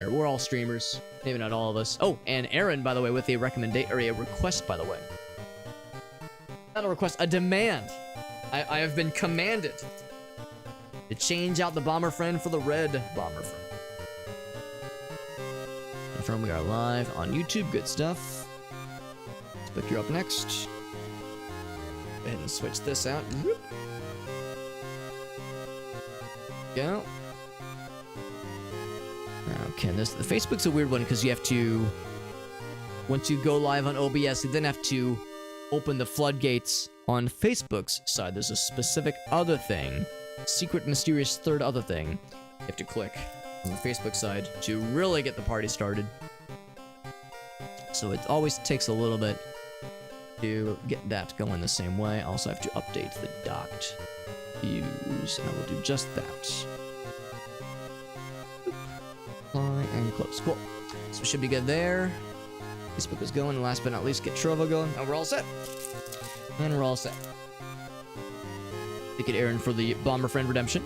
We're all streamers. Maybe not all of us. Oh, and Aaron, by the way, with a recommendation or a request, by the way. Not a request, a demand. I have been commanded to change out the bomber friend for the red bomber friend. Confirm we are live on YouTube. Good stuff. But you're up next. Go ahead and switch this out. Whoop. Go. Okay, the Facebook's a weird one because you have to, once you go live on OBS, you then have to open the floodgates on Facebook's side. There's a specific other thing, secret, mysterious third other thing you have to click on the Facebook side to really get the party started. So it always takes a little bit to get that going the same way. I also have to update the docked views, and I will do just that. Apply and close. Cool. So we should be good there. Facebook is going. Last but not least, get Trovo going. And we're all set. And we're all set. Ticket Aaron for the Bomber Friend Redemption.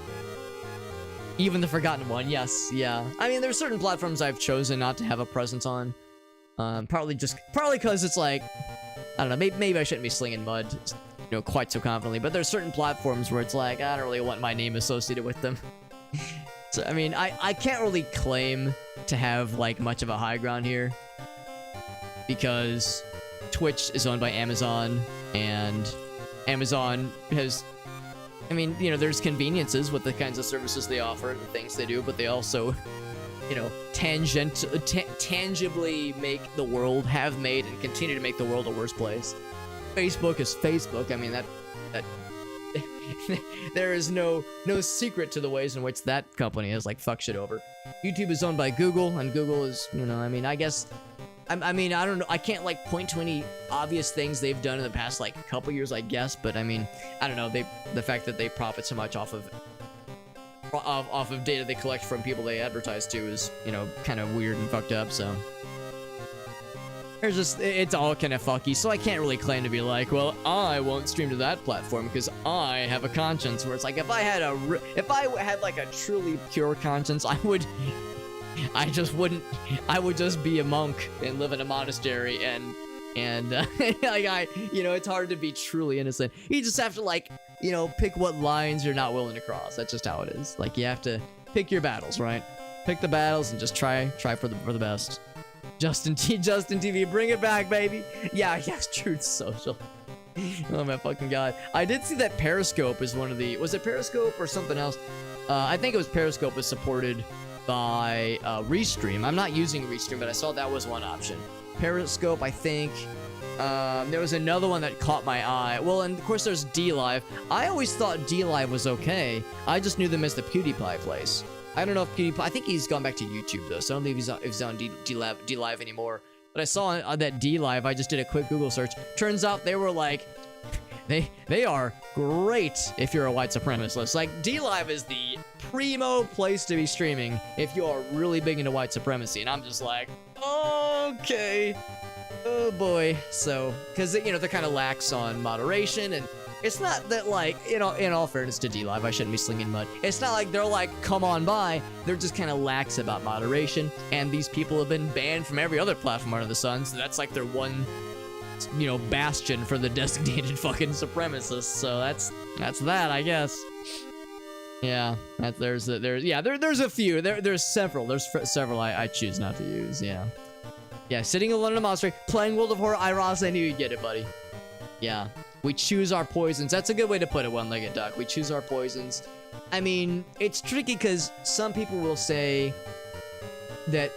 Even the forgotten one. Yes. Yeah. I mean, there's certain platforms I've chosen not to have a presence on. Probably because it's like, I don't know, maybe I shouldn't be slinging mud, you know, quite so confidently, but there's certain platforms where it's like, I don't really want my name associated with them. So, I mean, I can't really claim to have, like, much of a high ground here, because Twitch is owned by Amazon, and Amazon has, I mean, you know, there's conveniences with the kinds of services they offer, the things they do, but they also, you know, tangibly make the world, have made, and continue to make the world a worse place. Facebook is Facebook. I mean, that there is no secret to the ways in which that company is like fuck shit over. YouTube is owned by Google, and Google is, you know, I mean, I guess, I mean, I don't know, I can't like point to any obvious things they've done in the past like couple years, I guess, but I mean, I don't know, the fact that they profit so much off of data they collect from people they advertise to is, you know, kind of weird and fucked up. So there's just, it's all kind of fucky, so I can't really claim to be like, well, I won't stream to that platform because I have a conscience. Where it's like, if I had like a truly pure conscience, I would just be a monk and live in a monastery and like you know, it's hard to be truly innocent. You just have to, like, you know, pick what lines you're not willing to cross. That's just how it is. Like, you have to pick your battles, right? Pick the battles and just try for the best. Justin TV, bring it back, baby. Yeah, yes, Truth Social. Oh my fucking god. I did see that Periscope is one of the, was it Periscope or something else? I think it was Periscope was supported by Restream. I'm not using Restream, but I saw that was one option. Periscope, I think. There was another one that caught my eye. Well, and of course there's DLive. I always thought DLive was okay. I just knew them as the PewDiePie place. I don't know if PewDiePie, I think he's gone back to YouTube though, so I don't think if he's on DLive anymore. But I saw on that DLive, I just did a quick Google search. Turns out they were like, they are great if you're a white supremacist. Like, DLive is the primo place to be streaming if you are really big into white supremacy. And I'm just like, okay. Oh boy. So, because, you know, they're kind of lax on moderation, and it's not that, like, you know, in all fairness to DLive, I shouldn't be slinging mud. It's not like they're like, come on by. They're just kind of lax about moderation, and these people have been banned from every other platform under the sun, so that's like their one, you know, bastion for the designated fucking supremacists. So that's that, I guess. Yeah, there's a few. There's several I choose not to use. Yeah, sitting alone in a monastery, playing World of Horror. Ross, I knew you'd get it, buddy. Yeah, we choose our poisons. That's a good way to put it, One-Legged Duck. We choose our poisons. I mean, it's tricky because some people will say that,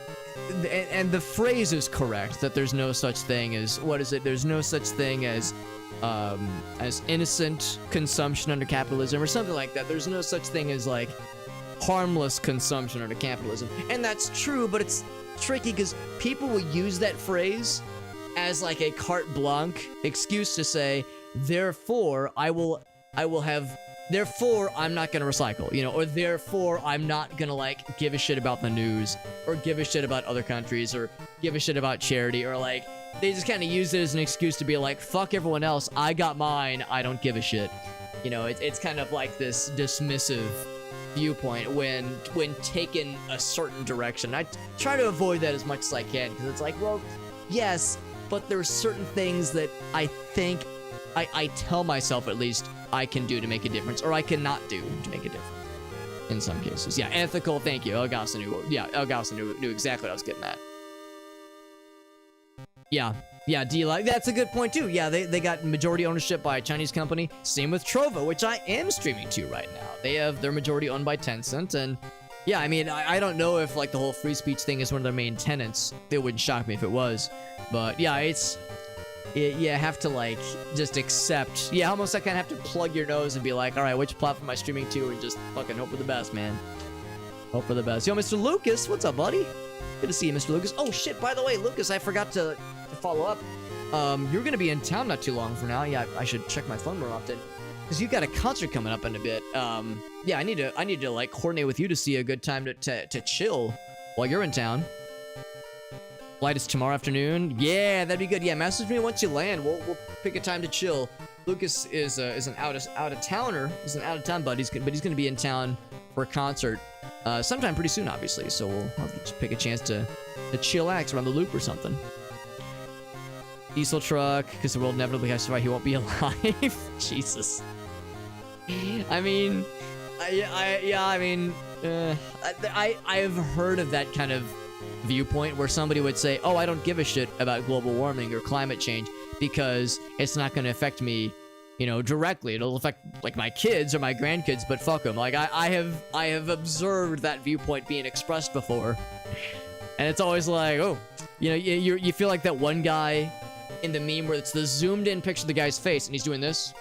and the phrase is correct, that there's no such thing as, what is it? There's no such thing as innocent consumption under capitalism or something like that. There's no such thing as, like, harmless consumption under capitalism. And that's true, but it's tricky because people will use that phrase as like a carte blanche excuse to say, therefore therefore I'm not gonna recycle, you know, or therefore I'm not gonna like give a shit about the news or give a shit about other countries or give a shit about charity, or like they just kind of use it as an excuse to be like, fuck everyone else, I got mine, I don't give a shit. You know, it's kind of like this dismissive viewpoint when taken a certain direction. I try to avoid that as much as I can, because it's like, well, yes, but there's certain things that I think I tell myself at least I can do to make a difference, or I cannot do to make a difference. In some cases, yeah, ethical. Thank you, Elgaso knew. Yeah, Elgaso knew exactly what I was getting at. Yeah, D-Like, that's a good point too. Yeah, they got majority ownership by a Chinese company. Same with Trovo, which I am streaming to right now. They have their majority owned by Tencent, and yeah, I mean, I don't know if like the whole free speech thing is one of their main tenets. It wouldn't shock me if it was, but yeah, you have to like just accept. Yeah, almost I kind of have to plug your nose and be like, all right, which platform am I streaming to, and just fucking hope for the best, man. Hope for the best. Yo, Mr. Lucas, what's up, buddy? Good to see you, Mr. Lucas. Oh shit, by the way, Lucas, I forgot to follow up. You're gonna be in town not too long from now. Yeah, I should check my phone more often, because you've got a concert coming up in a bit. Yeah, I need to like coordinate with you to see a good time to chill while you're in town. Flight is tomorrow afternoon. Yeah, that'd be good. Yeah, message me once you land. We'll pick a time to chill. Lucas is an out of towner. He's an out of town buddy, but he's gonna be in town for a concert sometime pretty soon, obviously. So we'll have to just pick a chance to chillax around the loop or something. Diesel truck, because the world inevitably has to survive. He won't be alive. Jesus. I mean, I've heard of that kind of viewpoint where somebody would say, oh, I don't give a shit about global warming or climate change because it's not going to affect me, you know, directly. It'll affect like my kids or my grandkids, but fuck them. Like I have observed that viewpoint being expressed before, and it's always like, oh, you know, you feel like that one guy in the meme where it's the zoomed in picture of the guy's face and he's doing this.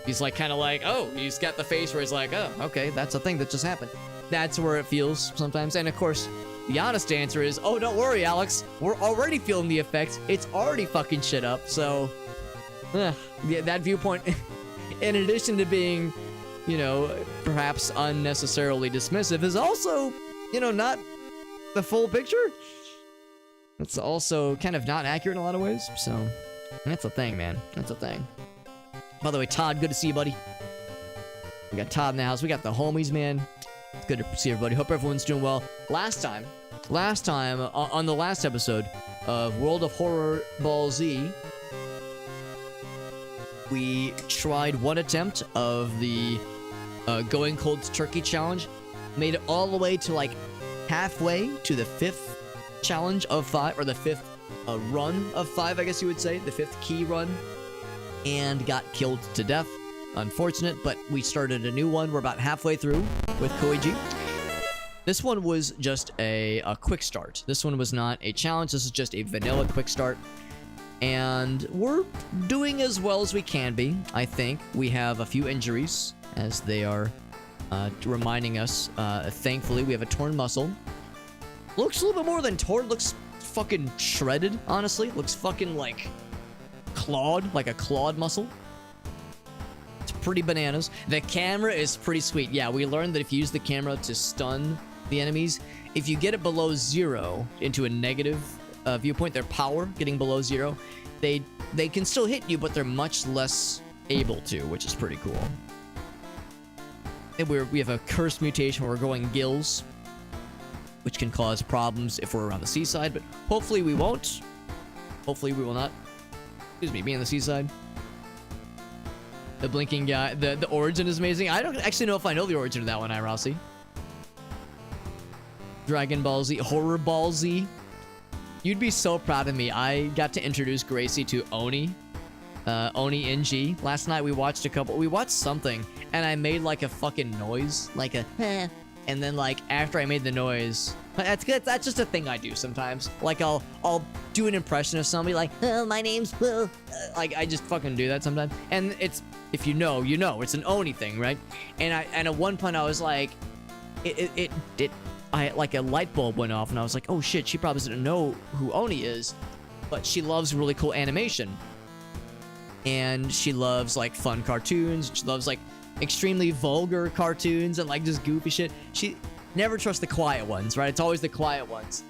He's like kind of like, oh, he's got the face where he's like, oh, okay, that's a thing that just happened. That's where it feels sometimes. And of course, the honest answer is, oh, don't worry, Alex. We're already feeling the effects. It's already fucking shit up. So, yeah, that viewpoint, in addition to being, you know, perhaps unnecessarily dismissive, is also, you know, not the full picture. It's also kind of not accurate in a lot of ways. So, that's a thing, man. That's a thing. By the way, Todd, good to see you, buddy. We got Todd in the house. We got the homies, man. It's good to see everybody. Hope everyone's doing well. Last time, on the last episode of World of Horror Ball Z, we tried one attempt of the Going Cold Turkey challenge. Made it all the way to like halfway to the 5th challenge of 5, or the 5th run of 5, I guess you would say. The 5th key run. And got killed to death. Unfortunate, but we started a new one. We're about halfway through with Koiji. This one was just a quick start. This one was not a challenge. This is just a vanilla quick start. And we're doing as well as we can be, I think. We have a few injuries, as they are reminding us. Thankfully, we have a torn muscle. Looks a little bit more than torn. Looks fucking shredded, honestly. Looks fucking like clawed, like a clawed muscle. It's pretty bananas. The camera is pretty sweet. Yeah, we learned that if you use the camera to stun the enemies, if you get it below 0 into a negative viewpoint, their power getting below 0, they can still hit you, but they're much less able to, which is pretty cool. And we have a cursed mutation where we're growing gills, which can cause problems if we're around the seaside, but hopefully we won't. Hopefully we will not. Excuse me, be on the seaside. The blinking guy, the origin is amazing. I don't actually know if I know the origin of that one, Rossi. Dragon Ball Z, Horror Ball Z. You'd be so proud of me. I got to introduce Gracie to Oni. Oni NG. Last night we watched something, and I made like a fucking noise. Like a and then like after I made the noise, that's good. That's just a thing I do sometimes. Like I'll do an impression of somebody like, oh, my name's Will. Like I just fucking do that sometimes. And it's, if you know, you know, it's an Oni thing, right? And at one point I was like, I like a light bulb went off and I was like, oh shit, she probably doesn't know who Oni is, but she loves really cool animation. And she loves like fun cartoons. She loves like extremely vulgar cartoons and like just goofy shit. She never trusts the quiet ones, right? It's always the quiet ones.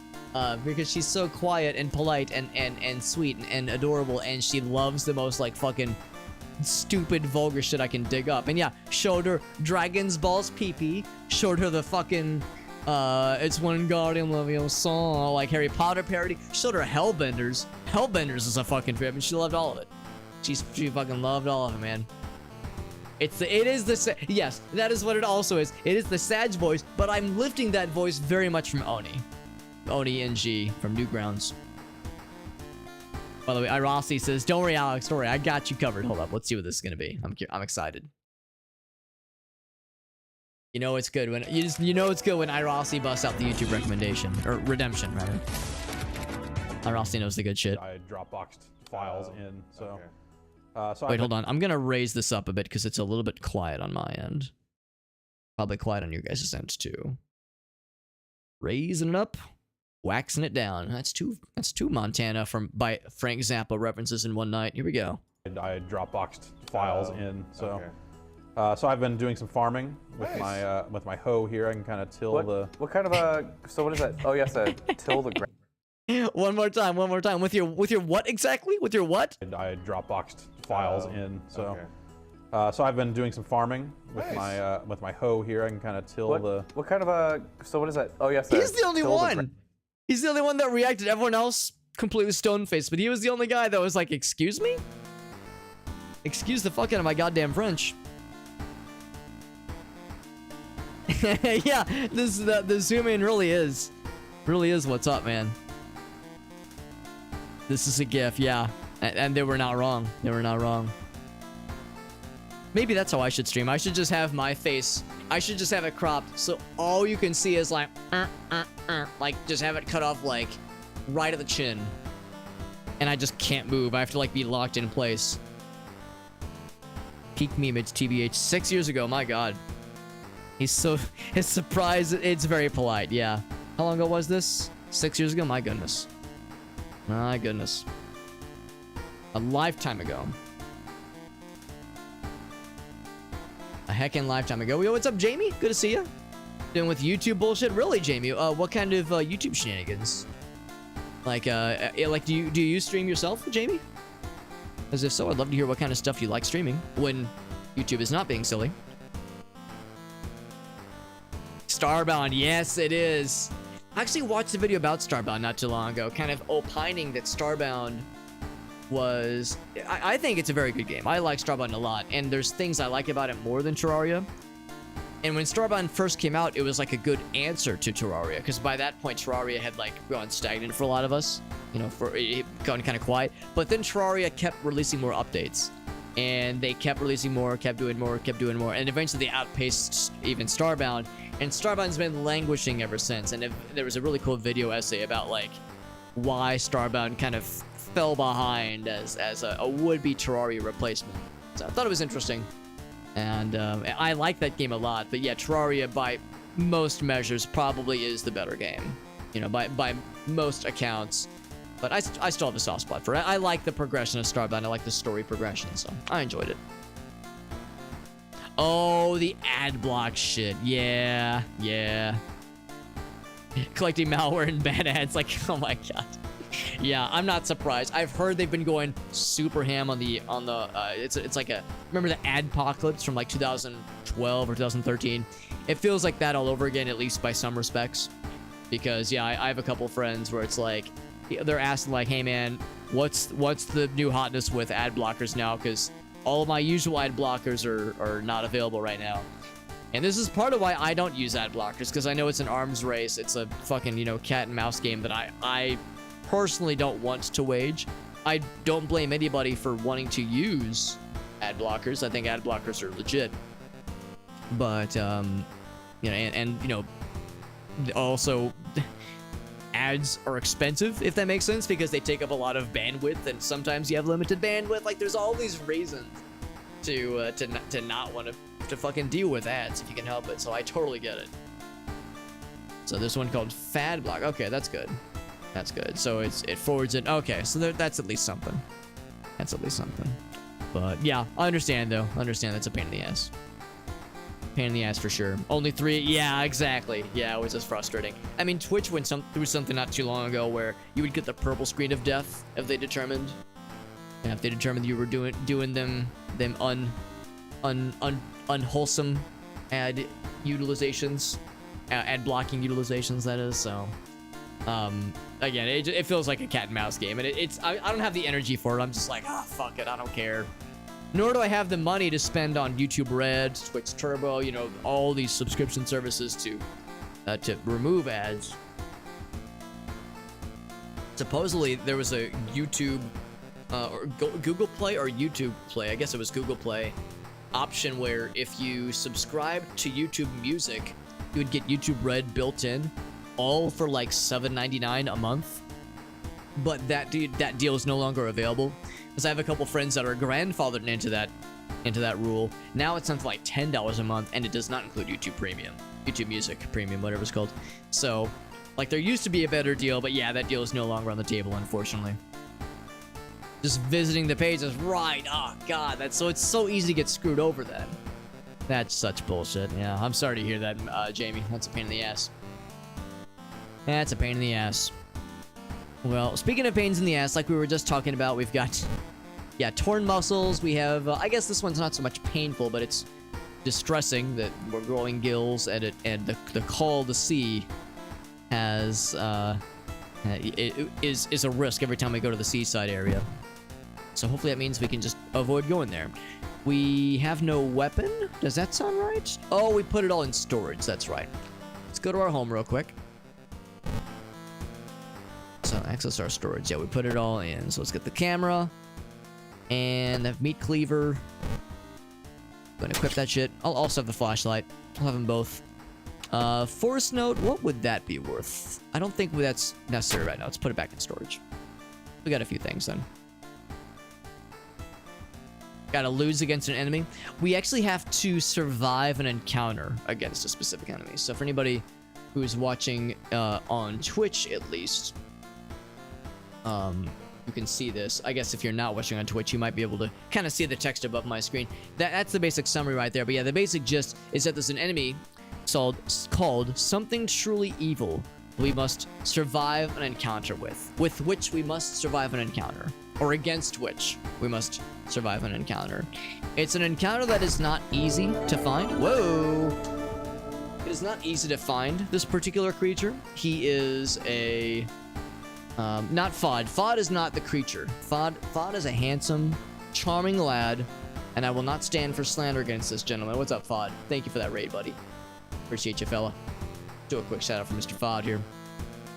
Because she's so quiet and polite and sweet and adorable, and she loves the most like fucking stupid vulgar shit I can dig up. And yeah, showed her Dragon's Balls PP, showed her the fucking it's One Guardian Leviosa, like Harry Potter parody, showed her Hellbenders. Hellbenders is a fucking trip, and she loved all of it. She fucking loved all of it, man. Yes, that is what it also is. It is the Sag voice, but I'm lifting that voice very much from Oni NG from Newgrounds. By the way, Irossi says, "Don't worry, Alex. Don't worry, I got you covered." Hold up, let's see what this is gonna be. I'm excited. You know it's good when you know it's good when Irossi busts out the YouTube recommendation or redemption rather. Irossi knows the good shit. I Dropboxed files in, so. Okay. Wait, hold on. I'm gonna raise this up a bit because it's a little bit quiet on my end. Probably quiet on your guys' end too. Raising it up, waxing it down. That's two Montana by Frank Zappa references in one night. Here we go. I Dropboxed files in, so. Okay. So I've been doing some farming with Nice. my hoe here. I can kind of till the. What kind of a? So what is that? Oh yes, a till the ground. One more time. With your what exactly? With your what? I Dropboxed files in, so. Okay. So I've been doing some farming with Nice. my hoe here. I can kind of till the. What kind of a? So what is that? Oh yes. He's the only one. He's the only one that reacted. Everyone else completely stone-faced, but he was the only guy that was like, "Excuse me? Excuse the fuck out of my goddamn French." Yeah, the zoom in really is what's up, man. This is a GIF, yeah, and they were not wrong. They were not wrong. Maybe that's how I should stream. I should just have my face. I should just have it cropped so all you can see is like just have it cut off like right at the chin, and I just can't move. I have to like be locked in place. Peak meme, it's TBH 6 years ago. My God. His surprise, it's very polite, yeah. How long ago was this? 6 years ago? My goodness. My goodness. A lifetime ago. A heckin' lifetime ago. Yo, what's up, Jamie? Good to see you. Doing with YouTube bullshit? Really, Jamie? What kind of YouTube shenanigans? Like, do you stream yourself, Jamie? As if so, I'd love to hear what kind of stuff you like streaming when YouTube is not being silly. Starbound, yes it is. I actually watched a video about Starbound not too long ago, kind of opining that Starbound was... I think it's a very good game. I like Starbound a lot, and there's things I like about it more than Terraria. And when Starbound first came out, it was like a good answer to Terraria, because by that point Terraria had like gone stagnant for a lot of us, you know, for it gone kind of quiet. But then Terraria kept releasing more updates, and they kept releasing more, kept doing more, and eventually they outpaced even Starbound. And Starbound's been languishing ever since. And there was a really cool video essay about like why Starbound kind of fell behind as a would-be Terraria replacement. So I thought it was interesting, and I like that game a lot. But yeah, Terraria by most measures probably is the better game, you know, by most accounts. But I still have a soft spot for it. I like the progression of Starbound. I like the story progression, so I enjoyed it. Oh, the ad block shit. Yeah. Collecting malware and bad ads, like, oh my God. Yeah, I'm not surprised. I've heard they've been going super ham on the it's like a, remember the Adpocalypse from like 2012 or 2013? It feels like that all over again, at least by some respects. Because yeah, I have a couple friends where it's like they're asking like, hey man, what's the new hotness with ad blockers now? Because all of my usual ad blockers are not available right now. And this is part of why I don't use ad blockers, because I know it's an arms race. It's a fucking, you know, cat and mouse game that I personally don't want to wage. I don't blame anybody for wanting to use ad blockers. I think ad blockers are legit. But, you know, and you know, also ads are expensive, if that makes sense, because they take up a lot of bandwidth, and sometimes you have limited bandwidth. Like, there's all these reasons to not want to fucking deal with ads if you can help it. So I totally get it. So this one called Fad Block. Okay, that's good. That's good. So it forwards it. Okay, so that's at least something. That's at least something. But yeah, I understand though. I understand that's a pain in the ass. Pain in the ass for sure. Only 3. Yeah, exactly. Yeah, it was just frustrating. I mean, Twitch went through something not too long ago where you would get the purple screen of death if they determined And if they determined you were doing them unwholesome ad utilizations, ad blocking utilizations, that is. So again, it feels like a cat and mouse game, and I don't have the energy for it. I'm just like, fuck it, I don't care. Nor do I have the money to spend on YouTube Red, Twitch Turbo, you know, all these subscription services to remove ads. Supposedly there was a YouTube or Google Play or YouTube Play, I guess it was Google Play option, where if you subscribe to YouTube Music, you would get YouTube Red built in, all for like $7.99 a month. But that deal is no longer available, because I have a couple friends that are grandfathered into that rule. Now it's something like $10 a month, and it does not include YouTube Premium, YouTube Music Premium, whatever it's called. So, like, there used to be a better deal, but yeah, that deal is no longer on the table, unfortunately. Just visiting the page is right. Oh god, it's so easy to get screwed over then. That's such bullshit. Yeah, I'm sorry to hear that, Jamie. That's a pain in the ass. That's a pain in the ass. Well, speaking of pains in the ass, like we were just talking about, we've got, yeah, torn muscles. We have, I guess this one's not so much painful, but it's distressing that we're growing gills, and the call to sea has, it is a risk every time we go to the seaside area. So hopefully that means we can just avoid going there. We have no weapon. Does that sound right? Oh, we put it all in storage. That's right. Let's go to our home real quick. So access our storage. Yeah, we put it all in. So let's get the camera and the meat cleaver. Gonna equip that shit. I'll also have the flashlight. I'll have them both. Force note, what would that be worth? I don't think that's necessary right now. Let's put it back in storage. We got a few things then. Gotta lose against an enemy. We actually have to survive an encounter against a specific enemy. So for anybody who's watching on Twitch, at least, you can see this. I guess if you're not watching on Twitch, you might be able to kind of see the text above my screen. That's the basic summary right there. But yeah, the basic gist is that there's an enemy called Something Truly Evil we must survive an encounter with which we must survive an encounter, or against which we must survive an encounter. It's an encounter that is not easy to find. Whoa! It is not easy to find this particular creature. He is a not Fod. Fod is not the creature. Fod is a handsome, charming lad, and I will not stand for slander against this gentleman. What's up, Fod? Thank you for that raid, buddy. Appreciate you, fella. Do a quick shout out for Mr. Fod here.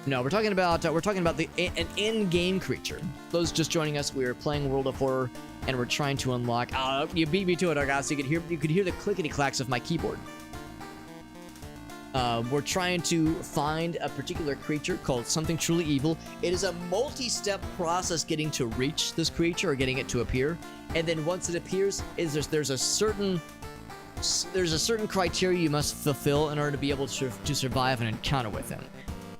No, we're talking about an in-game creature. Those just joining us, we are playing World of Horror, and we're trying to unlock. You beat me to it, Argas. You could hear the clickety clacks of my keyboard. We're trying to find a particular creature called Something Truly Evil. It is a multi-step process getting to reach this creature or getting it to appear, and then once it appears, there's a certain criteria you must fulfill in order to be able to survive an encounter with him.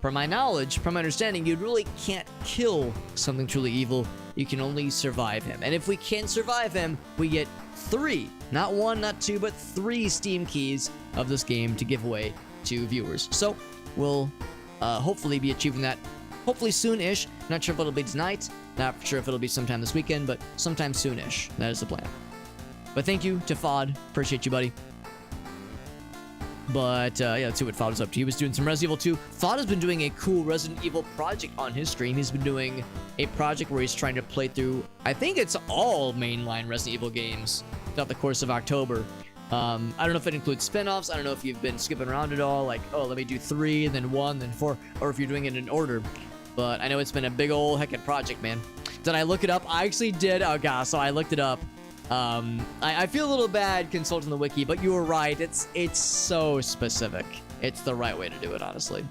From my knowledge, from my understanding, you really can't kill Something Truly Evil. You can only survive him. And if we can survive him, we get 3, not 1, not 2, but 3 Steam keys of this game to give away to viewers. So we'll hopefully be achieving that hopefully soon-ish. Not sure if it'll be tonight, not sure if it'll be sometime this weekend, but sometime soon-ish. That is the plan. But thank you to Fod. Appreciate you, buddy. But yeah, let's see what Fod is up to. He was doing some Resident Evil 2. Fod has been doing a cool Resident Evil project on his stream. He's been doing a project where he's trying to play through, I think it's all mainline Resident Evil games throughout the course of October. I don't know if it includes spin-offs. I don't know if you've been skipping around at all, like, oh, let me do 3, then 1, then 4, or if you're doing it in order. But I know it's been a big old heckin' project, man. Did I look it up? I actually did. Oh, gosh, so I looked it up. I feel a little bad consulting the wiki, but you were right. It's so specific. It's the right way to do it, honestly.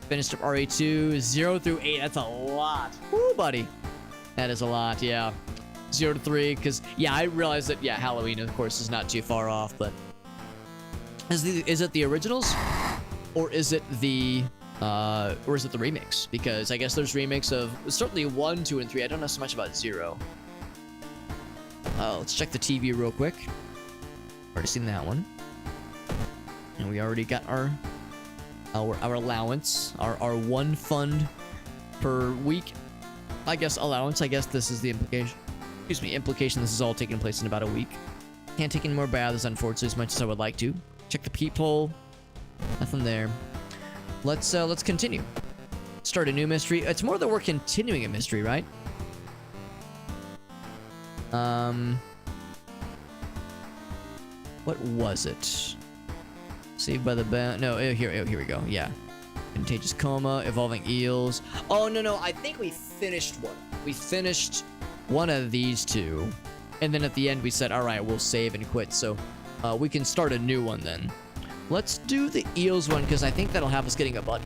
Finished up RE2, 0 through 8. That's a lot. Woo, buddy. That is a lot, yeah. 0 to 3, because, yeah, I realized that, yeah, Halloween, of course, is not too far off, but is it the originals? Or is it the remakes? Because I guess there's remakes of certainly 1, 2, and 3. I don't know so much about 0. Let's check the TV real quick. Already seen that one. And we already got our allowance, our 1 fund per week. I guess allowance, I guess this is the implication. excuse me, implication this is all taking place in about a week. Can't take any more baths, unfortunately, as much as I would like to. Check the peephole. Nothing there. Let's continue. Start a new mystery. It's more that we're continuing a mystery, right? What was it? Saved by the band. No, here we go. Yeah. Contagious coma, evolving eels. Oh, no. I think we finished one. We finished one of these two. And then at the end we said, all right, we'll save and quit. So we can start a new one then. Let's do the eels one because I think that'll have us getting a buddy.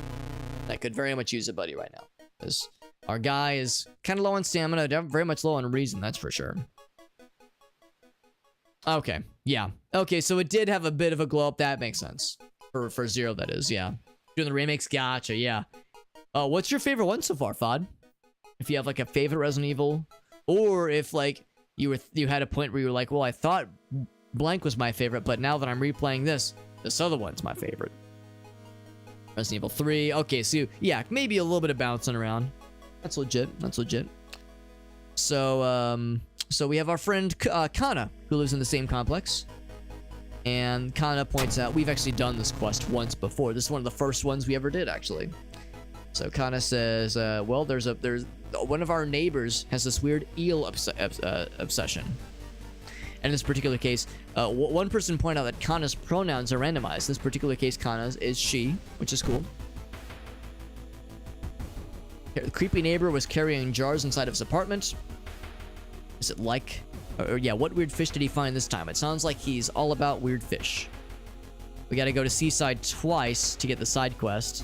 I could very much use a buddy right now. Because our guy is kind of low on stamina, very much low on reason, that's for sure. Okay, yeah. Okay, so it did have a bit of a glow up. That makes sense. For Zero, that is, yeah. Doing the remakes, gotcha, yeah. What's your favorite one so far, Fod? If you have like a favorite Resident Evil, or if like you had a point where you were like, well, I thought blank was my favorite, but now that I'm replaying this other one's my favorite. Resident Evil 3. Okay, so yeah, maybe a little bit of bouncing around. That's legit. That's legit. So so we have our friend Kana, who lives in the same complex. And Kana points out we've actually done this quest once before. This is one of the first ones we ever did, actually. So Kana says, well, there's one of our neighbors has this weird eel obsession. And in this particular case, one person pointed out that Kana's pronouns are randomized. In this particular case, Kana's is she, which is cool. The creepy neighbor was carrying jars inside of his apartment. Is it like... Or yeah, what weird fish did he find this time? It sounds like he's all about weird fish. We gotta go to Seaside twice to get the side quest.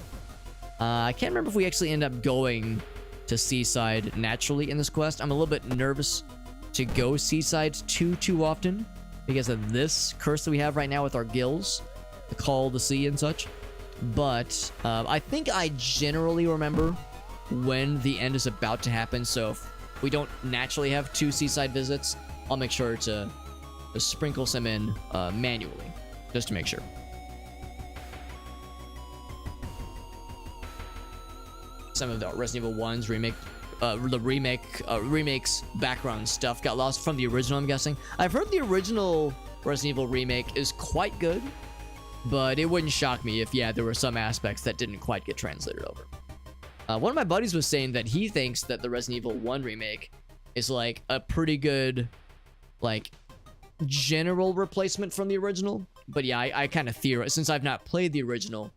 I can't remember if we actually end up going to Seaside naturally in this quest. I'm a little bit nervous to go Seaside too often because of this curse that we have right now with our gills, the call to sea and such. But I think I generally remember when the end is about to happen, so if we don't naturally have 2 Seaside visits, I'll make sure to sprinkle some in manually, just to make sure. Some of the Resident Evil 1's remakes background stuff got lost from the original, I'm guessing. I've heard the original Resident Evil remake is quite good, but it wouldn't shock me if, yeah, there were some aspects that didn't quite get translated over. One of my buddies was saying that he thinks that the Resident Evil 1 remake is like a pretty good, like, general replacement from the original. But yeah, I kind of theorize, since I've not played the original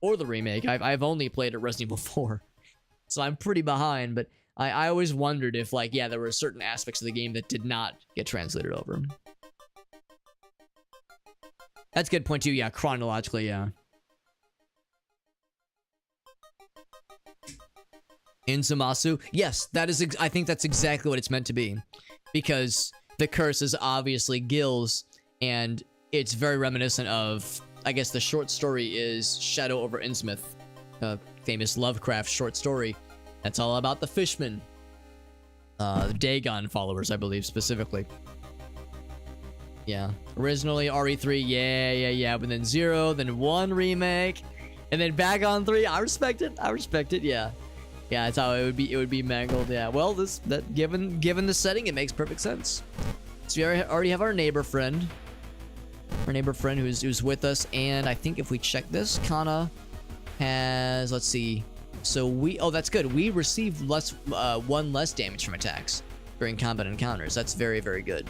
or the remake, I've only played a Resident Evil 4. So I'm pretty behind, but I always wondered if, like, yeah, there were certain aspects of the game that did not get translated over. That's a good point too, yeah, chronologically, yeah. Inzumasu, yes, that is, I think that's exactly what it's meant to be. Because the curse is obviously gills, and it's very reminiscent of, I guess the short story is Shadow over Innsmouth, a famous Lovecraft short story. That's all about the fishmen. The Dagon followers, I believe, specifically. Yeah. Originally, RE3, yeah. But then 0, then 1 remake, and then back on 3. I respect it, yeah. Yeah, that's how it would be mangled, yeah. Well, given the setting, it makes perfect sense. So we already have our neighbor friend. Our neighbor friend who's with us, and I think if we check this, Kana has, let's see. So that's good. We receive 1 less damage from attacks during combat encounters. That's very, very good.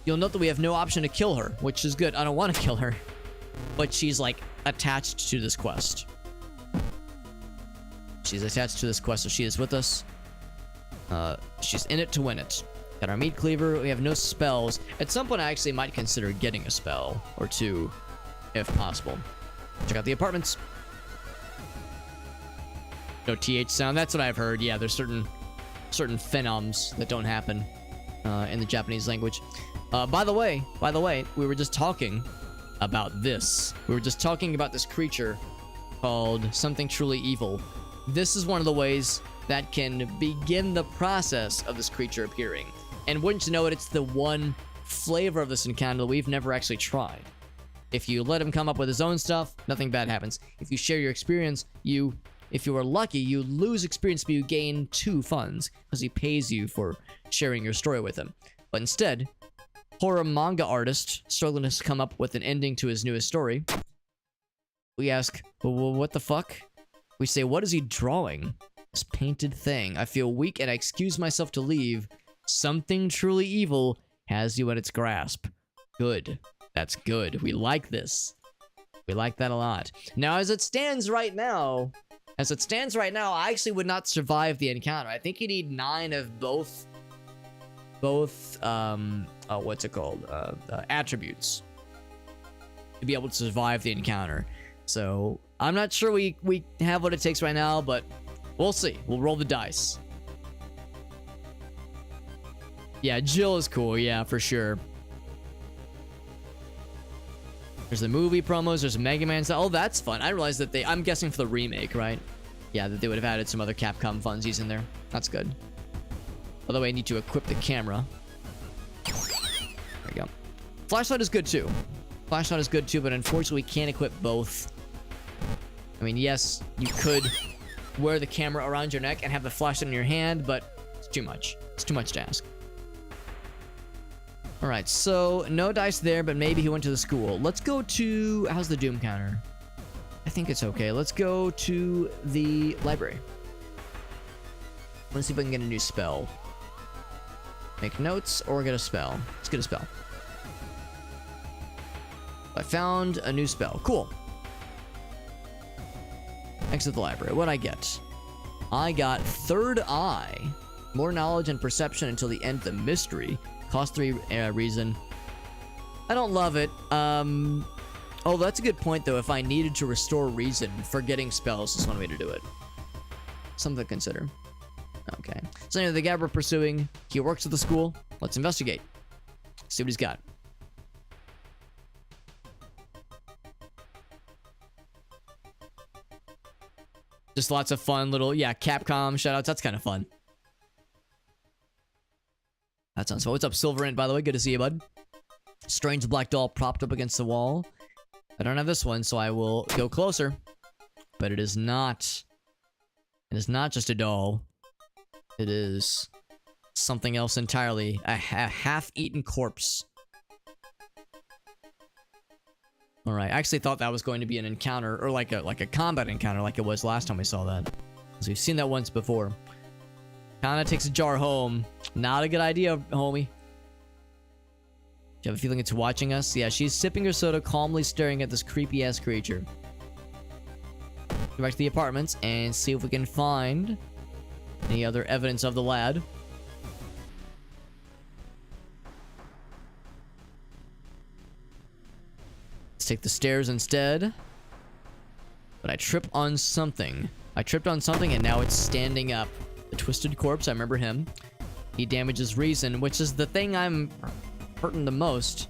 You'll note that we have no option to kill her, which is good. I don't want to kill her, but she's like attached to this quest. She's attached to this quest, so she is with us. She's in it to win it. Got our meat cleaver. We have no spells. At some point, I actually might consider getting a spell or 2, if possible. Check out the apartments. No TH sound. That's what I've heard. Yeah, there's certain phenoms that don't happen in the Japanese language. By the way, we were just talking about this. We were just talking about this creature called Something Truly Evil. This is one of the ways that can begin the process of this creature appearing. And wouldn't you know it, it's the one flavor of this encounter that we've never actually tried. If you let him come up with his own stuff, nothing bad happens. If you share your experience, you If you are lucky, you lose experience, but you gain 2 funds, because he pays you for sharing your story with him. But instead, horror manga artist struggling to come up with an ending to his newest story. We ask, well, what the fuck? We say, what is he drawing? This painted thing. I feel weak and I excuse myself to leave. Something truly evil has you at its grasp. Good. That's good. We like this. We like that a lot. Now, as it stands right now, I actually would not survive the encounter. I think you need 9 of both, what's it called? Attributes to be able to survive the encounter. So, I'm not sure we have what it takes right now, but we'll see. We'll roll the dice. Yeah, Jill is cool. Yeah, for sure. There's the movie promos. There's Mega Man stuff. Oh, that's fun. I realized that I'm guessing for the remake, right? Yeah, that they would have added some other Capcom funsies in there. That's good. By the way, I need to equip the camera. There we go. Flashlight is good too. Flashlight is good too, but unfortunately we can't equip both. I mean, yes, you could wear the camera around your neck and have the flashlight in your hand, but it's too much. It's too much to ask. Alright, so no dice there, but maybe he went to the school. Let's go to... How's the Doom counter? I think it's okay. Let's go to the library. Let's see if I can get a new spell. Make notes or get a spell. Let's get a spell. I found a new spell. Cool. Exit the library. What'd I get? I got Third Eye. More knowledge and perception until the end of the mystery. Cost 3 reason. I don't love it. Oh, that's a good point, though. If I needed to restore reason, forgetting spells is one way to do it. Something to consider. Okay. So anyway, the guy we're pursuing, he works at the school. Let's investigate. See what he's got. Just lots of fun little, yeah, Capcom shoutouts. That's kind of fun. That sounds fun. What's up, Silverant, by the way? Good to see you, bud. Strange black doll propped up against the wall. I don't have this one, so I will go closer. But it is not... It is not just a doll. It is something else entirely. A half-eaten corpse. Alright, I actually thought that was going to be an encounter, or like a combat encounter like it was last time we saw that. Because we've seen that once before. Kinda takes a jar home. Not a good idea, homie. Do you have a feeling it's watching us? Yeah, she's sipping her soda, calmly staring at this creepy-ass creature. Go back to the apartments and see if we can find any other evidence of the lad. Let's take the stairs instead. But I trip on something. I tripped on something and now it's standing up. The twisted corpse, I remember him. He damages reason, which is the thing I'm hurting the most.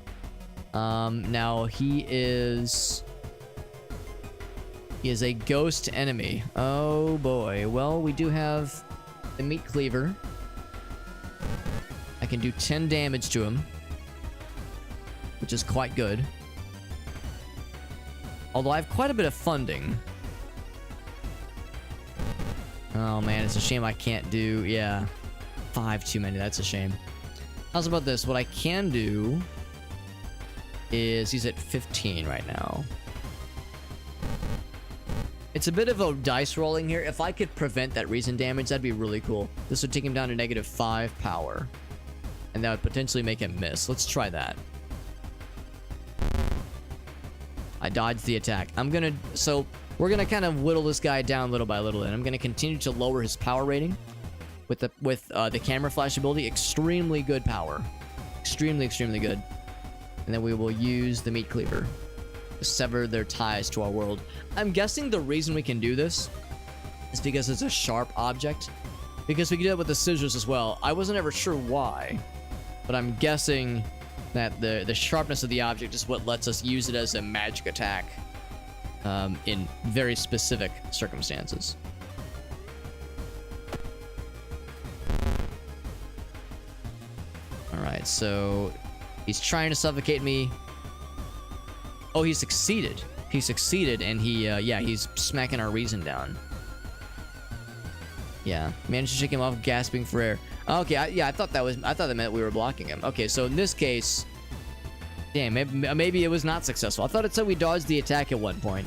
Now he is a ghost enemy. Oh boy. Well, we do have the meat cleaver. I can do 10 damage to him, which is quite good. Although I have quite a bit of funding. Oh man, it's a shame I can't do, yeah, 5 too many. That's a shame. How's about this? What I can do is he's at 15 right now. It's a bit of a dice rolling here. If I could prevent that reason damage, that'd be really cool. This would take him down to -5 power. And that would potentially make him miss. Let's try that. I dodged the attack. So we're gonna kind of whittle this guy down little by little, and I'm gonna continue to lower his power rating with the camera flash ability. Extremely good power, extremely good. And then we will use the meat cleaver to sever their ties to our world. I'm guessing the reason we can do this is because it's a sharp object, because we can do it with the scissors as well. I wasn't ever sure why, but I'm guessing that the sharpness of the object is what lets us use it as a magic attack in very specific circumstances. Alright, so he's trying to suffocate me. Oh, he succeeded. He succeeded, and yeah, he's smacking our reason down. Yeah, managed to shake him off, gasping for air. Okay, I thought that meant we were blocking him. Okay, so in this case, damn, maybe it was not successful. I thought it said we dodged the attack at one point,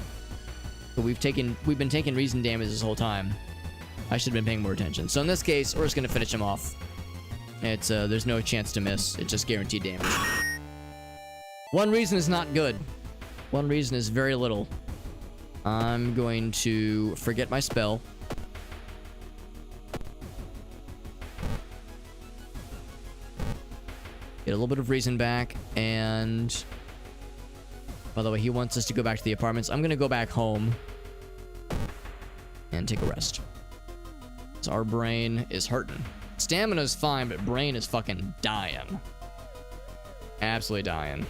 but we've been taking reason damage this whole time. I should have been paying more attention. So in this case, we're just gonna finish him off. It's there's no chance to miss. It's just guaranteed damage. One reason is not good. One reason is very little. I'm going to forget my spell. Get a little bit of reason back, and by the way, he wants us to go back to the apartments. I'm gonna go back home and take a rest. So our brain is hurting. Stamina's fine, but brain is fucking dying. Absolutely dying.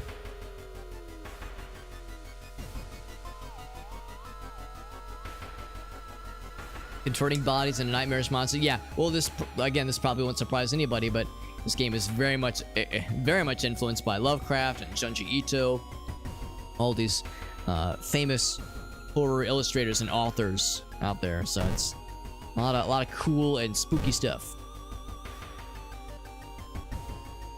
Converting bodies into nightmarish monsters. Yeah, well, this probably won't surprise anybody, but this game is very much influenced by Lovecraft and Junji Ito, all these famous horror illustrators and authors out there. So it's a lot of cool and spooky stuff.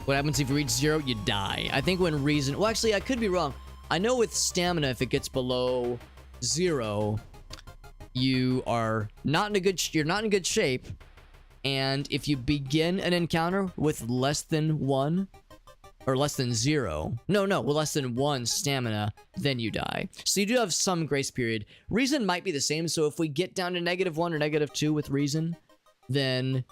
What happens if you reach 0? You die. I think when reason... Well, actually, I could be wrong. I know with stamina, if it gets below 0, you're not in good shape. And if you begin an encounter with less than 1, or less than 0, with less than 1 stamina, then you die. So you do have some grace period. Reason might be the same, so if we get down to -1 or -2 with reason, then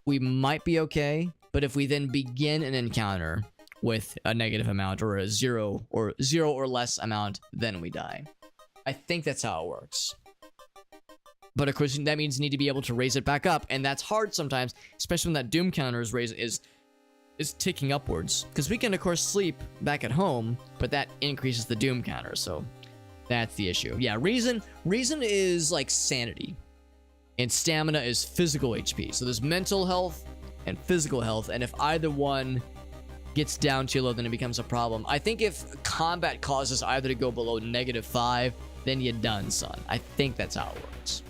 we might be okay. But if we then begin an encounter with a negative amount or a 0 or less amount, then we die. I think that's how it works. But of course, that means you need to be able to raise it back up, and that's hard sometimes, especially when that doom counter is ticking upwards. Because we can, of course, sleep back at home, but that increases the doom counter, so that's the issue. Yeah, reason is like sanity, and stamina is physical HP. So there's mental health and physical health, and if either one gets down too low, then it becomes a problem. I think if combat causes either to go below -5, then you're done, son. I think that's how it works.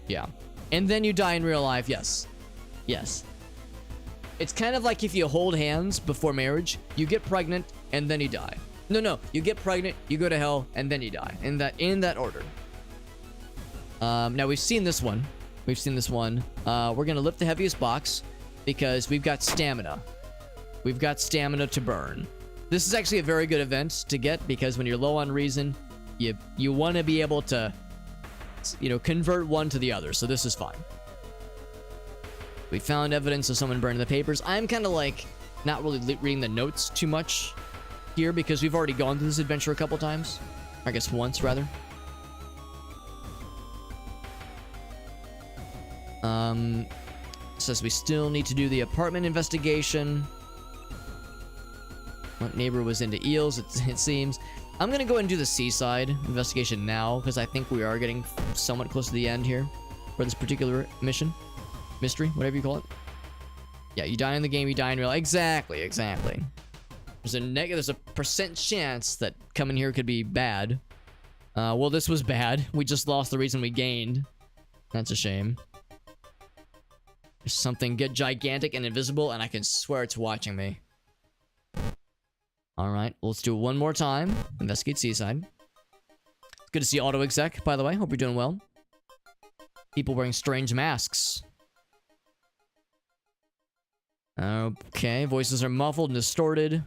Yeah. And then you die in real life, yes. Yes. It's kind of like if you hold hands before marriage, you get pregnant, and then you die. No, you get pregnant, you go to hell, and then you die. In that order. Now we've seen this one. We're gonna lift the heaviest box, because we've got stamina. We've got stamina to burn. This is actually a very good event to get, because when you're low on reason, you want to be able to, convert one to the other, so this is fine. We found evidence of someone burning the papers. I'm kind of like not really reading the notes too much here, because we've already gone through this adventure a couple times. I guess once, rather. Says we still need to do the apartment investigation. What neighbor was into eels, it seems. I'm gonna go ahead and do the seaside investigation now, because I think we are getting somewhat close to the end here for this particular mission. Mystery, whatever you call it. Yeah, you die in the game, you die in real life. Exactly. There's a percent chance that coming here could be bad. Well, this was bad. We just lost the reason we gained. That's a shame. There's something gigantic and invisible, and I can swear it's watching me. Alright, let's do it one more time. Investigate seaside. It's good to see auto exec, by the way. Hope you're doing well. People wearing strange masks. Okay, voices are muffled and distorted.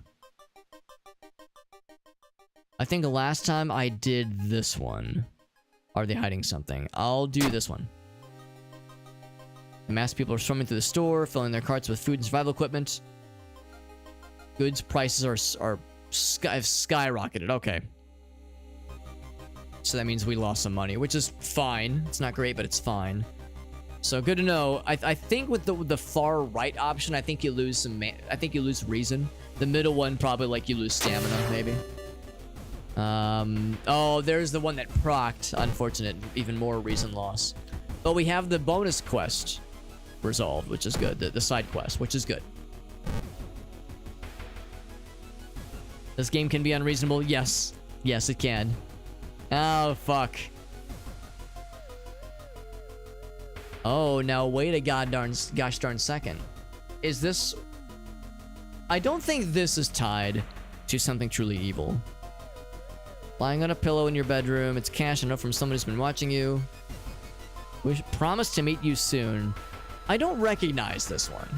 I think the last time I did this one. Are they hiding something? I'll do this one. The masked people are swarming through the store, filling their carts with food and survival equipment. Goods prices have skyrocketed. Okay. So that means we lost some money, which is fine. It's not great, but it's fine. So good to know. I think with the far right option, I think you lose reason. The middle one probably like you lose stamina, maybe. Oh, there's the one that procced. Unfortunate, even more reason loss. But we have the bonus quest resolved, which is good. The side quest, which is good. This game can be unreasonable. Yes, it can. Oh fuck. Oh, now wait a gosh darn second. Is this... I don't think this is tied to something truly evil. Lying on a pillow in your bedroom. It's cash enough from someone who's been watching you. We should promise to meet you soon. I don't recognize this one.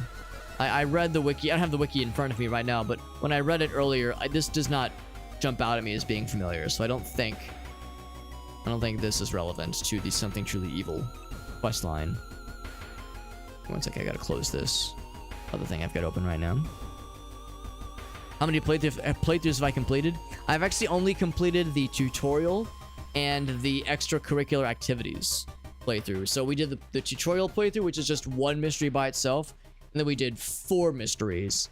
I read the wiki. I don't have the wiki in front of me right now, but when I read it earlier, this does not jump out at me as being familiar. So I don't think this is relevant to the something truly evil quest line. One sec, I gotta close this other thing I've got open right now. How many playthroughs have I completed? I've actually only completed the tutorial and the extracurricular activities playthrough. So we did the tutorial playthrough, which is just one mystery by itself. And then we did 4 mysteries,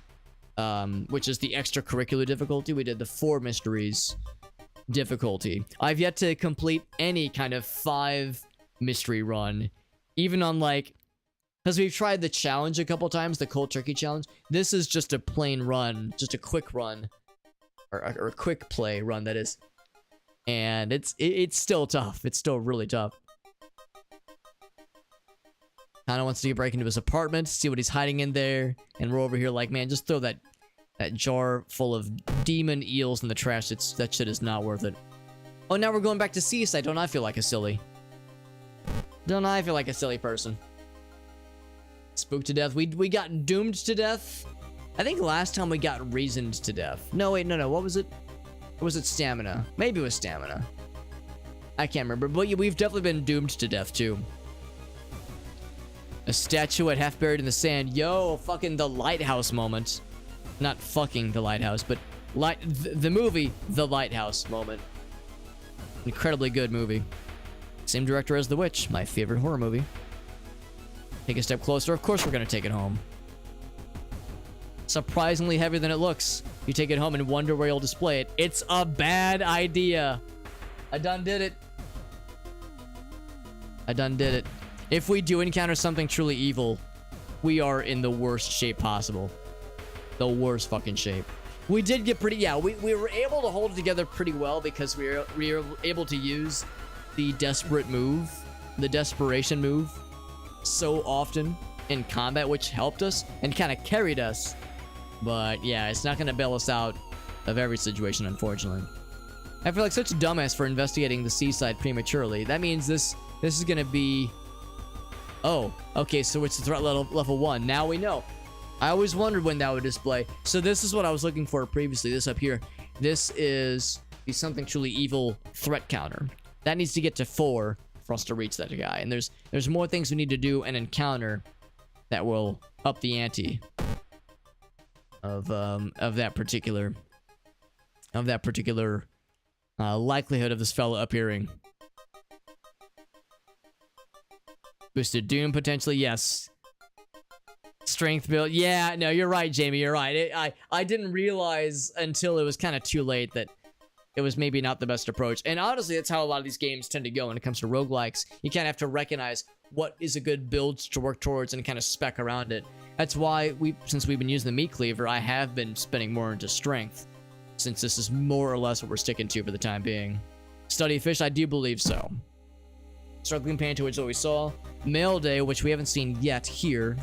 which is the extracurricular difficulty. We did the 4 mysteries difficulty. I've yet to complete any kind of 5 mystery run, even on like, because we've tried the challenge a couple times, the cold turkey challenge. This is just a plain run, just a quick run, or a quick play run, that is. And it's still tough. It's still really tough. Kinda wants to break into his apartment, see what he's hiding in there, and we're over here like, man, just throw that jar full of demon eels in the trash. That shit is not worth it. Oh, now we're going back to Seaside. Don't I feel like a silly? Don't I feel like a silly person? Spooked to death. We got doomed to death. I think last time we got reasoned to death. No, wait, no. What was it? Or was it stamina? Maybe it was stamina. I can't remember, but we've definitely been doomed to death too. A statuette half buried in the sand. Yo, fucking the lighthouse moment. Not fucking the lighthouse, but the movie The Lighthouse moment. Incredibly good movie. Same director as The Witch, my favorite horror movie. Take a step closer. Of course we're gonna take it home. Surprisingly heavier than it looks. You take it home and wonder where you'll display it. It's a bad idea. I done did it. I done did it. If we do encounter something truly evil, we are in the worst shape possible. The worst fucking shape. We did get pretty... Yeah, we were able to hold it together pretty well because we were able to use the desperate move, the desperation move, so often in combat, which helped us and kind of carried us. But yeah, it's not going to bail us out of every situation, unfortunately. I feel like such a dumbass for investigating the seaside prematurely. That means this is going to be... Oh, okay, so it's the threat level 1. Now we know. I always wondered when that would display. So this is what I was looking for previously, this up here. This is the something truly evil threat counter. That needs to get to 4 for us to reach that guy. And there's more things we need to do and encounter that will up the ante of that particular likelihood of this fella appearing. Boosted Doom, potentially, yes. Strength build, yeah, no, you're right, Jamie, you're right. I didn't realize until it was kind of too late that it was maybe not the best approach. And honestly, that's how a lot of these games tend to go when it comes to roguelikes. You kind of have to recognize what is a good build to work towards and kind of spec around it. That's why, since we've been using the meat cleaver, I have been spending more into strength, since this is more or less what we're sticking to for the time being. Study fish, I do believe so. Struggling painter, which is what we saw. Mail day, which we haven't seen yet here.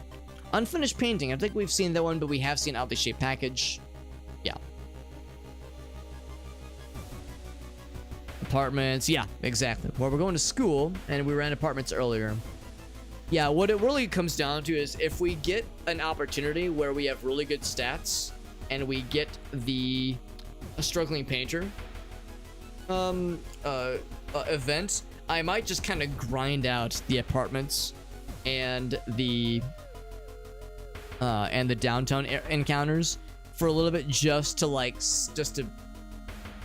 Unfinished painting, I think we've seen that one, but we have seen oddly shaped package. Yeah. Apartments, yeah, exactly. Well, we're going to school, and we ran apartments earlier. Yeah, what it really comes down to is if we get an opportunity where we have really good stats, and we get the struggling painter event, I might just kind of grind out the apartments and the downtown encounters for a little bit, just to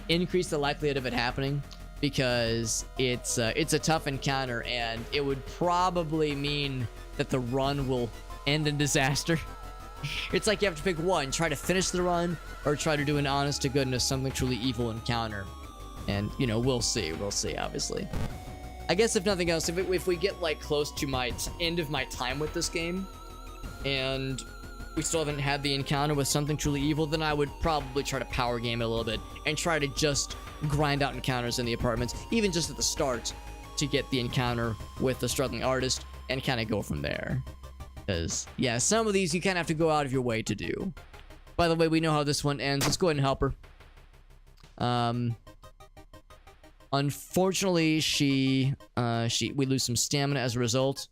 increase the likelihood of it happening, because it's a tough encounter, and it would probably mean that the run will end in disaster. It's like you have to pick one: try to finish the run, or try to do an honest to goodness something truly evil encounter. And you know, we'll see, obviously. I guess if nothing else, if we get like close to my end of my time with this game, and we still haven't had the encounter with something truly evil, then I would probably try to power game it a little bit and try to just grind out encounters in the apartments, even just at the start, to get the encounter with the struggling artist. and kind of go from there. Because, yeah, some of these you kind of have to go out of your way to do. By the way, we know how this one ends. Let's go ahead and help her. Unfortunately, we lose some stamina as a result.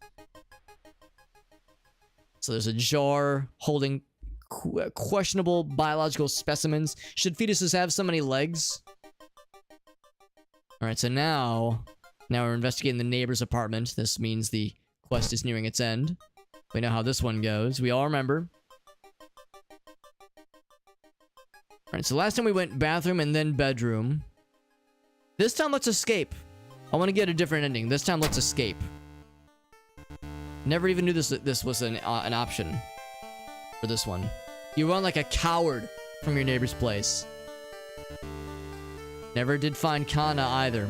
So there's a jar holding questionable biological specimens. Should fetuses have so many legs? Alright, so now we're investigating the neighbor's apartment. This means the quest is nearing its end. We know how this one goes. We all remember. Alright, so last time we went bathroom and then bedroom. This time, let's escape. I want to get a different ending. This time, let's escape. Never even knew this was an option for this one. You run like a coward from your neighbor's place. Never did find Kana either.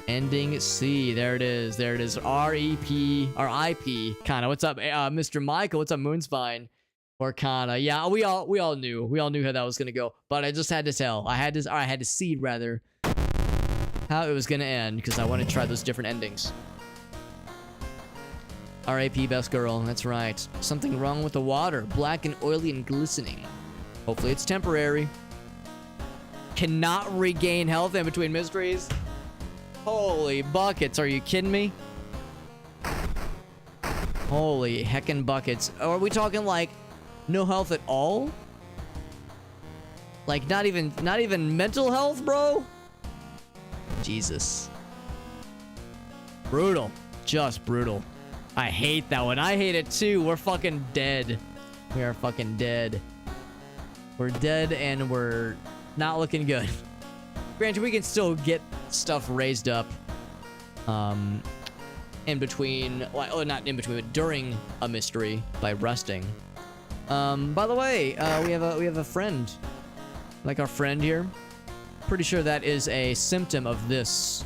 Ending C. There it is. There it is. R-E-P. or I-P. Kana. What's up, Mr. Michael? What's up, Moonspine? Or Kana. Yeah, we all knew. We all knew how that was gonna go. But I just had to tell. I had to see rather how it was gonna end because I want to try those different endings. R.A.P. best girl. That's right. Something wrong with the water. Black and oily and glistening. Hopefully it's temporary. Cannot regain health in between mysteries. Holy buckets. Are you kidding me? Holy heckin' buckets. Are we talking like no health at all? Like not even mental health, bro? Jesus. Brutal. Just brutal. I hate that one. I hate it too. We're fucking dead. We are fucking dead. We're dead and we're not looking good. Granted, we can still get stuff raised up in between, well, not in between, but during a mystery by resting. By the way, we have a friend. Like our friend here. Pretty sure that is a symptom of this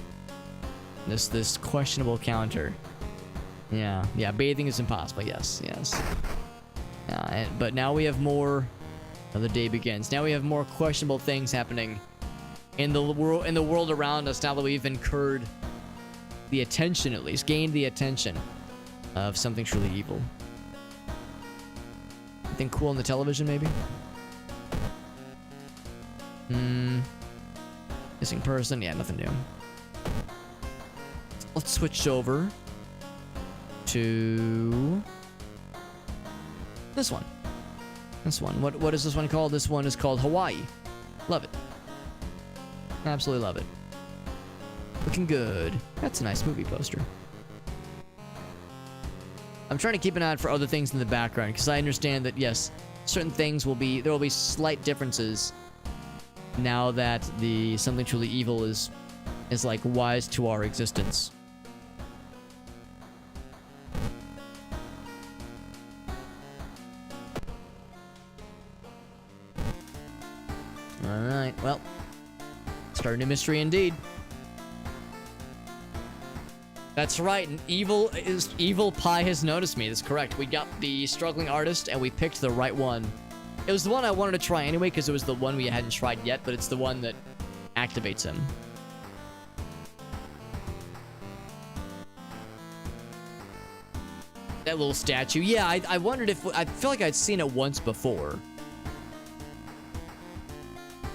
questionable counter. Yeah, bathing is impossible. Yes. But now we have more. Another day begins. Now we have more questionable things happening in the world around us. Now that we've incurred the attention, at least gained the attention of something truly evil. Anything cool on the television, maybe? Missing person. Yeah, nothing new. Let's switch over to this one. What is this one called? This one is called Hawaii. Love it. Absolutely love it. Looking good. That's a nice movie poster. I'm trying to keep an eye out for other things in the background because I understand that yes, certain things there will be slight differences now that the something truly evil is like wise to our existence. Alright, well. Start a new mystery indeed. That's right, and Evil Pie has noticed me. That's correct. We got the struggling artist and we picked the right one. It was the one I wanted to try anyway because it was the one we hadn't tried yet, but it's the one that activates him. That little statue. Yeah, I wondered if I feel like I'd seen it once before.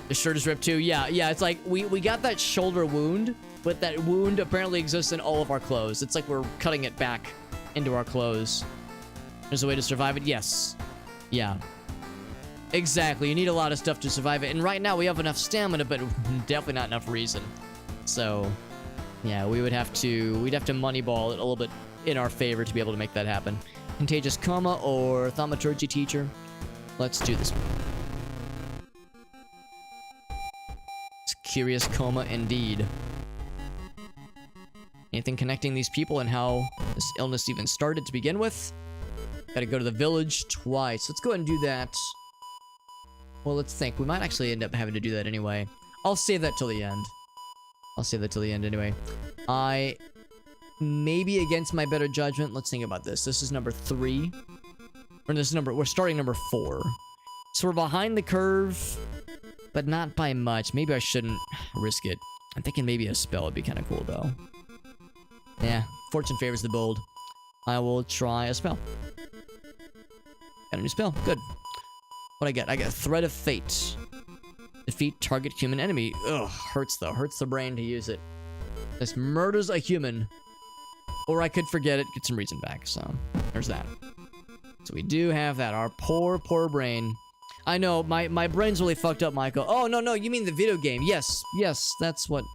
The shirt is ripped too. Yeah. It's like we got that shoulder wound, but that wound apparently exists in all of our clothes. It's like we're cutting it back into our clothes. There's a way to survive it. Yes. Yeah. Exactly. You need a lot of stuff to survive it. And right now we have enough stamina, but definitely not enough reason. So, yeah, we'd have to moneyball it a little bit in our favor to be able to make that happen. Contagious coma or thaumaturgy teacher. Let's do this. Curious coma indeed. Anything connecting these people and how this illness even started to begin with? Gotta go to the village twice. Let's go ahead and do that. Well, let's think. We might actually end up having to do that anyway. I'll save that till the end. Anyway. I maybe against my better judgment. Let's think about this. This is number 3. We're starting number 4. So we're behind the curve. But not by much. Maybe I shouldn't risk it. I'm thinking maybe a spell would be kind of cool, though. Yeah, fortune favors the bold. I will try a spell. Got a new spell. Good. What I get? I get Thread of Fate. Defeat target human enemy. Ugh, hurts though. Hurts the brain to use it. This murders a human. Or I could forget it, get some reason back. So, there's that. So we do have that. Our poor, poor brain. I know, my brain's really fucked up, Michael. Oh, no, you mean the video game. Yes, that's what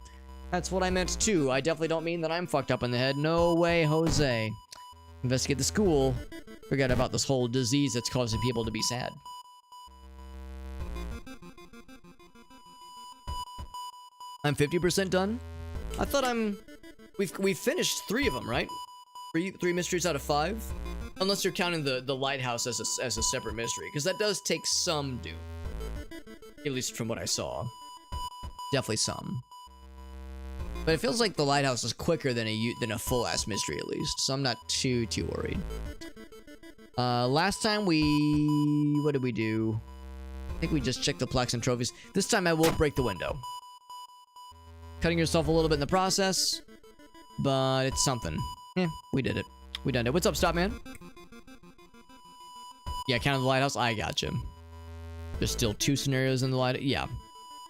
I meant too. I definitely don't mean that I'm fucked up in the head. No way, Jose. Investigate the school. Forget about this whole disease that's causing people to be sad. I'm 50% done? I thought we've finished 3 of them, right? Three mysteries out of 5? Unless you're counting the lighthouse as a separate mystery, because that does take some doom. At least from what I saw. Definitely some. But it feels like the lighthouse is quicker than a full-ass mystery, at least. So I'm not too worried. Last time what did we do? I think we just checked the plaques and trophies. This time I will break the window. Cutting yourself a little bit in the process, but it's something. Yeah, we did it. We done it. What's up, Stop Man? Yeah, counting the lighthouse. I got you. There's still 2 scenarios in the lighthouse.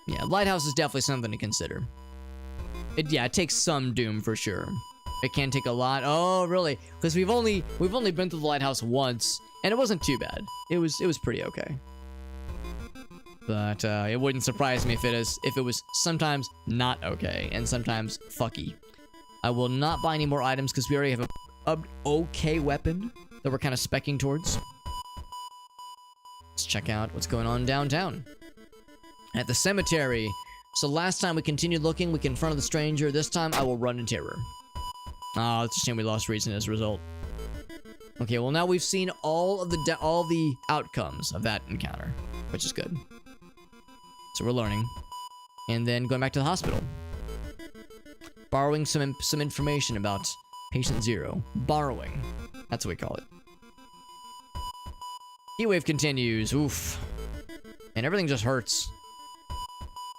Yeah, lighthouse is definitely something to consider. It takes some doom for sure. It can take a lot. Oh, really? Because we've only been through the lighthouse once, and it wasn't too bad. It was pretty okay. But it wouldn't surprise me if it was sometimes not okay and sometimes fucky. I will not buy any more items because we already have a okay weapon that we're kind of speccing towards. Let's check out what's going on downtown. At the cemetery. So last time we continued looking, we confronted the stranger. This time I will run in terror. Oh, it's a shame we lost reason as a result. Okay, well now we've seen all the outcomes of that encounter, which is good. So we're learning. And then going back to the hospital. Borrowing some information about patient 0. Borrowing. That's what we call it. Heatwave continues. Oof. And everything just hurts. I'm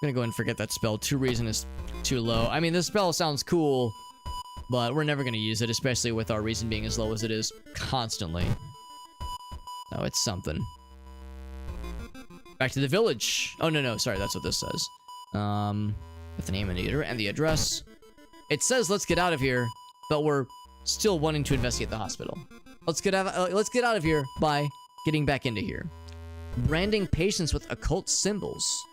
gonna go ahead and forget that spell. 2 reason is too low. I mean, this spell sounds cool, but we're never gonna use it, especially with our reason being as low as it is constantly. Oh, it's something. Back to the village. Oh, no, sorry, that's what this says. With the name and the address. It says let's get out of here, but we're still wanting to investigate the hospital. Let's get out of here by getting back into here. Branding patients with occult symbols.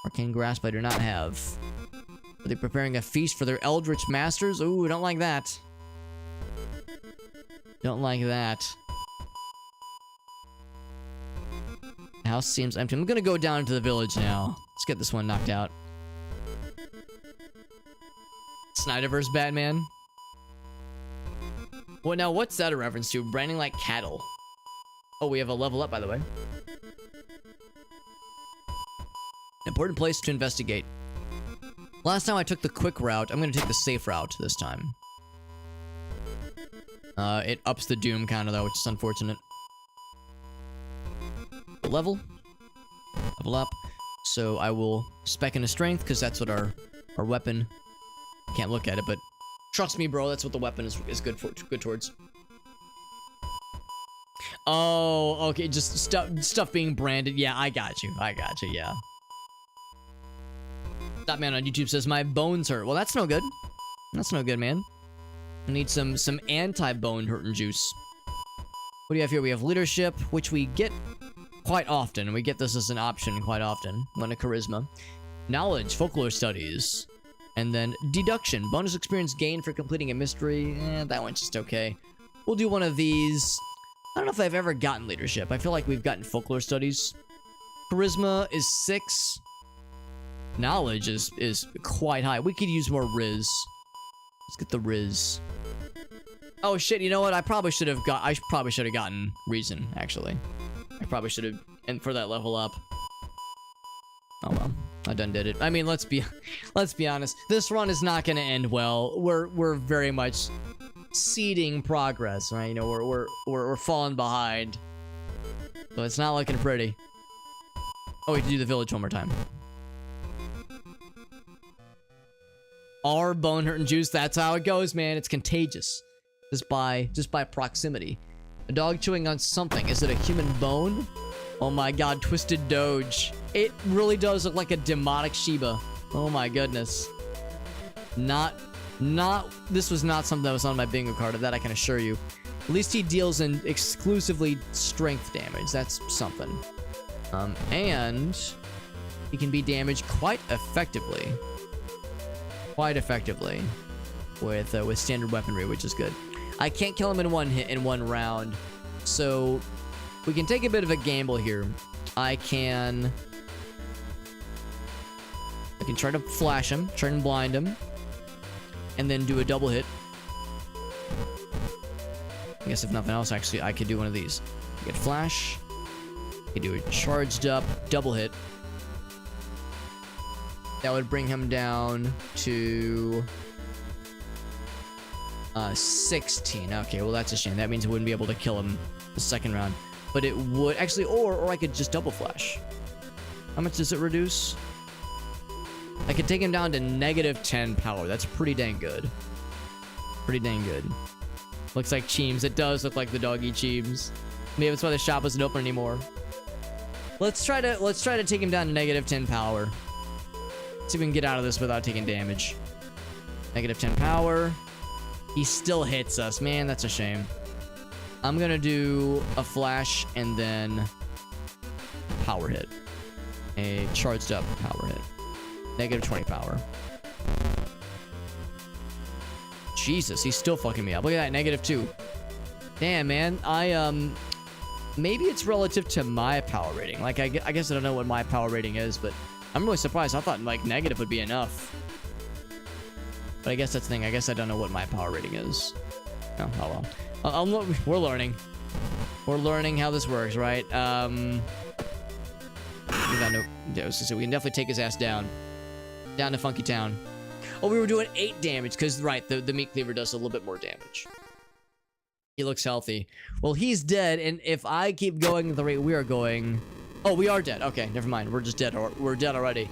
Arcane grasp I do not have. Are they preparing a feast for their eldritch masters? Ooh, don't like that. Don't like that. The house seems empty. I'm gonna go down into the village now. Let's get this one knocked out. Snyderverse Batman. Well, now what's that a reference to? Branding like cattle. Oh, we have a level up, by the way. Important place to investigate. Last time I took the quick route. I'm gonna take the safe route this time. It ups the doom counter though, which is unfortunate. Level up. So I will spec into strength because that's what our weapon. Can't look at it, but trust me, bro. That's what the weapon is good towards. Oh, okay. Just stuff being branded. Yeah, I got you. Yeah. That man on YouTube says my bones hurt. Well, that's no good. That's no good, man. I need some anti-bone hurting juice. What do you have here? We have leadership, which we get quite often. We get this as an option quite often when a charisma. Knowledge, folklore studies. And then deduction, bonus experience gained for completing a mystery. That one's just okay. We'll do one of these. I don't know if I've ever gotten leadership. I feel like we've gotten folklore studies. Charisma is 6. Knowledge is quite high. We could use more Riz. Let's get the Riz. Oh shit, you know what? I probably should have gotten reason, actually. I probably should have, and for that level up. Oh well. I done did it. I mean, let's be honest. This run is not gonna end well. We're very much seeding progress, right? You know, we're falling behind. So it's not looking pretty. Oh, we have to do the village one more time. Our bone hurting juice, that's how it goes, man. It's contagious. just by proximity. A dog chewing on something. Is it a human bone? Oh my god, Twisted Doge. It really does look like a demonic Shiba. Oh my goodness. This was not something that was on my bingo card, of that I can assure you. At least he deals in exclusively strength damage. That's something. And he can be damaged quite effectively. With standard weaponry, which is good. I can't kill him in one hit, in one round. So we can take a bit of a gamble here. I can try to flash him, try and blind him, and then do a double hit. I guess if nothing else, actually, I could do one of these. I could flash. I could do a charged up double hit. That would bring him down to 16. Okay, well that's a shame. That means I wouldn't be able to kill him the second round. But it would actually, or I could just double flash. How much does it reduce? I could take him down to -10 power. That's pretty dang good. Looks like Cheems. It does look like the doggy Cheems. Maybe that's why the shop isn't open anymore. Let's try to take him down to -10 power. See if we can get out of this without taking damage. -10 power. He still hits us. Man, that's a shame. I'm gonna do a flash and then power hit. A charged up power hit. -20 power. Jesus, he's still fucking me up. Look at that, -2. Damn, man. Maybe it's relative to my power rating. Like, I guess I don't know what my power rating is, but I'm really surprised. I thought, like, negative would be enough. But I guess that's the thing. I guess I don't know what my power rating is. Oh well. We're learning. We're learning how this works, right? We can definitely take his ass down. Down to Funky Town. Oh, we were doing 8 damage, because, right, the Meat Cleaver does a little bit more damage. He looks healthy. Well, he's dead, and if I keep going at the rate we are going... Oh, we are dead. Okay, never mind. We're just dead. We're dead already.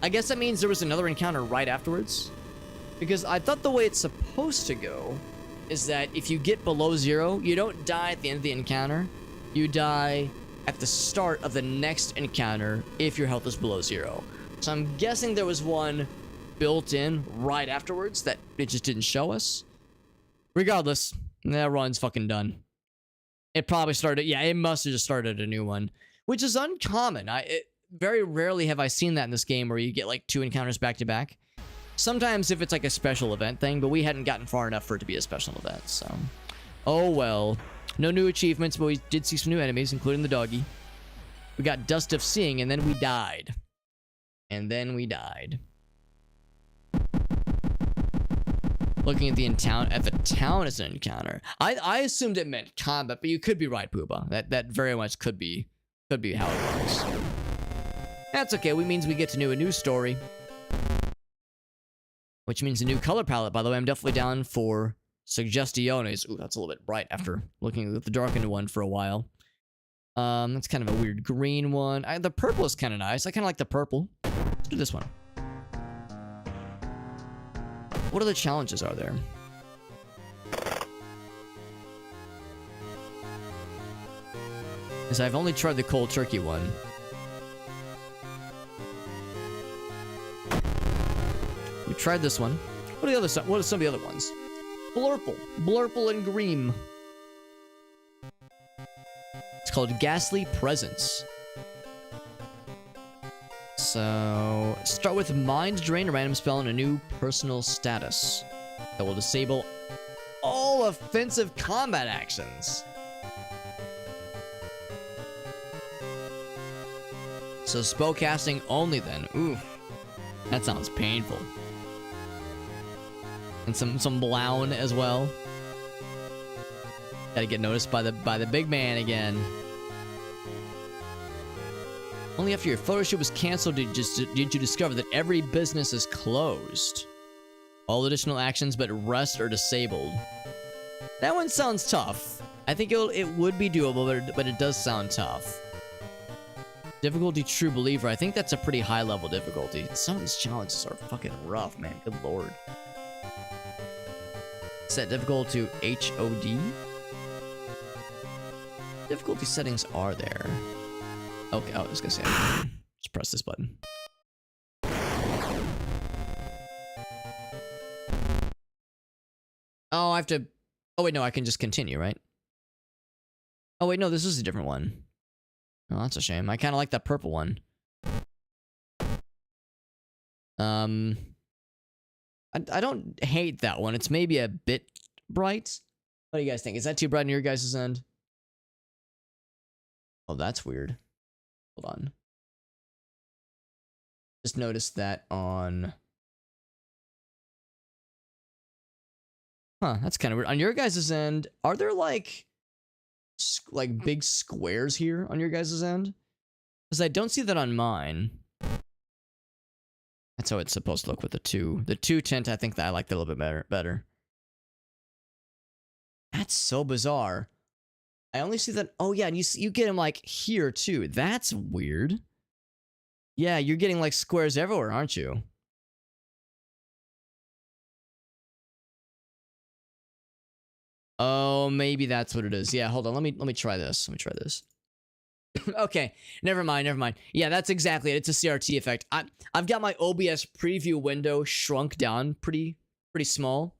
I guess that means there was another encounter right afterwards. Because I thought the way it's supposed to go is that if you get below 0, you don't die at the end of the encounter. You die at the start of the next encounter if your health is below 0. So I'm guessing there was one built in right afterwards that it just didn't show us. Regardless, that run's fucking done. It probably started, yeah, it must have just started a new one, which is uncommon. Very rarely have I seen that in this game where you get like 2 encounters back to back. Sometimes if it's like a special event thing, but we hadn't gotten far enough for it to be a special event, so. Oh well. No new achievements, but we did see some new enemies, including the doggy. We got Dust of Seeing, and then we died. Looking at the town as an encounter. I assumed it meant combat, but you could be right, Pooba. That very much could be how it works. That's okay. It means we get to know a new story. Which means a new color palette, by the way. I'm definitely down for Suggestiones. Ooh, that's a little bit bright after looking at the darkened one for a while. That's kind of a weird green one. The purple is kind of nice. I kind of like the purple. Let's do this one. What other challenges are there? Because I've only tried the cold turkey one. We tried this one. What are some of the other ones? Blurple and Greem. It's called Ghastly Presence. So, start with Mind Drain, a random spell, and a new personal status that will disable all offensive combat actions. So spellcasting only then. Ooh, that sounds painful. And some blown as well. Gotta get noticed by the big man again. Only after your photo shoot was canceled did you discover that every business is closed. All additional actions but rest are disabled. That one sounds tough. I think it would be doable, but it does sound tough. Difficulty True Believer. I think that's a pretty high level difficulty. Some of these challenges are fucking rough, man. Good lord. Set difficulty to HOD. Difficulty settings are there. Okay, I was gonna say, just press this button. Oh, I have to. Oh wait, no, I can just continue, right? Oh wait, no, this is a different one. Oh, that's a shame. I kind of like that purple one. I don't hate that one. It's maybe a bit bright. What do you guys think? Is that too bright on your guys' end? Oh, that's weird. Hold on. Just noticed that on... Huh, that's kind of weird. On your guys' end, are there like big squares here on your guys' end? Because I don't see that on mine. That's how it's supposed to look with the 2. The 2 tint, I think that I like that a little bit better. That's so bizarre. I only see that. Oh yeah, and you get them like here too. That's weird. Yeah, you're getting like squares everywhere, aren't you? Oh, maybe that's what it is. Yeah, hold on. Let me try this. Let me try this. Okay, never mind. Yeah, that's exactly it. It's a CRT effect. I've got my OBS preview window shrunk down pretty small.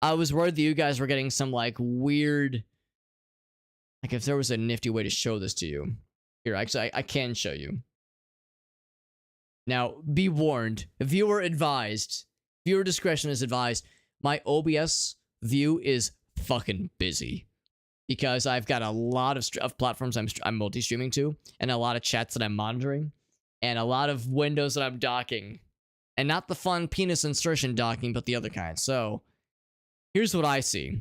I was worried that you guys were getting some like weird, like if there was a nifty way to show this to you. Here, actually, I can show you. Now, be warned. Viewer advised. Viewer discretion is advised. My OBS view is fucking busy because I've got a lot of platforms I'm multi-streaming to, and a lot of chats that I'm monitoring, and a lot of windows that I'm docking, and not the fun penis insertion docking, but the other kind. So here's what I see.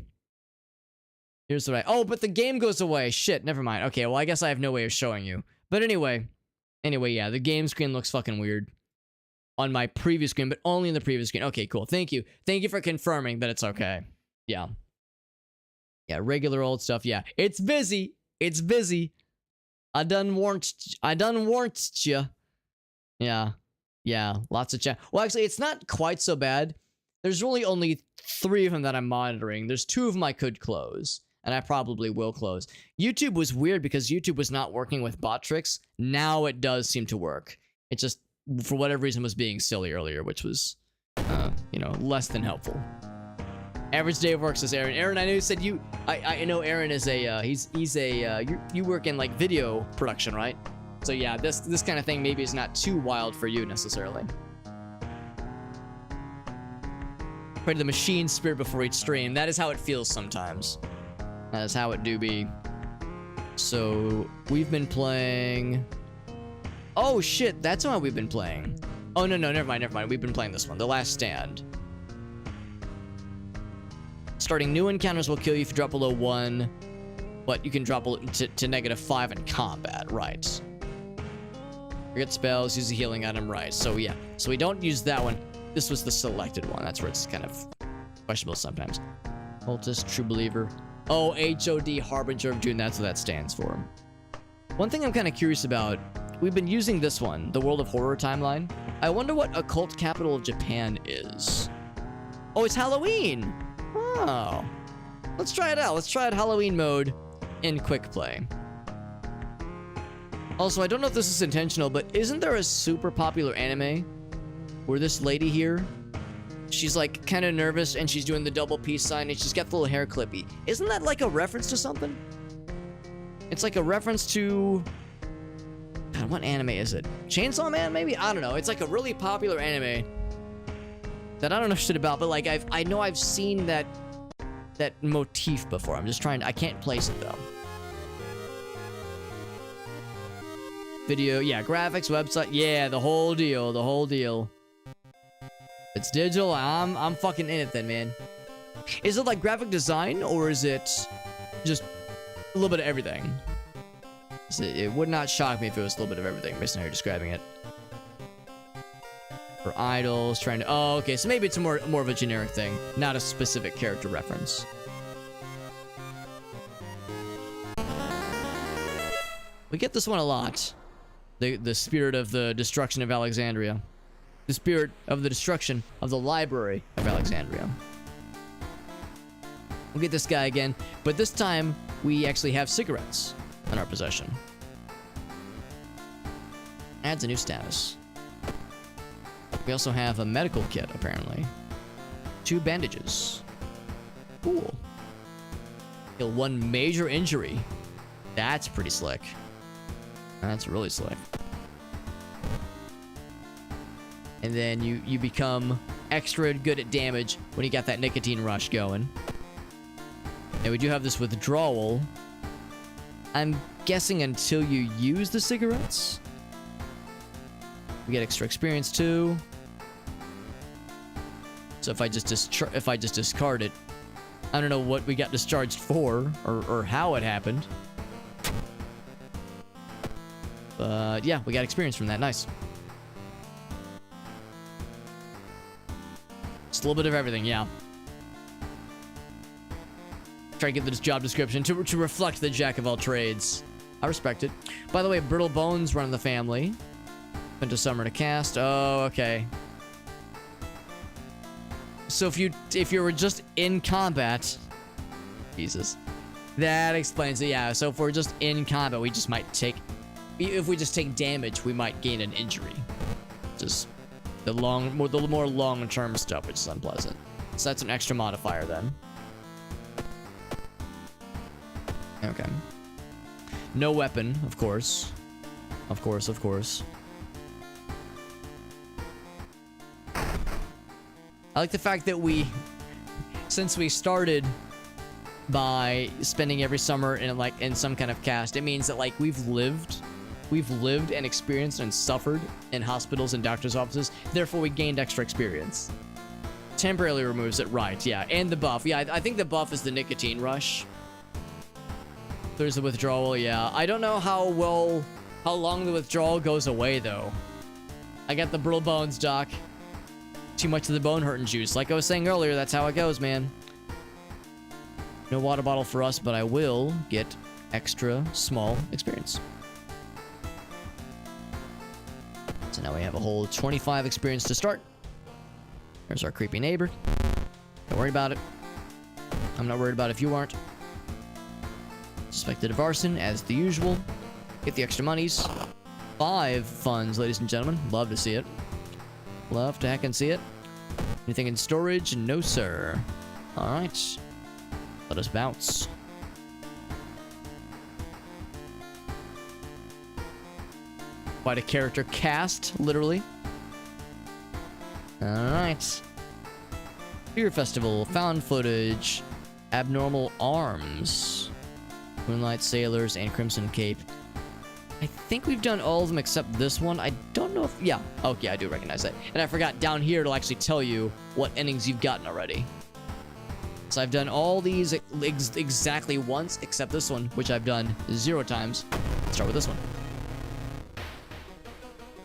Oh, but the game goes away. Shit, never mind. Okay, well, I guess I have no way of showing you. But anyway, yeah, the game screen looks fucking weird on my previous screen, but only in the previous screen. Okay, cool. Thank you for confirming that it's okay. Yeah. Yeah, regular old stuff. Yeah, it's busy. I done warned you. Yeah, lots of chat. Well, actually, it's not quite so bad. There's really only 3 of them that I'm monitoring. There's 2 of them I could close, and I probably will close. YouTube was weird because YouTube was not working with bot tricks. Now it does seem to work. It just, for whatever reason, was being silly earlier, which was, less than helpful. Average day of work, says Aaron. Aaron, I know you said you. I know Aaron is a. He's a. You work in like video production, right? So yeah, this kind of thing maybe is not too wild for you necessarily. Pray to the machine spirit before each stream. That is how it feels sometimes. That is how it do be. So we've been playing. Oh shit, that's what we've been playing. Oh no, never mind. We've been playing this one, The Last Stand. Starting new encounters will kill you if you drop below 1, but you can drop to -5 in combat, right? Forget spells, use a healing item, right? So yeah, so we don't use that one. This was the selected one. That's where it's kind of questionable sometimes. Cultist, True Believer. Oh, HOD, Harbinger of Doom, that's what that stands for. One thing I'm kind of curious about, we've been using this one, the World of Horror timeline. I wonder what occult capital of Japan is. Oh, it's Halloween! Oh, let's try it out. Let's try it Halloween mode in quick play. Also, I don't know if this is intentional, but isn't there a super popular anime where this lady here, she's like kind of nervous and she's doing the double peace sign and she's got the little hair clippy. Isn't that like a reference to something? It's like a reference to... God, what anime is it? Chainsaw Man, maybe? I don't know. It's like a really popular anime that I don't know shit about, but like I know I've seen that motif before. I'm just trying to, I can't place it though. Video, yeah, graphics, website, yeah, the whole deal. It's digital, I'm fucking in it then, man. Is it like graphic design, or is it just a little bit of everything? It would not shock me if it was a little bit of everything based on how you're describing it. For idols, trying to... Oh, okay, so maybe it's more of a generic thing, not a specific character reference. We get this one a lot. The spirit of the destruction of Alexandria. The spirit of the destruction of the Library of Alexandria. We'll get this guy again, but this time we actually have cigarettes in our possession. Adds a new status. We also have a medical kit, apparently. 2 bandages. Cool. Heal 1 major injury. That's pretty slick. That's really slick. And then you become extra good at damage when you got that nicotine rush going. And we do have this withdrawal. I'm guessing until you use the cigarettes. We get extra experience too. So if I just discard it, I don't know what we got discharged for or how it happened. But yeah, we got experience from that. Nice. Just a little bit of everything, yeah. Try to get this job description to reflect the jack of all trades. I respect it. By the way, Brittle Bones run in the family. Went to summer to cast. Oh, okay. So if you were just in combat, Jesus, that explains it. Yeah. So if we're just in combat, we just might take. If we just take damage, we might gain an injury. Just the more long-term stuff, which is unpleasant. So that's an extra modifier then. Okay. No weapon, of course. Of course. I like the fact that since we started by spending every summer in some kind of cast, it means that like we've lived and experienced and suffered in hospitals and doctors' offices. Therefore, we gained extra experience. Temporarily removes it, right? Yeah, and the buff. Yeah, I think the buff is the nicotine rush. There's the withdrawal. Yeah, I don't know how long the withdrawal goes away though. I got the Brittle Bones, Doc. Too much of the bone hurting juice. Like I was saying earlier, that's how it goes, man. No water bottle for us, but I will get extra small experience. So now we have a whole 25 experience to start. There's our creepy neighbor. Don't worry about it. I'm not worried about it if you aren't. Suspected of arson, as the usual. Get the extra monies. 5 funds, ladies and gentlemen. Love to see it. Love to heck and see it. Anything in storage? No, sir. Alright. Let us bounce. Quite a character cast, literally. Alright. Fear Festival, found footage, abnormal arms, Moonlight Sailors, and Crimson Cape. I think we've done all of them except this one. I don't know if... Yeah. Okay, I do recognize that. And I forgot, down here it'll actually tell you what endings you've gotten already. So I've done all these exactly once, except this one, which I've done 0 times. Let's start with this one.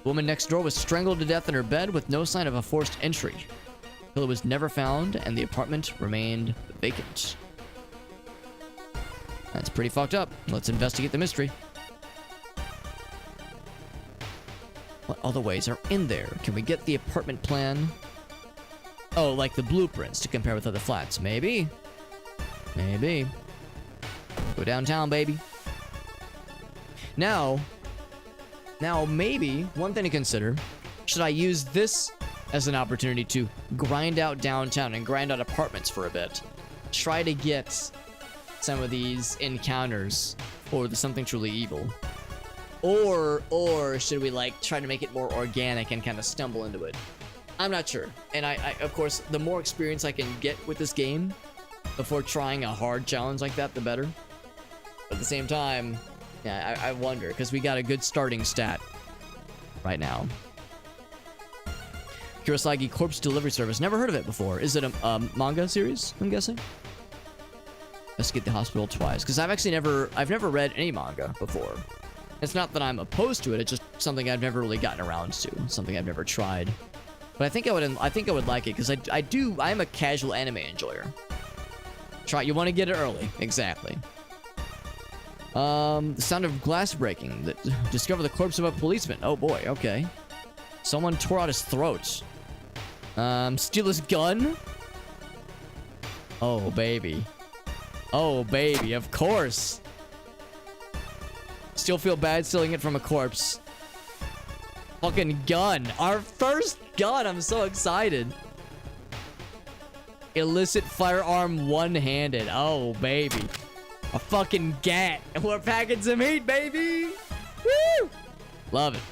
Woman next door was strangled to death in her bed with no sign of a forced entry. Killer was never found, and the apartment remained vacant. That's pretty fucked up. Let's investigate the mystery. What other ways are in there? Can we get the apartment plan? Oh, like the blueprints to compare with other flats. Maybe. Maybe. Go downtown, baby. Now, maybe, one thing to consider, should I use this as an opportunity to grind out downtown and grind out apartments for a bit? Try to get some of these encounters or the something truly evil. Or should we like try to make it more organic and kind of stumble into it? I'm not sure. And I of course, the more experience I can get with this game before trying a hard challenge like that, the better. But at the same time, yeah, I wonder, because we got a good starting stat right now. Kurosagi Corpse Delivery Service. Never heard of it before. Is it a manga series, I'm guessing? Let's get the hospital twice, because I've never read any manga before. It's not that I'm opposed to it, it's just something I've never really gotten around to, something I've never tried. But I think I would like it, because I am a casual anime enjoyer. You want to get it early, exactly. The sound of glass breaking. Discover the corpse of a policeman. Oh boy, okay. Someone tore out his throat. Steal his gun? Oh baby. Oh, baby, of course. Still feel bad stealing it from a corpse. Fucking gun. Our first gun. I'm so excited. Illicit firearm one-handed. Oh, baby. A fucking gat. And we're packing some heat, baby. Woo! Love it.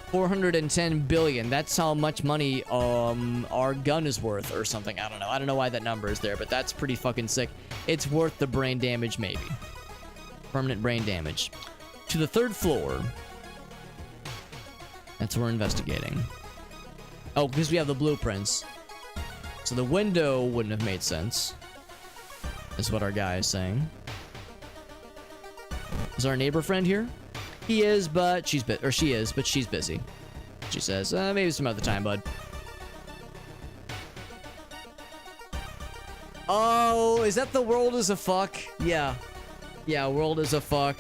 410 billion. That's how much money our gun is worth or something. I don't know. I don't know why that number is there, but that's pretty fucking sick. It's worth the brain damage, maybe. Permanent brain damage. To the 3rd floor. That's what we're investigating. Oh, because we have the blueprints. So the window wouldn't have made sense. Is what our guy is saying. Is our neighbor friend here? He is, but she's she is, but she's busy. She says, maybe some other time, bud. Oh, is that the world is a fuck? Yeah. Yeah, world is a fuck.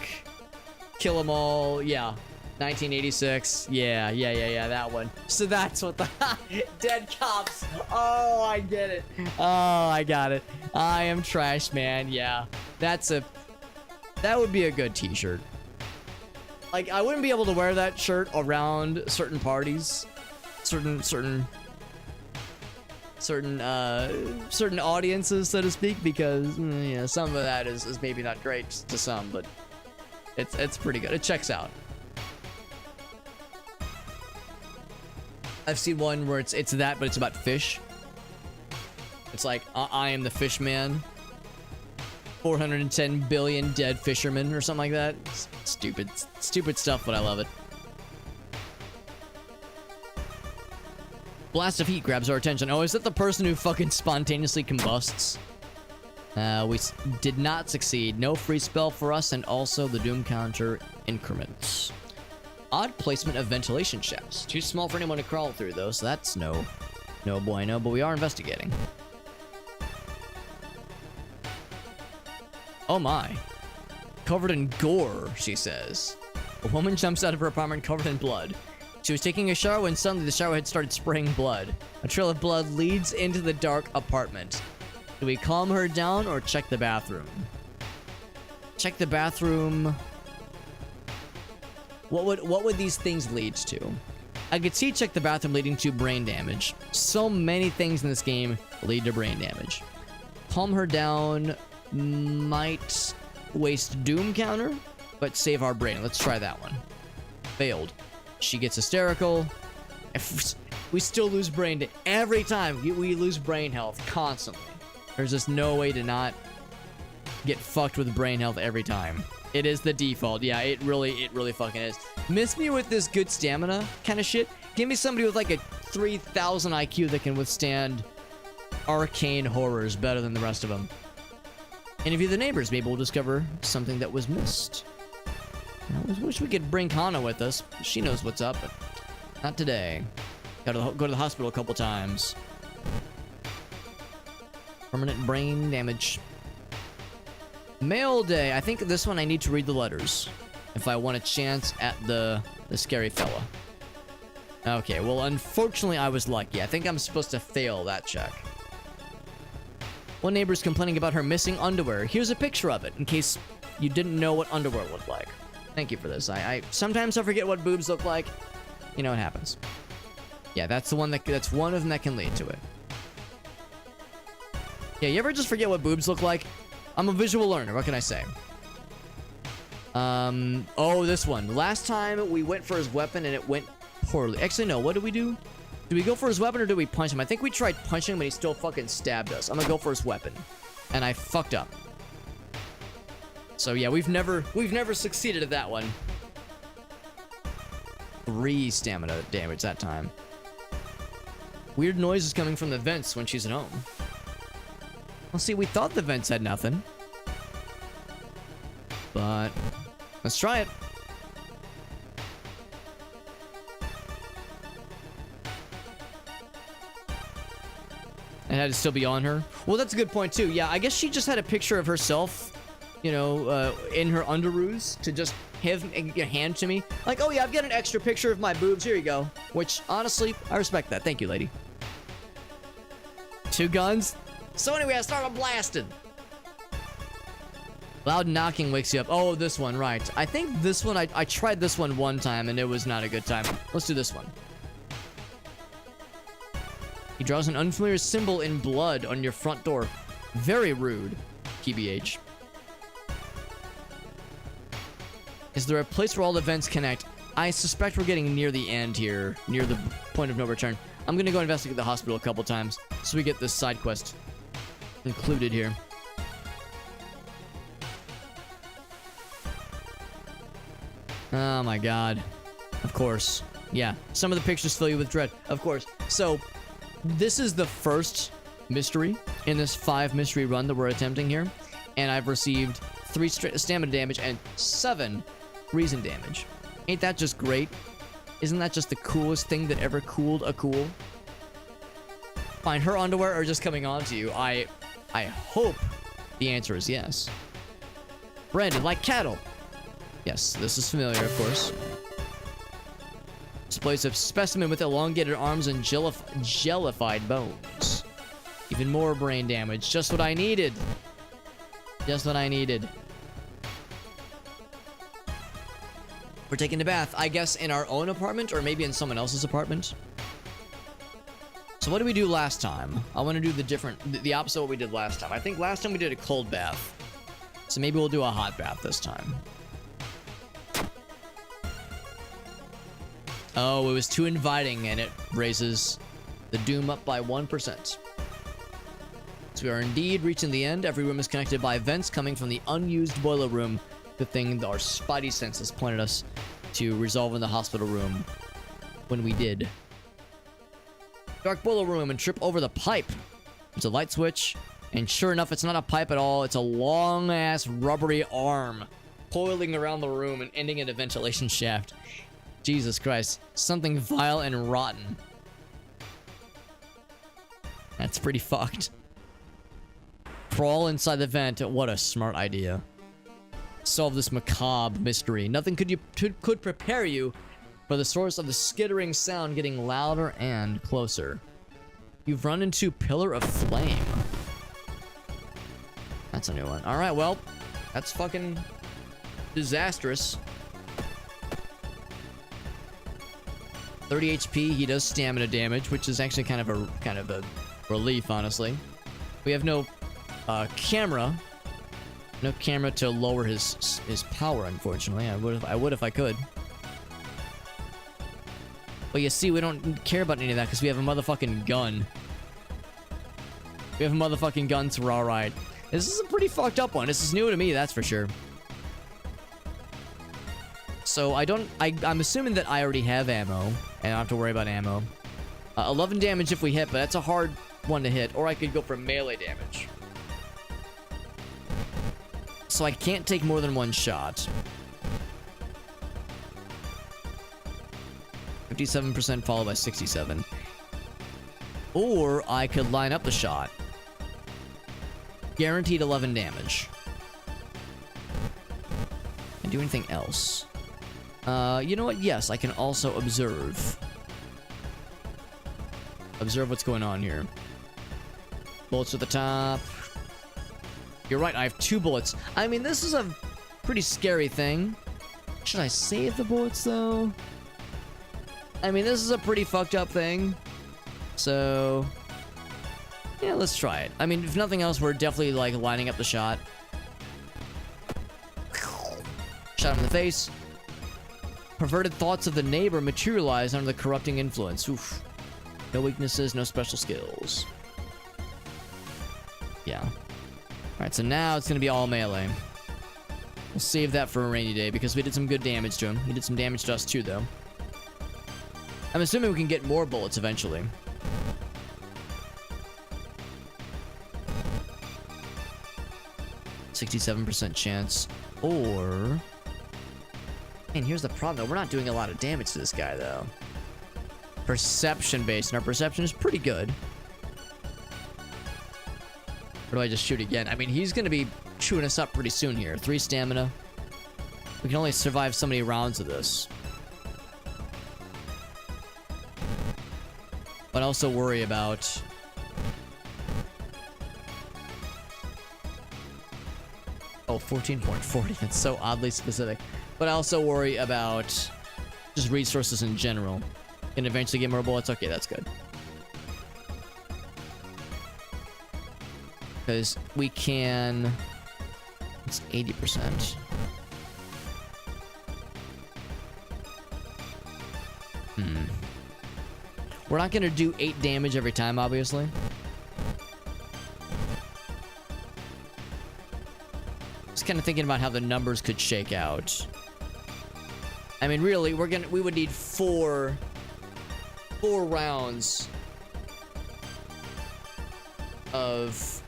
Kill 'em all. Yeah. 1986. Yeah, that one. So that's what the dead cops. Oh, I get it. Oh, I got it. I am trash, man. Yeah. That would be a good t-shirt. Like, I wouldn't be able to wear that shirt around certain parties, certain audiences, so to speak, because you know, some of that is maybe not great to some, but it's pretty good. It checks out. I've seen one where it's that, but it's about fish. It's like I am the fish man. 410 billion dead fishermen or something like that. It's stupid stuff, but I love it. Blast of heat grabs our attention. Oh, is that the person who fucking spontaneously combusts? We did not succeed. No free spell for us, and also the doom counter increments. Odd placement of ventilation shafts. Too small for anyone to crawl through, though, so that's no bueno, but we are investigating. Oh my. Covered in gore, she says. A woman jumps out of her apartment covered in blood. She was taking a shower when suddenly the shower head started spraying blood. A trail of blood leads into the dark apartment. Do we calm her down or check the bathroom? Check the bathroom. What would these things lead to? I could see check the bathroom leading to brain damage. So many things in this game lead to brain damage. Calm her down might waste doom counter, but save our brain. Let's try that one. Failed. She gets hysterical. We still lose brain every time. We lose brain health constantly. There's just no way to not get fucked with brain health every time. It is the default. Yeah, it really fucking is. Miss me with this good stamina kind of shit. Give me somebody with like a 3,000 IQ that can withstand arcane horrors better than the rest of them. Interview the neighbors. Maybe we'll discover something that was missed. I wish we could bring Hana with us. She knows what's up, but not today. Gotta go to the hospital a couple times. Permanent brain damage. Mail day. I think this one I need to read the letters if I want a chance at the scary fella. Okay, well, unfortunately, I was lucky. I think I'm supposed to fail that check. One neighbor's complaining about her missing underwear. Here's a picture of it, in case you didn't know what underwear looked like. Thank you for this. Sometimes I forget what boobs look like. You know, it happens. Yeah, that's one of them that can lead to it. Yeah, you ever just forget what boobs look like? I'm a visual learner, what can I say? Oh, this one. Last time we went for his weapon and it went poorly. Actually, no, what did we do? Did we go for his weapon or did we punch him? I think we tried punching him and he still fucking stabbed us. I'm gonna go for his weapon. And I fucked up. So yeah, we've never succeeded at that one. 3 stamina damage that time. Weird noises coming from the vents when she's at home. Well, see, we thought the vents had nothing. But let's try it. It had to still be on her. Well, that's a good point too. Yeah, I guess she just had a picture of herself, you know, in her underoos to just hand to me. Like, oh yeah, I've got an extra picture of my boobs. Here you go. Which, honestly, I respect that. Thank you, lady. 2 guns? So anyway, I started blasting. Loud knocking wakes you up. Oh, this one, right. I think this one, I tried this one time and it was not a good time. Let's do this one. He draws an unfamiliar symbol in blood on your front door. Very rude, TBH. Is there a place where all the vents connect? I suspect we're getting near the end here, near the point of no return. I'm gonna go investigate the hospital a couple times so we get this side quest included here. Oh my god. Of course. Yeah, some of the pictures fill you with dread. Of course. So, this is the first mystery in this 5 mystery run that we're attempting here. And I've received 3 stamina damage and 7 reason damage. Ain't that just great? Isn't that just the coolest thing that ever cooled a cool? Fine, her underwear are just coming onto you. I hope the answer is yes. Branded like cattle. Yes, this is familiar, of course. Displays a specimen with elongated arms and jellified bones. Even more brain damage. Just what I needed. Just what I needed. We're taking a bath, I guess, in our own apartment or maybe in someone else's apartment. So what did we do last time? I want to do the opposite of what we did last time. I think last time we did a cold bath. So maybe we'll do a hot bath this time. Oh, it was too inviting and it raises the doom up by 1%. So we are indeed reaching the end. Every room is connected by vents coming from the unused boiler room. The thing our spidey senses pointed us to resolve in the hospital room when we did. Dark boiler room and trip over the pipe. It's a light switch, and sure enough, it's not a pipe at all. It's a long-ass rubbery arm coiling around the room and ending in a ventilation shaft. Jesus Christ. Something vile and rotten. That's pretty fucked. Crawl inside the vent. What a smart idea. Solve this macabre mystery. Nothing could prepare you for the source of the skittering sound getting louder and closer. You've run into Pillar of Flame. That's a new one. Alright, well, that's fucking disastrous. 30 HP, he does stamina damage, which is actually kind of a relief, honestly. We have no camera. No camera to lower his power, unfortunately. I would if I could. But you see, we don't care about any of that because we have a motherfucking gun. We have a motherfucking gun, so we're alright. This is a pretty fucked up one. This is new to me, that's for sure. So I'm assuming that I already have ammo, and I don't have to worry about ammo. 11 damage if we hit, but that's a hard one to hit. Or I could go for melee damage. So I can't take more than one shot. 57% followed by 67. Or I could line up the shot. Guaranteed 11 damage. And do anything else. You know what? Yes, I can also observe. Observe what's going on here. Bullets at the top. You're right, I have 2 bullets. I mean, this is a pretty scary thing. Should I save the bullets, though? I mean, this is a pretty fucked up thing. So, yeah, let's try it. I mean, if nothing else, we're definitely, like, lining up the shot. Shot him in the face. Perverted thoughts of the neighbor materialize under the corrupting influence. Oof. No weaknesses, no special skills. Yeah. Alright, so now it's gonna be all melee. We'll save that for a rainy day because we did some good damage to him. He did some damage to us too, though. I'm assuming we can get more bullets eventually. %67 chance. Or... Man, here's the problem, though. We're not doing a lot of damage to this guy, though. Perception based, and our perception is pretty good. Or do I just shoot again? I mean, he's gonna be chewing us up pretty soon here. 3 stamina. We can only survive so many rounds of this. But I also worry about Oh, 14.40. That's so oddly specific. But I also worry about just resources in general. Can eventually get more bullets. Okay, that's good. Because we can... It's 80%. We're not going to do 8 damage every time, obviously. Just kind of thinking about how the numbers could shake out. I mean, really, we would need four rounds of,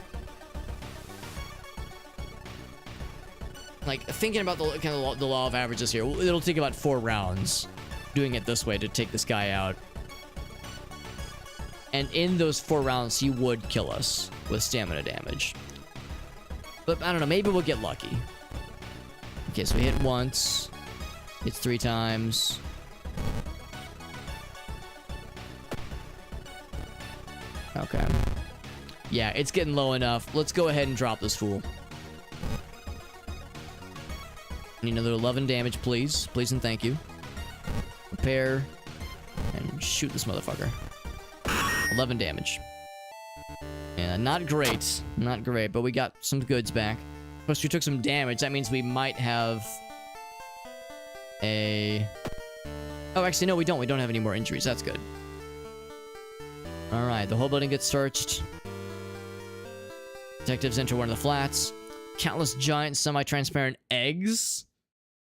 like, thinking about the kind of the law of averages here. It'll take about 4 rounds doing it this way to take this guy out. And in those 4 rounds, he would kill us with stamina damage. But I don't know, maybe we'll get lucky. Okay, so we hit once. Hits 3 times. Okay. Yeah, it's getting low enough. Let's go ahead and drop this fool. Need another 11 damage, please. Please and thank you. Prepare. And shoot this motherfucker. 11 damage. Yeah, not great. Not great, but we got some goods back. Plus, we took some damage. That means we might have a... Oh, actually, no, we don't. We don't have any more injuries. That's good. Alright, the whole building gets searched. Detectives enter one of the flats. Countless giant semi-transparent eggs.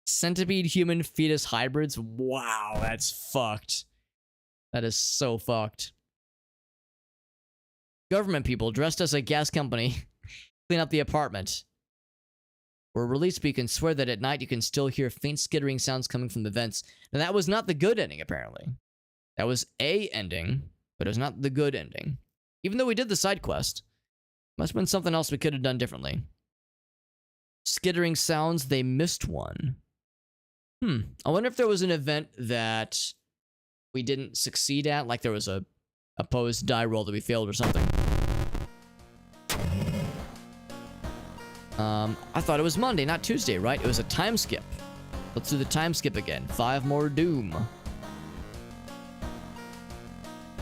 Centipede human fetus hybrids. Wow, that's fucked. That is so fucked. Government people dressed as a gas company clean up the apartment. We're released, but you can swear that at night you can still hear faint skittering sounds coming from the vents. Now that was not the good ending, apparently. That was a ending, but it was not the good ending. Even though we did the side quest, must have been something else we could have done differently. Skittering sounds, they missed one. I wonder if there was an event that we didn't succeed at, like there was a opposed die roll that we failed or something. I thought it was Monday, not Tuesday, right? It was a time skip. Let's do the time skip again. 5 more doom.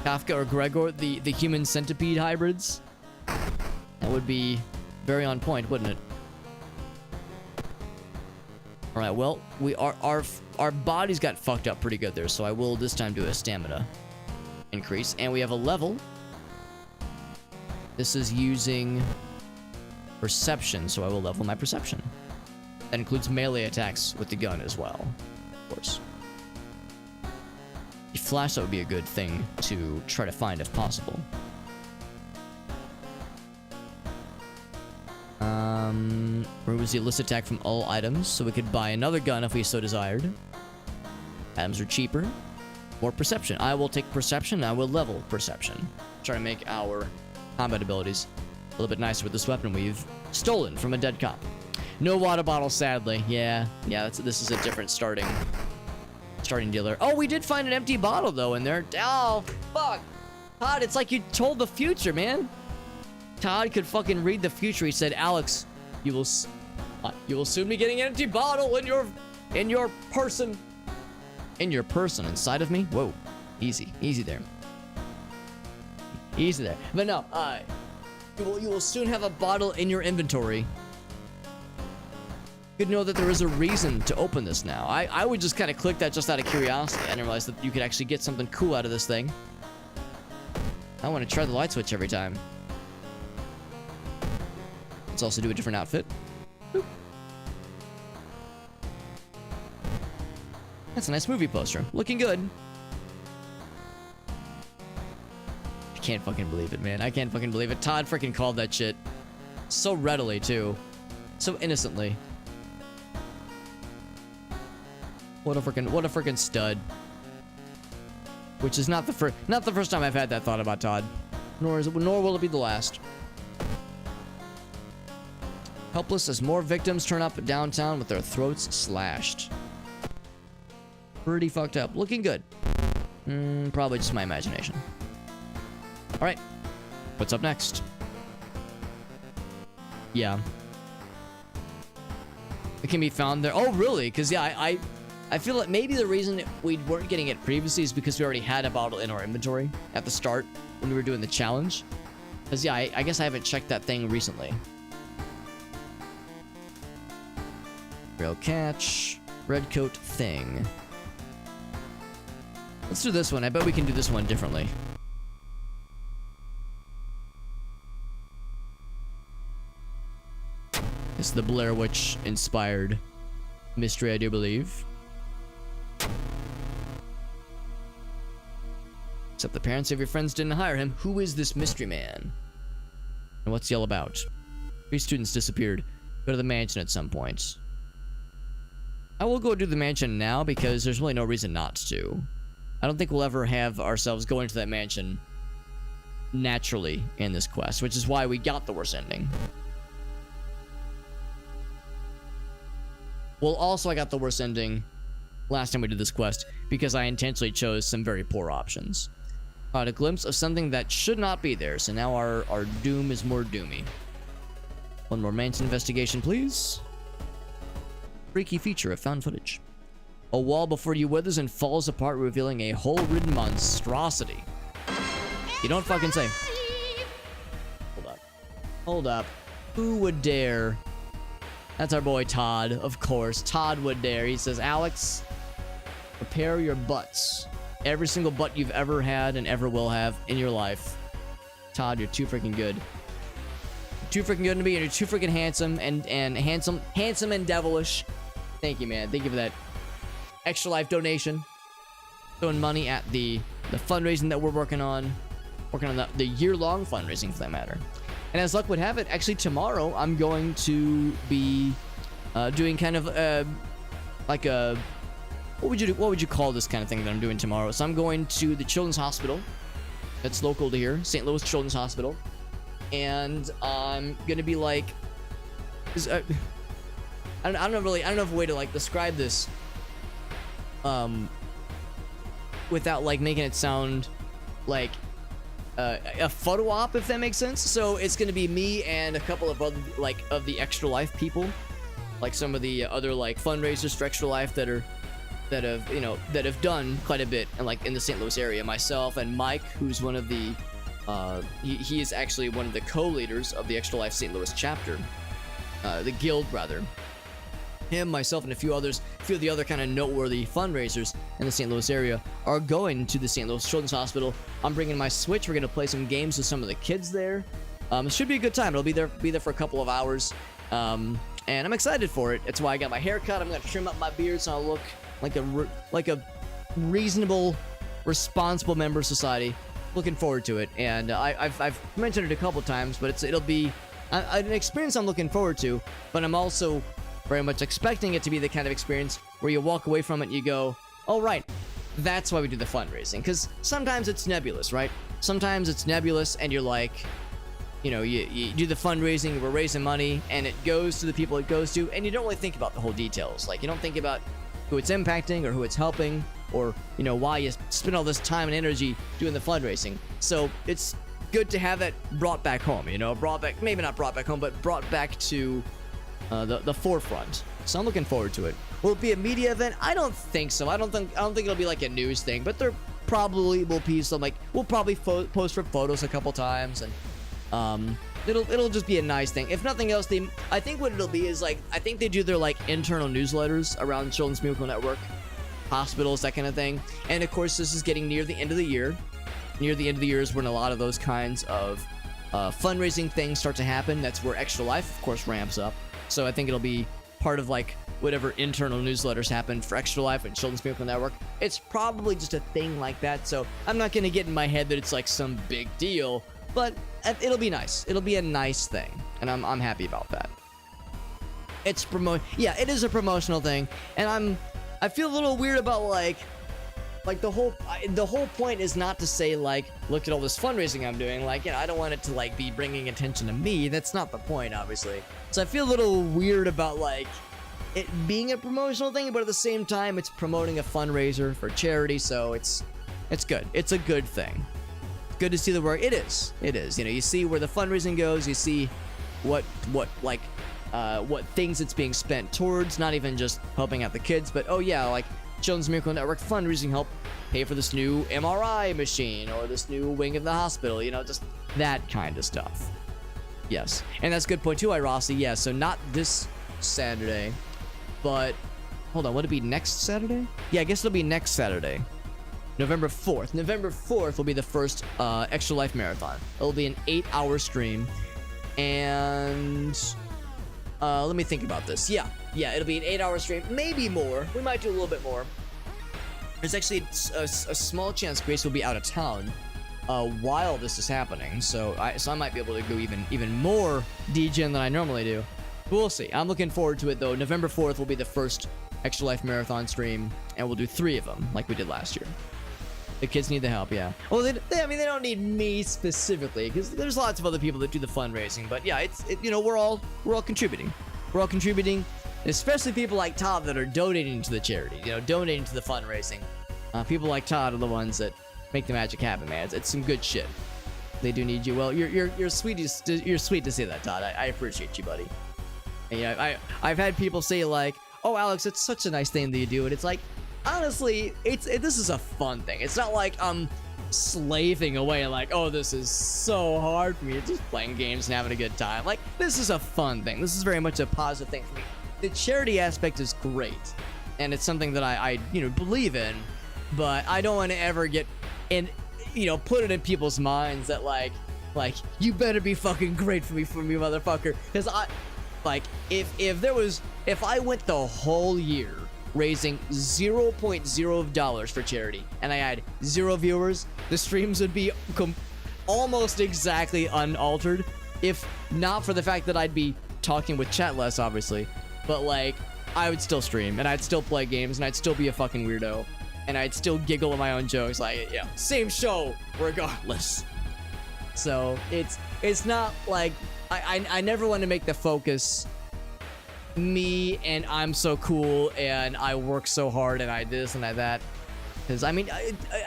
Kafka or Gregor, the human centipede hybrids? That would be very on point, wouldn't it? Alright, well, our bodies got fucked up pretty good there, so I will this time do a stamina increase. And we have a level. This is using perception, so I will level my perception. That includes melee attacks with the gun as well, of course. A flashlight would be a good thing to try to find if possible. Removes the illicit attack from all items, so we could buy another gun if we so desired. Items are cheaper. More perception. I will take perception, I will level perception. Try to make our combat abilities a little bit nicer with this weapon we've stolen from a dead cop. No water bottle, sadly. Yeah, this is a different starting dealer. Oh, we did find an empty bottle, though, in there. Oh, fuck. Todd, it's like you told the future, man. Todd could fucking read the future. He said, Alex, you will soon be getting an empty bottle in your person. In your person, inside of me? Whoa. Easy there. Easy there. But no, you will soon have a bottle in your inventory. Good to know that there is a reason to open this now. I would just kind of click that just out of curiosity. I didn't realize that you could actually get something cool out of this thing. I want to try the light switch every time. Let's also do a different outfit. Boop. That's a nice movie poster. Looking good. I can't fucking believe it, man. I can't fucking believe it. Todd freaking called that shit. So readily, too. So innocently. What a freaking stud. Which is not the first time I've had that thought about Todd. Nor will it be the last. Helpless as more victims turn up downtown with their throats slashed. Pretty fucked up. Looking good. Probably just my imagination. Alright. What's up next? Yeah. It can be found there. Oh, really? Because, yeah, I feel like maybe the reason we weren't getting it previously is because we already had a bottle in our inventory at the start when we were doing the challenge. Because, yeah, I guess I haven't checked that thing recently. Rail catch. Red coat thing. Let's do this one. I bet we can do this one differently. It's the Blair Witch inspired mystery, I do believe. Except the parents of your friends didn't hire him. Who is this mystery man? And what's he all about? 3 students disappeared. Go to the mansion at some point. I will go do the mansion now because there's really no reason not to. I don't think we'll ever have ourselves go into that mansion naturally in this quest, which is why we got the worst ending. Well, also I got the worst ending last time we did this quest because I intentionally chose some very poor options. Got a glimpse of something that should not be there, so now our doom is more doomy. One more mansion investigation, please. Freaky feature of found footage. A wall before you withers and falls apart, revealing a hole-ridden monstrosity. You don't fucking say. Hold up. Hold up. Who would dare? That's our boy Todd, of course. Todd would dare. He says, Alex, prepare your butts. Every single butt you've ever had and ever will have in your life. Todd, you're too freaking good. Too freaking good to be, and you're too freaking handsome and handsome and devilish. Thank you, man. Thank you for that Extra Life donation. Throwing money at the fundraising that we're working on. Working on the year-long fundraising, for that matter. And as luck would have it, actually tomorrow I'm going to be doing kind of like a what would you call this kind of thing that I'm doing tomorrow? So I'm going to the Children's Hospital that's local to here, St. Louis Children's Hospital, and I'm gonna be like, I don't know a way to like describe this without like making it sound like a photo op, if that makes sense. So it's gonna be me and a couple of other of the Extra Life people, like some of the other like fundraisers for Extra Life that have done quite a bit and like in the St. Louis area. Myself and Mike, who's one of the he is actually one of the co-leaders of the Extra Life St. Louis chapter, the guild rather. Him, myself, and a few of the other kind of noteworthy fundraisers in the St. Louis area are going to the St. Louis Children's Hospital. I'm bringing my Switch. We're gonna play some games with some of the kids there. It should be a good time. It'll be there for a couple of hours, and I'm excited for it. That's why I got my hair cut. I'm gonna trim up my beard so I'll look like a reasonable, responsible member of society. Looking forward to it, and I've mentioned it a couple times, but it'll be an experience I'm looking forward to. But I'm also very much expecting it to be the kind of experience where you walk away from it and you go, oh right, that's why we do the fundraising. Because sometimes it's nebulous, right? Sometimes it's nebulous and you're like, you know, you do the fundraising, we're raising money, and it goes to the people it goes to, and you don't really think about the whole details. Like, you don't think about who it's impacting or who it's helping, or, you know, why you spend all this time and energy doing the fundraising. So it's good to have that brought back home, you know, maybe not brought back home, but brought back to the forefront. So I'm looking forward to it. Will it be a media event? I don't think so. I don't think it'll be like a news thing, but there probably will be some, like, we'll probably post for photos a couple times, and it'll just be a nice thing. If nothing else, I think what it'll be is like, I think they do their like internal newsletters around Children's Miracle Network, hospitals, that kind of thing. And of course, this is getting near the end of the year. Near the end of the year is when a lot of those kinds of fundraising things start to happen. That's where Extra Life, of course, ramps up. So I think it'll be part of like whatever internal newsletters happen for Extra Life and Children's Miracle Network. It's probably just a thing like that. So I'm not going to get in my head that it's like some big deal, but it'll be nice. It'll be a nice thing, and I'm happy about that. Yeah, it is a promotional thing, and I feel a little weird about like the whole point is not to say like, look at all this fundraising I'm doing. Like, you know, I don't want it to like be bringing attention to me. That's not the point, obviously. So I feel a little weird about like it being a promotional thing, but at the same time, it's promoting a fundraiser for charity. So it's good. It's a good thing. Good to see the work. It is. You know, you see where the fundraising goes. You see what like what things it's being spent towards, not even just helping out the kids, but oh yeah, like Children's Miracle Network fundraising help pay for this new MRI machine or this new wing of the hospital, you know, just that kind of stuff. Yes, and that's a good point too, Irossi. Yeah, so not this Saturday, but hold on, would it be next Saturday? Yeah, I guess it'll be next Saturday, November 4th. November 4th will be the first Extra Life Marathon. It'll be an 8-hour stream, and let me think about this. Yeah, it'll be an 8-hour stream, maybe more. We might do a little bit more. There's actually a small chance Grace will be out of town while this is happening, so I might be able to go even more DGen than I normally do. But we'll see. I'm looking forward to it though. November 4th will be the first Extra Life Marathon stream, and we'll do 3 of them like we did last year. The kids need the help, yeah. Well, I mean, they don't need me specifically, because there's lots of other people that do the fundraising. But yeah, you know, we're all contributing. We're all contributing, especially people like Todd that are donating to the charity. You know, donating to the fundraising. People like Todd are the ones that make the magic happen, man. It's some good shit. They do need you. Well, you're sweet. You're sweet to say that, Todd. I appreciate you, buddy. And, yeah, I've had people say like, "Oh, Alex, it's such a nice thing that you do," and it's like, honestly, this is a fun thing. It's not like I'm slaving away like, oh, this is so hard for me. It's just playing games and having a good time. Like, this is a fun thing. This is very much a positive thing for me. The charity aspect is great, and it's something that I believe in, but I don't want to ever get in, put it in people's minds that like you better be fucking great for me, motherfucker. Because if I went the whole year raising $0.0 for charity, and I had 0 viewers, the streams would be almost exactly unaltered, if not for the fact that I'd be talking with chat less, obviously, but like, I would still stream, and I'd still play games, and I'd still be a fucking weirdo, and I'd still giggle at my own jokes, like, yeah, same show, regardless. So, it's not like, I never want to make the focus me and I'm so cool and I work so hard and I this and I that, because I mean,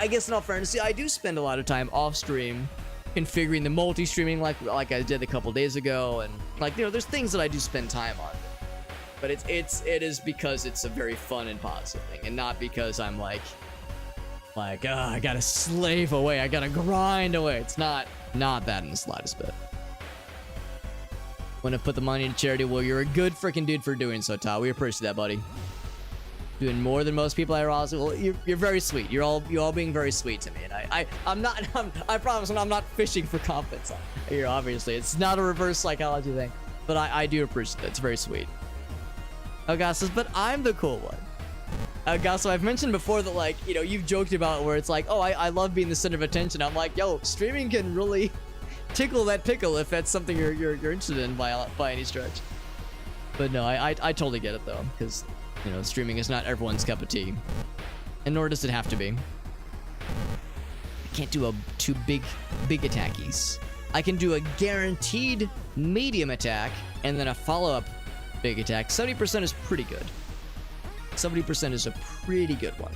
I guess in all fairness, I do spend a lot of time off stream configuring the multi-streaming like I did a couple days ago, and like, there's things that I do spend time on, but it is because it's a very fun and positive thing, and not because I'm like I gotta slave away, I gotta grind away. It's not that in the slightest bit. Want to put the money into charity? Well, you're a good freaking dude for doing so, Todd. We appreciate that, buddy. Doing more than most people, Well, you're very sweet. You're all being very sweet to me, and I promise I'm not fishing for compliments here. Obviously, it's not a reverse psychology thing, but I do appreciate that. It's very sweet. August says, but I'm the cool one. August, so I've mentioned before that, like, you've joked about where it's like, oh, I love being the center of attention. I'm like, yo, streaming can really tickle that pickle if that's something you're interested in by any stretch. But no, I totally get it though, because streaming is not everyone's cup of tea, and nor does it have to be. I can't do two big attackies. I can do a guaranteed medium attack and then a follow-up big attack. 70% is pretty good. 70% is a pretty good one.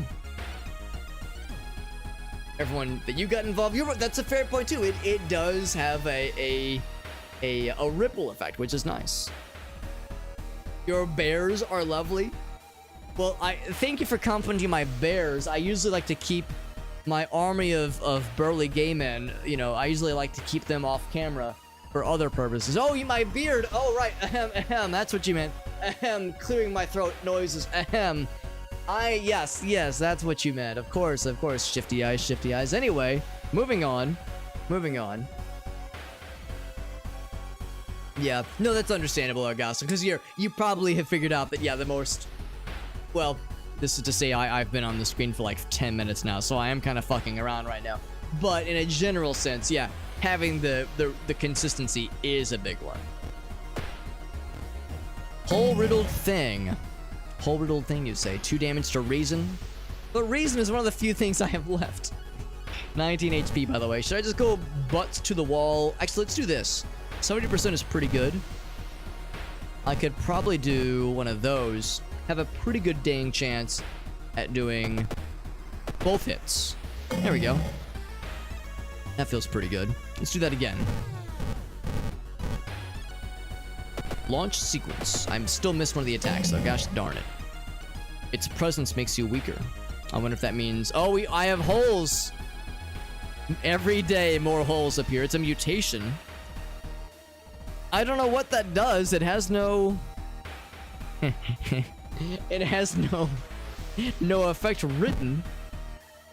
Everyone that you got involved, that's a fair point too. It does have a ripple effect, which is nice. Your bears are lovely. Well, I thank you for complimenting my bears. I usually like to keep my army of burly gay men. I usually like to keep them off camera for other purposes. Oh, my beard. Oh, right. Ahem, ahem. That's what you meant. Ahem. Clearing my throat noises. Ahem. Yes, that's what you meant. Of course. Shifty eyes. Anyway, moving on. Yeah, no, that's understandable, Augusta, because you probably have figured out that, yeah, the most, well, this is to say I've been on the screen for like 10 minutes now, so I am kind of fucking around right now. But in a general sense, yeah, having the consistency is a big one. Hole riddled thing, you say. 2 damage to Reason. But Reason is one of the few things I have left. 19 HP, by the way. Should I just go butts to the wall? Actually, let's do this. 70% is pretty good. I could probably do one of those. Have a pretty good dang chance at doing both hits. There we go. That feels pretty good. Let's do that again. Launch sequence. I'm still missed one of the attacks though. Gosh darn it. Its presence makes you weaker. I wonder if that means... Oh, I have holes! Every day more holes appear. It's a mutation. I don't know what that does. It has no... it has no effect written.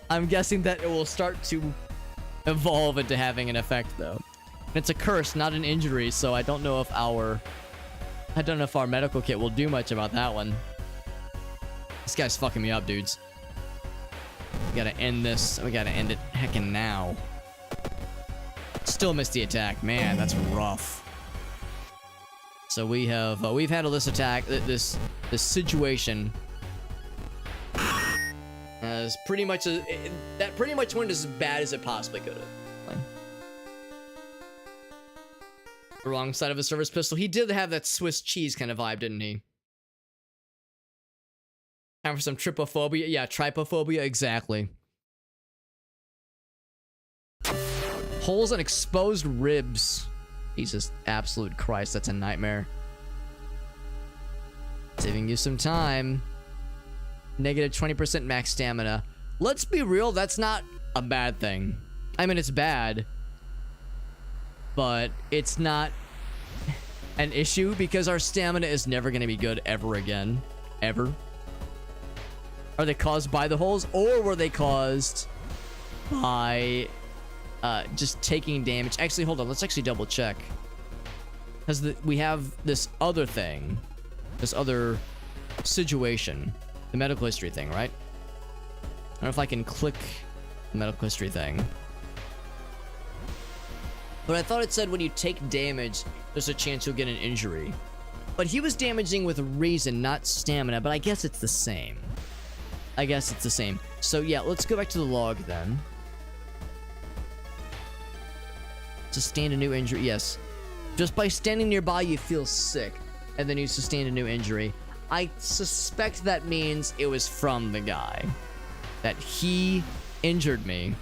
I'm guessing that it will start to evolve into having an effect though. It's a curse, not an injury, so I don't know if our medical kit will do much about that one. This guy's fucking me up, dudes. We gotta end this. We gotta end it heckin' now. Still missed the attack. Man, that's rough. So we've handled this attack, this situation as pretty much that pretty much went as bad as it possibly could have. The wrong side of a service pistol. He did have that Swiss cheese kind of vibe, didn't he? Time for some trypophobia. Yeah, trypophobia, exactly. Holes and exposed ribs. Jesus, absolute Christ, that's a nightmare. Saving you some time. Negative 20% max stamina. Let's be real, that's not a bad thing. I mean, it's bad, but it's not an issue because our stamina is never going to be good ever again. Ever. Are they caused by the holes, or were they caused by just taking damage? Actually, hold on. Let's actually double check. Because we have this other thing. This other situation. The medical history thing, right? I don't know if I can click the medical history thing. But I thought it said when you take damage, there's a chance you'll get an injury. But he was damaging with reason, not stamina. But I guess it's the same. I guess it's the same. So yeah, let's go back to the log then. Sustained a new injury. Yes. Just by standing nearby, you feel sick. And then you sustained a new injury. I suspect that means it was from the guy. That he injured me.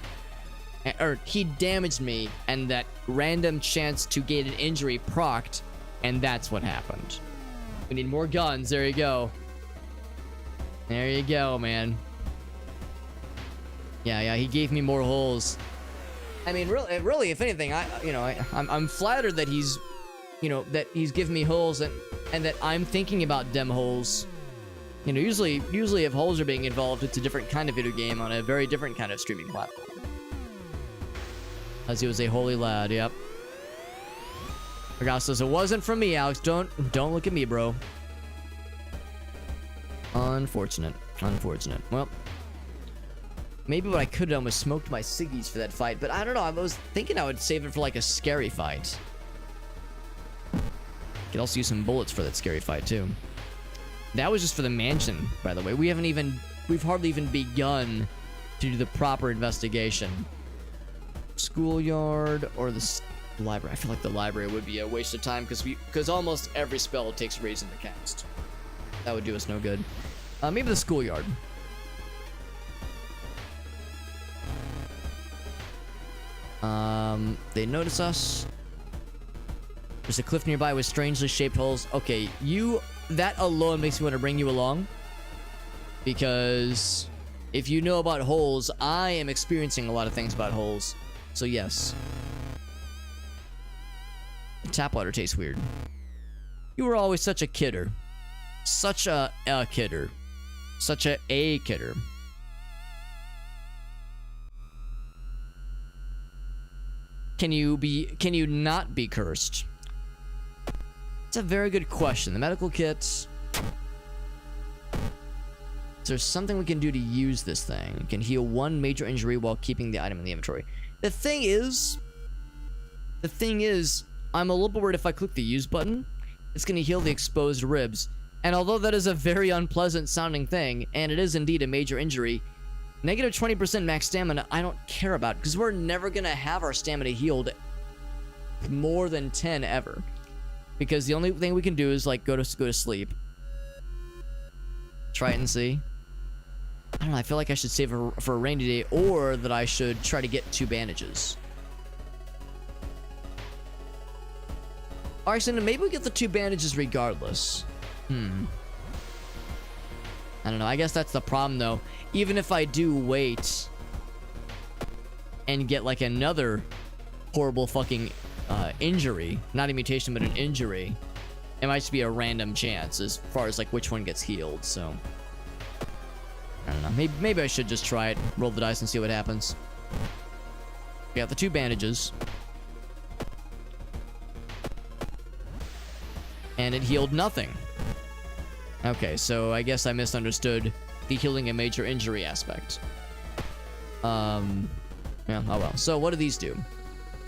Or he damaged me. And that random chance to get an injury procced. And that's what happened. We need more guns. There you go. There you go, man. Yeah, he gave me more holes. I mean, really, if anything, I'm flattered that he's, that he's giving me holes and that I'm thinking about dem holes. You know, usually if holes are being involved, it's a different kind of video game on a very different kind of streaming platform. As he was a holy lad, yep. Forgot says it wasn't from me, Alex. Don't look at me, bro. Unfortunate. Well, maybe what I could have done was smoked my ciggies for that fight, but I don't know. I was thinking I would save it for like a scary fight. Could also use some bullets for that scary fight too. That was just for the mansion, by the way. We've hardly even begun to do the proper investigation. Schoolyard or the library. I feel like the library would be a waste of time because almost every spell takes reason to cast. That would do us no good. Maybe the schoolyard. They notice us. There's a cliff nearby with strangely shaped holes. Okay, that alone makes me want to bring you along. Because if you know about holes, I am experiencing a lot of things about holes. So yes. Tap water tastes weird. You were always such a kidder. Such a kidder. Such a kidder. Can you not be cursed? It's a very good question. The medical kits. Is there something we can do to use this thing? We can heal one major injury while keeping the item in the inventory. The thing is, I'm a little bit worried if I click the use button, it's going to heal the exposed ribs. And although that is a very unpleasant sounding thing, and it is indeed a major injury, negative 20% max stamina, I don't care about, because we're never going to have our stamina healed more than 10 ever. Because the only thing we can do is, like, go to sleep. Try it and see. I don't know, I feel like I should save it for a rainy day, or that I should try to get 2 bandages. Alright, so maybe we get the 2 bandages regardless. I don't know. I guess that's the problem, though. Even if I do wait and get, like, another horrible fucking injury, not a mutation, but an injury, it might just be a random chance as far as, like, which one gets healed, so... I don't know. Maybe I should just try it, roll the dice, and see what happens. We got the 2 bandages. And it healed nothing. Okay, so I guess I misunderstood the healing a major injury aspect. Yeah, oh well. So what do these do?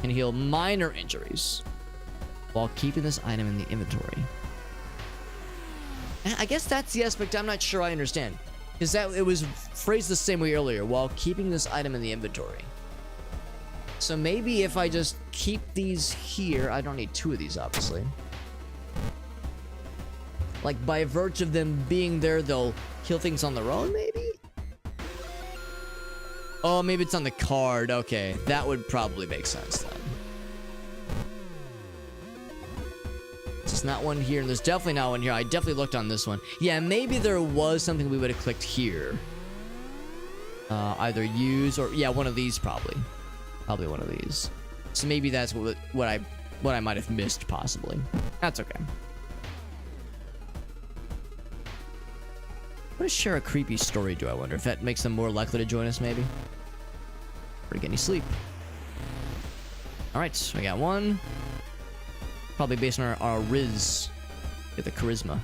Can heal minor injuries while keeping this item in the inventory. I guess that's the aspect I'm not sure I understand. Because that it was phrased the same way earlier, while keeping this item in the inventory. So maybe if I just keep these here, I don't need 2 of these, obviously. Like, by virtue of them being there, they'll heal things on their own, maybe? Oh, maybe it's on the card. Okay, that would probably make sense then. There's not one here, and there's definitely not one here. I definitely looked on this one. Yeah, maybe there was something we would have clicked here. Either use or... Yeah, one of these probably. Probably one of these. So maybe that's what I might have missed, possibly. That's okay. What does share a creepy story do, I wonder? If that makes them more likely to join us, maybe? Or get any sleep. Alright, we got 1. Probably based on our Riz. Get the charisma.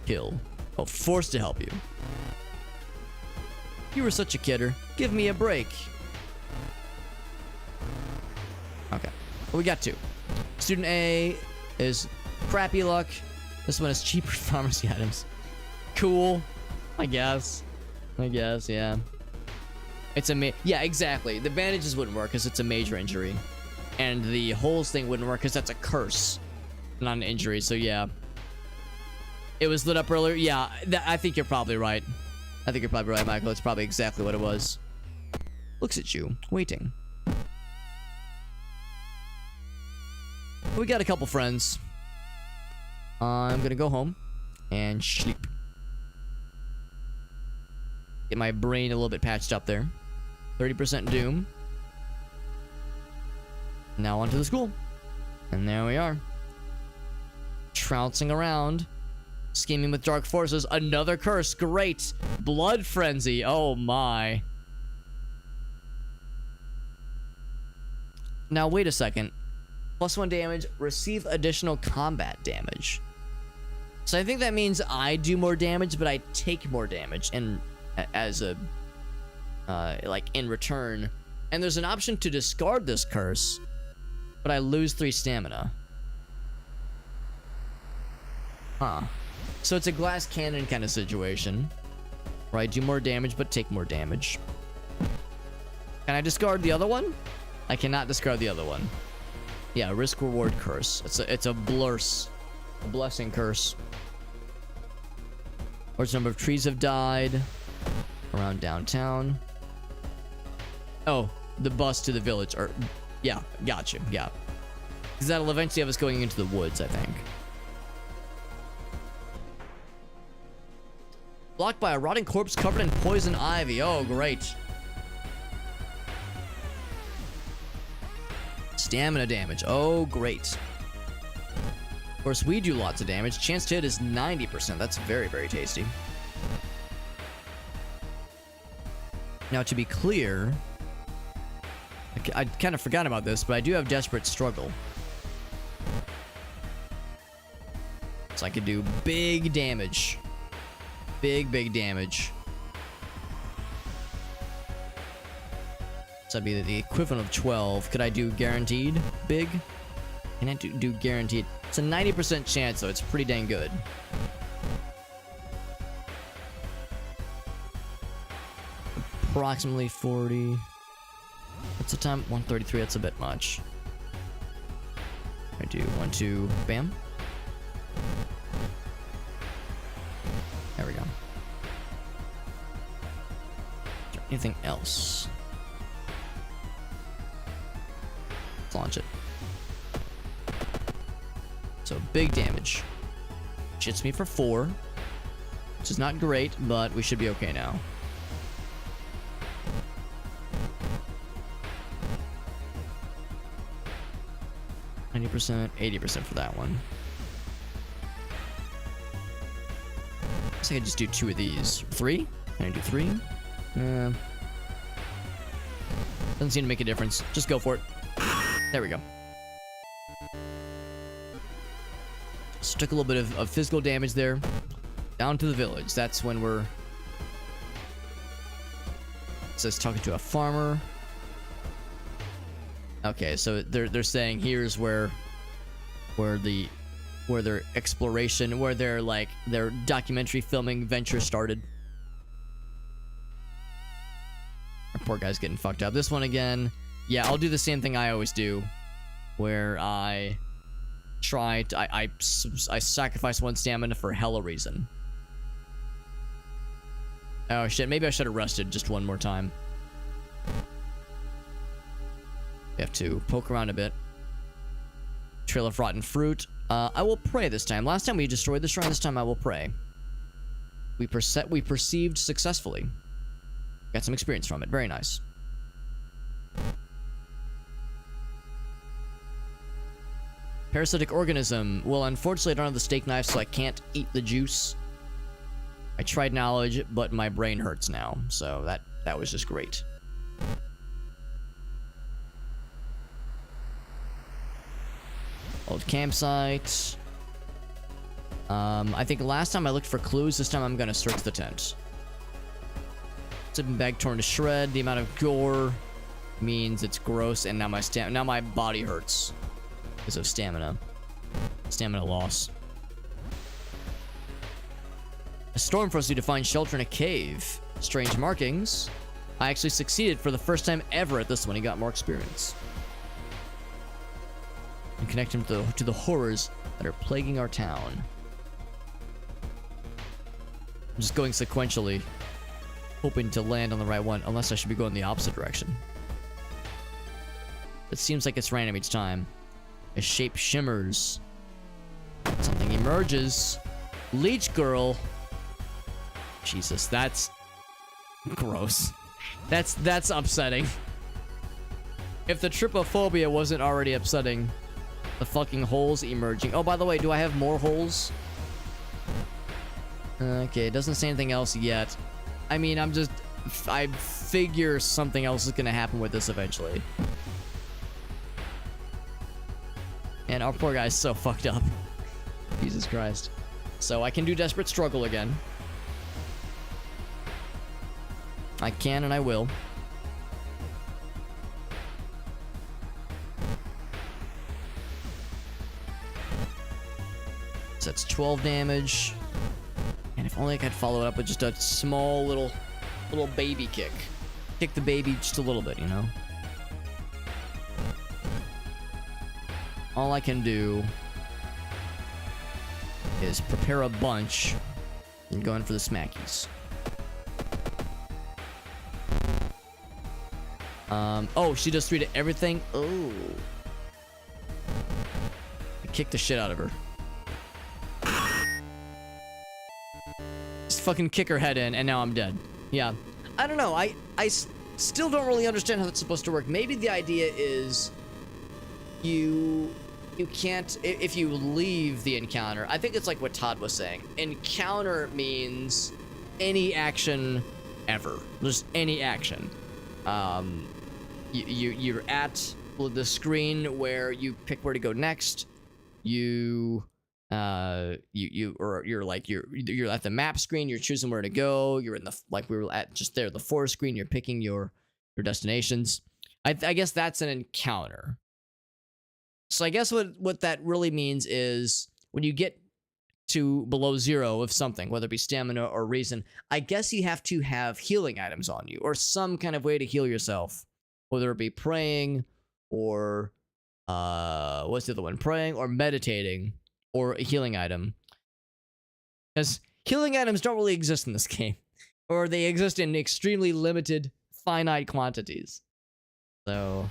Kill. Oh, forced to help you. You were such a kidder. Give me a break. Okay. Well, we got 2. Student A is crappy luck. This one is cheaper pharmacy items. Cool. I guess, yeah. It's a yeah, exactly. The bandages wouldn't work because it's a major injury. And the holes thing wouldn't work because that's a curse, not an injury, so yeah. It was lit up earlier. Yeah, I think you're probably right. I think you're probably right, Michael. It's probably exactly what it was. Looks at you, waiting. We got a couple friends. I'm gonna go home and sleep. Get my brain a little bit patched up there. 30% doom. Now onto the school. And there we are. Trouncing around. Scheming with dark forces. Another curse. Great. Blood frenzy. Oh my. Now wait a second. +1 damage. Receive additional combat damage. So I think that means I do more damage, but I take more damage and as a like in return. And there's an option to discard this curse, but I lose 3 stamina. Huh. So it's a glass cannon kind of situation, where I do more damage but take more damage. Can I discard the other one? I cannot discard the other one. Yeah, risk reward curse. It's a blurse. A blessing curse. Large number of trees have died around downtown. Oh, the bus to the village. Or, yeah, gotcha. Yeah, because that'll eventually have us going into the woods, I think. Blocked by a rotting corpse covered in poison ivy. Oh, great. Stamina damage. Oh, great. Of course, we do lots of damage. Chance to hit is 90%. That's very, very tasty. Now, to be clear, I kind of forgot about this, but I do have Desperate Struggle. So I could do big damage. Big damage. So that'd be the equivalent of 12. Could I do guaranteed big? Can I do guaranteed? It's a 90% chance, though. It's pretty dang good. Approximately 40. What's the time? 1:33. That's a bit much. I do 1, 2, bam. There we go. Is there anything else? Let's launch it. Big damage. Hits me for 4. Which is not great, but we should be okay now. %, 80% for that one. I guess I could just do 2 of these. 3? Can I do 3? Doesn't seem to make a difference. Just go for it. There we go. So took a little bit of physical damage there. Down to the village. That's when we're... It says talking to a farmer. Okay, so they're saying here's where their exploration, where their documentary filming venture started. Our poor guy's getting fucked up. This one again, yeah, I'll do the same thing I always do, where I sacrifice 1 stamina for hella reason. Oh shit, maybe I should have rested just one more time. We have to poke around a bit. Trail of rotten fruit. I will pray this time. Last time we destroyed the shrine, this time I will pray. We perceived successfully. Got some experience from it. Very nice. Parasitic organism. Well, unfortunately, I don't have the steak knife, so I can't eat the juice. I tried knowledge, but my brain hurts now, so that was just great. Old campsite. I think last time I looked for clues. This time I'm gonna search the tent. Sleeping bag torn to shred. The amount of gore means it's gross, and now my body hurts because of stamina loss. A storm forced you to find shelter in a cave. Strange markings. I actually succeeded for the first time ever at this one. He got more experience. And connect him to the horrors that are plaguing our town. I'm just going sequentially, hoping to land on the right one, unless I should be going the opposite direction. It seems like it's random each time. A shape shimmers. Something emerges. Leech girl. Jesus, that's gross. That's upsetting. If the trypophobia wasn't already upsetting, the fucking holes emerging. Oh, by the way, do I have more holes? Okay, it doesn't say anything else yet. I mean, I figure something else is gonna happen with this eventually. And our poor guy's so fucked up. Jesus Christ. So I can do Desperate Struggle again. I can and I will. So that's 12 damage. And if only I could follow it up with just a small little baby kick. Kick the baby just a little bit, you know? All I can do is prepare a bunch and go in for the smackies. Oh, she does 3 to everything? Oh. I kicked the shit out of her. Just fucking kick her head in, and now I'm dead. Yeah. I don't know. I still don't really understand how that's supposed to work. Maybe the idea is you can't, if you leave the encounter. I think it's like what Todd was saying. Encounter means any action ever. Just any action. You're at the screen where you pick where to go next. You're at the map screen. You're choosing where to go. You're in the, like we were at just there, the forest screen. You're picking your destinations. I guess that's an encounter. So I guess what that really means is when you get to below 0 of something, whether it be stamina or reason, I guess you have to have healing items on you or some kind of way to heal yourself, whether it be praying or what's the other one? Praying or meditating or a healing item. Because healing items don't really exist in this game, or they exist in extremely limited, finite quantities. So,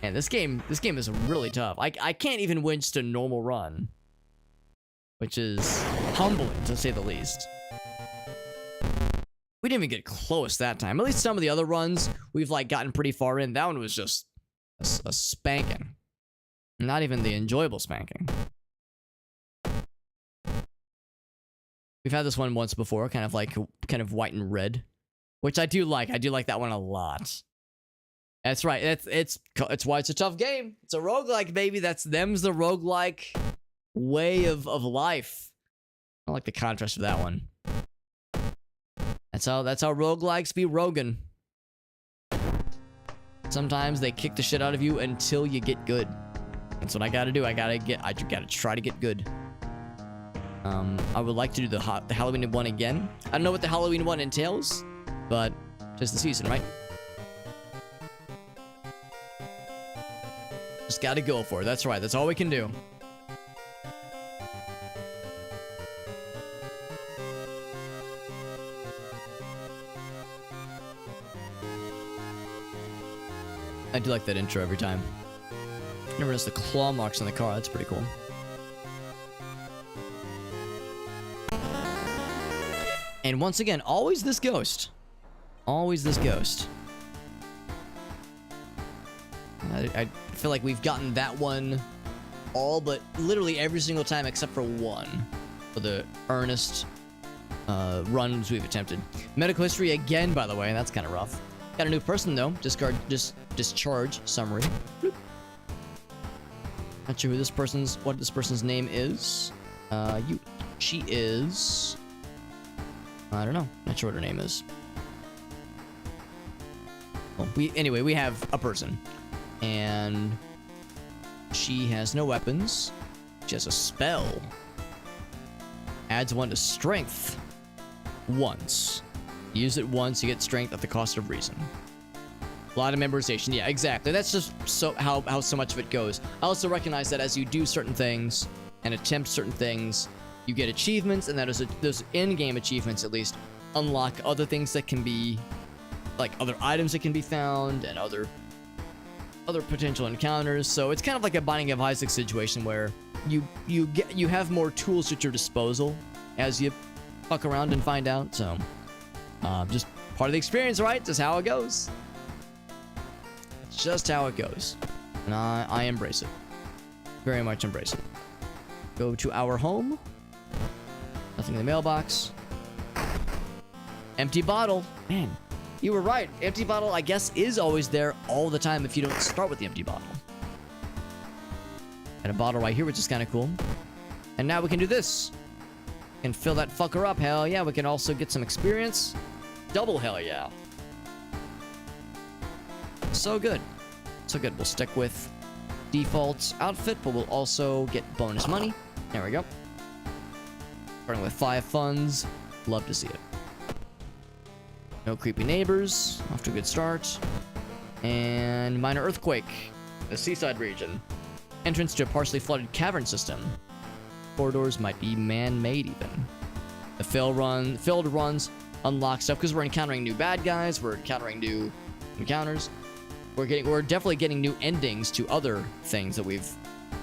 and this game is really tough. I can't even win just a normal run. which is humbling to say the least. We didn't even get close that time. At least some of the other runs, we've like gotten pretty far in. That one was just a spanking. Not even the enjoyable spanking. We've had this one once before, kind of white and red, which I do like. I do like that one a lot. That's right. It's why it's a tough game. It's a roguelike, baby. Them's the roguelike way of life. I like the contrast of that one. That's how roguelikes be Rogan. Sometimes they kick the shit out of you until you get good. That's what I gotta do. I gotta try to get good. I would like to do the Halloween one again. I don't know what the Halloween one entails, but just the season, right? Just gotta go for it. That's right. That's all we can do. I do like that intro every time. Never noticed the claw marks on the car. That's pretty cool. And once again, always this ghost. Always this ghost. I feel like we've gotten that one all but literally every single time except for one for the earnest runs we've attempted. Medical history again, by the way. That's kind of rough. Got a new person though. Discharge summary. Bloop. Not sure what this person's name is. She is. I don't know. Not sure what her name is. Well, we have a person, and she has no weapons. She has a spell. Adds 1 to strength once. Use it once, you get strength at the cost of reason. A lot of memorization. Yeah, exactly. That's just how so much of it goes. I also recognize that as you do certain things and attempt certain things, you get achievements, and that those in-game achievements at least unlock other things that can be like other items that can be found and other potential encounters. So it's kind of like a Binding of Isaac situation where you have more tools at your disposal as you fuck around and find out. So just part of the experience, right? Just how it goes. It's just how it goes. And I embrace it. Very much embrace it. Go to our home. Nothing in the mailbox. Empty bottle. Man, you were right. Empty bottle, I guess, is always there all the time if you don't start with the empty bottle. And a bottle right here, which is kind of cool. And now we can do this. We can fill that fucker up. Hell yeah. We can also get some experience. Double hell yeah. So good. So good. We'll stick with default outfit, but we'll also get bonus money. There we go. Starting with 5 funds. Love to see it. No creepy neighbors. Off to a good start. And minor earthquake. The seaside region. Entrance to a partially flooded cavern system. Corridors might be man-made even. The filled runs unlock stuff because we're encountering new bad guys. We're encountering new encounters. We're definitely getting new endings to other things that we've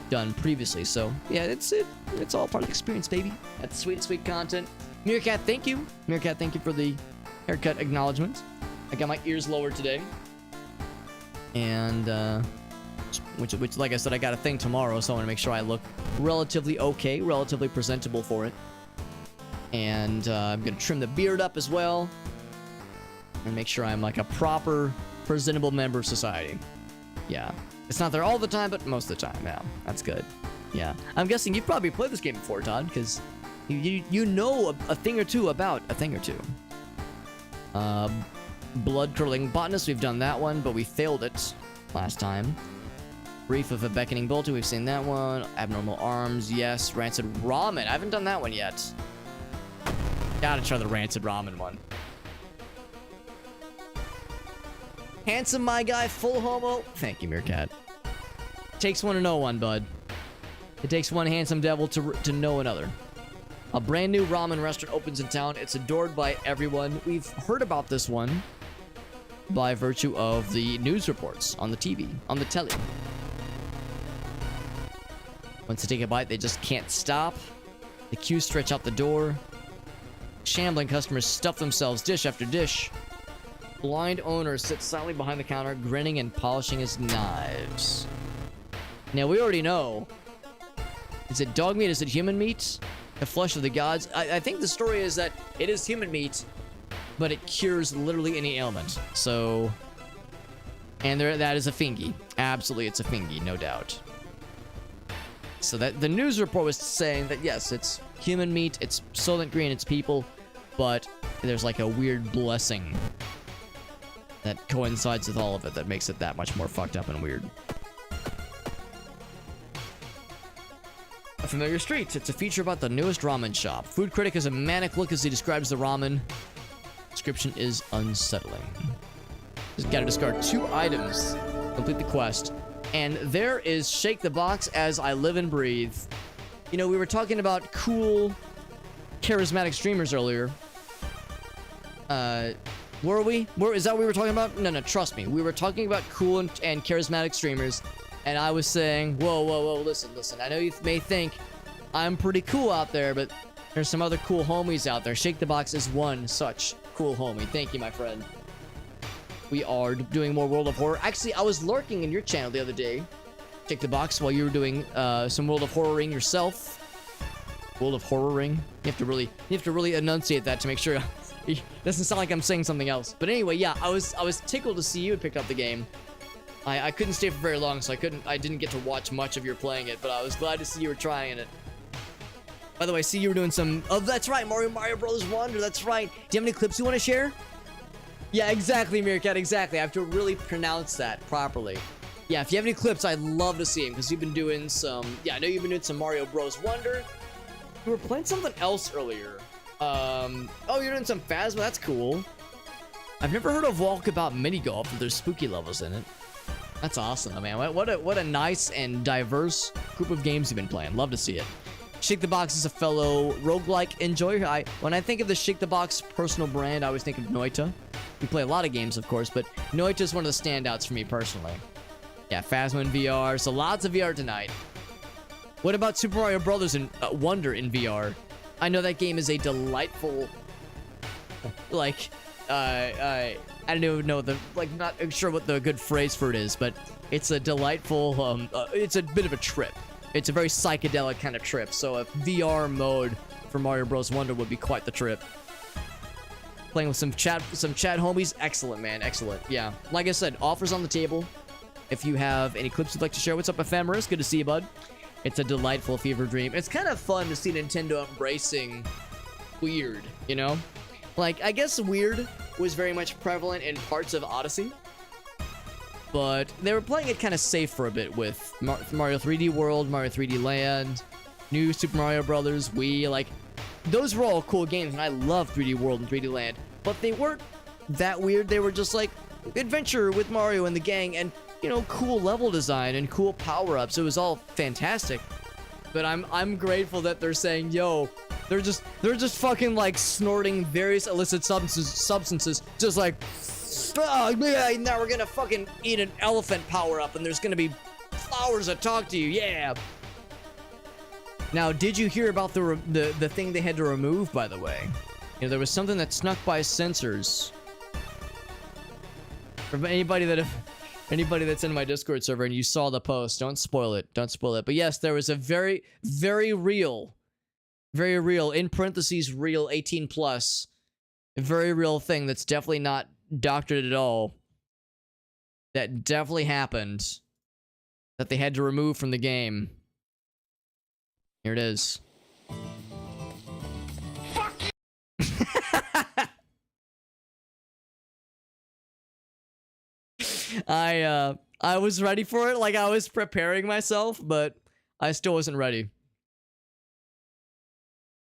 done previously. So yeah, it's all part of the experience, baby. That's sweet content. Meerkat, thank you. Meerkat, thank you for the haircut acknowledgement. I got my ears lowered today, and which like I said, I got a thing tomorrow, so I want to make sure I look relatively okay, relatively presentable for it. And I'm gonna trim the beard up as well, and make sure I'm like a proper, presentable member of society. Yeah, it's not there all the time, but most of the time. Yeah, that's good. Yeah, I'm guessing you've probably played this game before, Todd, because you know a thing or two about a thing or two. Blood-curdling botanist, we've done that one, but we failed it last time. Brief of a beckoning bolter, we've seen that one. Abnormal arms, yes. Rancid ramen, I haven't done that one yet. Gotta try the rancid ramen one. Handsome, my guy, full homo. Thank you, Meerkat. Takes one to know one, bud. It takes one handsome devil to know another. A brand new ramen restaurant opens in town. It's adored by everyone. We've heard about this one by virtue of the news reports on the TV, on the telly. Once they take a bite, they just can't stop. The queues stretch out the door. Shambling customers stuff themselves dish after dish. Blind owner sits silently behind the counter, grinning and polishing his knives. Now, we already know. Is it dog meat? Is it human meat? The flesh of the gods? I think the story is that it is human meat, but it cures literally any ailment. So... And that is a fingy. Absolutely, it's a fingy, no doubt. So that the news report was saying that yes, it's human meat, it's Soylent Green, it's people, but there's like a weird blessing that coincides with all of it that makes it that much more fucked up and weird. A familiar street. It's a feature about the newest ramen shop. Food critic has a manic look as he describes the ramen. Description is unsettling. Just gotta discard 2 items. Complete the quest. And there is Shake the Box as I live and breathe. You know, we were talking about cool, charismatic streamers earlier. Were we? Is that what we were talking about? No, trust me. We were talking about cool and charismatic streamers. And I was saying, whoa, listen. I know you may think I'm pretty cool out there, but there's some other cool homies out there. Shake the Box is one such cool homie. Thank you, my friend. We are doing more World of Horror. Actually, I was lurking in your channel the other day. Check the box while you were doing some World of Horroring yourself. World of Horroring. You have to really enunciate that to make sure it doesn't sound like I'm saying something else. But anyway, yeah, I was tickled to see you had picked up the game. I couldn't stay for very long, so I didn't get to watch much of your playing it, but I was glad to see you were trying it. By the way, I see you were doing some. Oh, that's right, Mario Brothers Wonder. That's right. Do you have any clips you want to share? Yeah, exactly, Meerkat, exactly. I have to really pronounce that properly. Yeah, if you have any clips, I'd love to see them, because you've been doing some... Yeah, I know you've been doing some Mario Bros. Wonder. You were playing something else earlier. Oh, you're doing some Phasma? That's cool. I've never heard of Walkabout Mini Golf, but there's spooky levels in it. That's awesome, man. What a nice and diverse group of games you've been playing. Love to see it. Shake the Box is a fellow roguelike enjoyer. When I think of the Shake the Box personal brand, I always think of Noita. We play a lot of games, of course, but Noita is one of the standouts for me personally. Yeah, Phasma in VR, so lots of VR tonight. What about Super Mario Brothers Wonder in VR? I know that game is a delightful, like, I don't even know not sure what the good phrase for it is, but it's a delightful, it's a bit of a trip. It's a very psychedelic kind of trip, so a VR mode for Mario Bros. Wonder would be quite the trip. Playing with some chat homies, excellent, man, excellent. Yeah, like I said, offers on the table. If you have any clips you'd like to share, what's up, Ephemeris? Good to see you, bud. It's a delightful fever dream. It's kind of fun to see Nintendo embracing weird, you know? Like, I guess weird was very much prevalent in parts of Odyssey, but they were playing it kind of safe for a bit with Mario 3D World, Mario 3D Land, New Super Mario Brothers, Wii. Like, those were all cool games, and I love 3D World and 3D Land, but they weren't that weird. They were just like adventure with Mario and the gang, and you know, cool level design and cool power-ups. It was all fantastic. But I'm grateful that they're saying, yo, they're just fucking like snorting various illicit substances, just like, oh, yeah, now we're gonna fucking eat an elephant power-up, and there's gonna be flowers that talk to you, yeah. Now, did you hear about the thing they had to remove, by the way? You know, there was something that snuck by sensors. For anybody that's in my Discord server and you saw the post, don't spoil it. Don't spoil it. But yes, there was a very, very real, in parentheses, real 18 plus, a very real thing that's definitely not doctored at all. That definitely happened. That they had to remove from the game. Here it is. Fuck. I was ready for it, like I was preparing myself, but I still wasn't ready.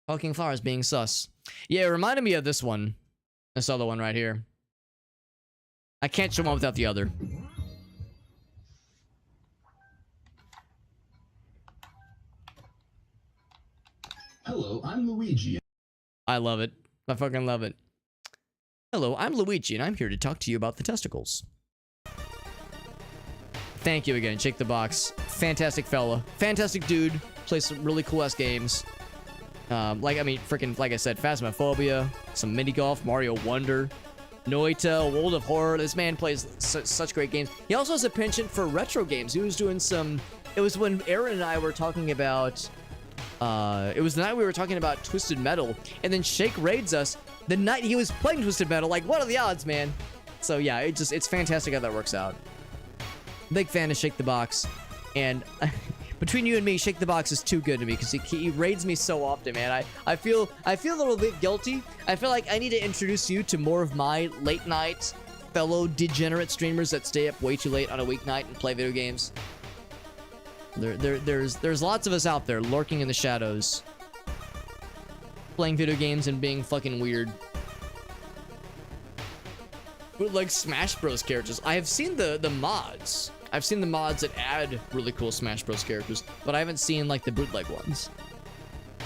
Talking flowers being sus. Yeah, it reminded me of this one. This other one right here. I can't show one without the other. Hello, I'm Luigi. I love it. I fucking love it. Hello, I'm Luigi, and I'm here to talk to you about the testicles. Thank you again, Shake the Box. Fantastic fella. Fantastic dude. Plays some really cool-ass games. Like, I mean, freaking, like I said, Phasmophobia, some mini golf, Mario Wonder, Noita, World of Horror. This man plays such great games. He also has a penchant for retro games. He was doing some. It was when Aaron and I were talking about. It was the night we were talking about Twisted Metal, and then Shake raids us the night he was playing Twisted Metal. Like, what are the odds, man? So yeah, it's fantastic how that works out. Big fan of Shake the Box, and between you and me, Shake the Box is too good to me because he raids me so often, man. I feel a little bit guilty. I feel like I need to introduce you to more of my late night fellow degenerate streamers that stay up way too late on a weeknight and play video games. There's lots of us out there lurking in the shadows, playing video games and being fucking weird. Bootleg Smash Bros characters. I have seen the mods. I've seen the mods that add really cool Smash Bros characters, but I haven't seen like the bootleg ones.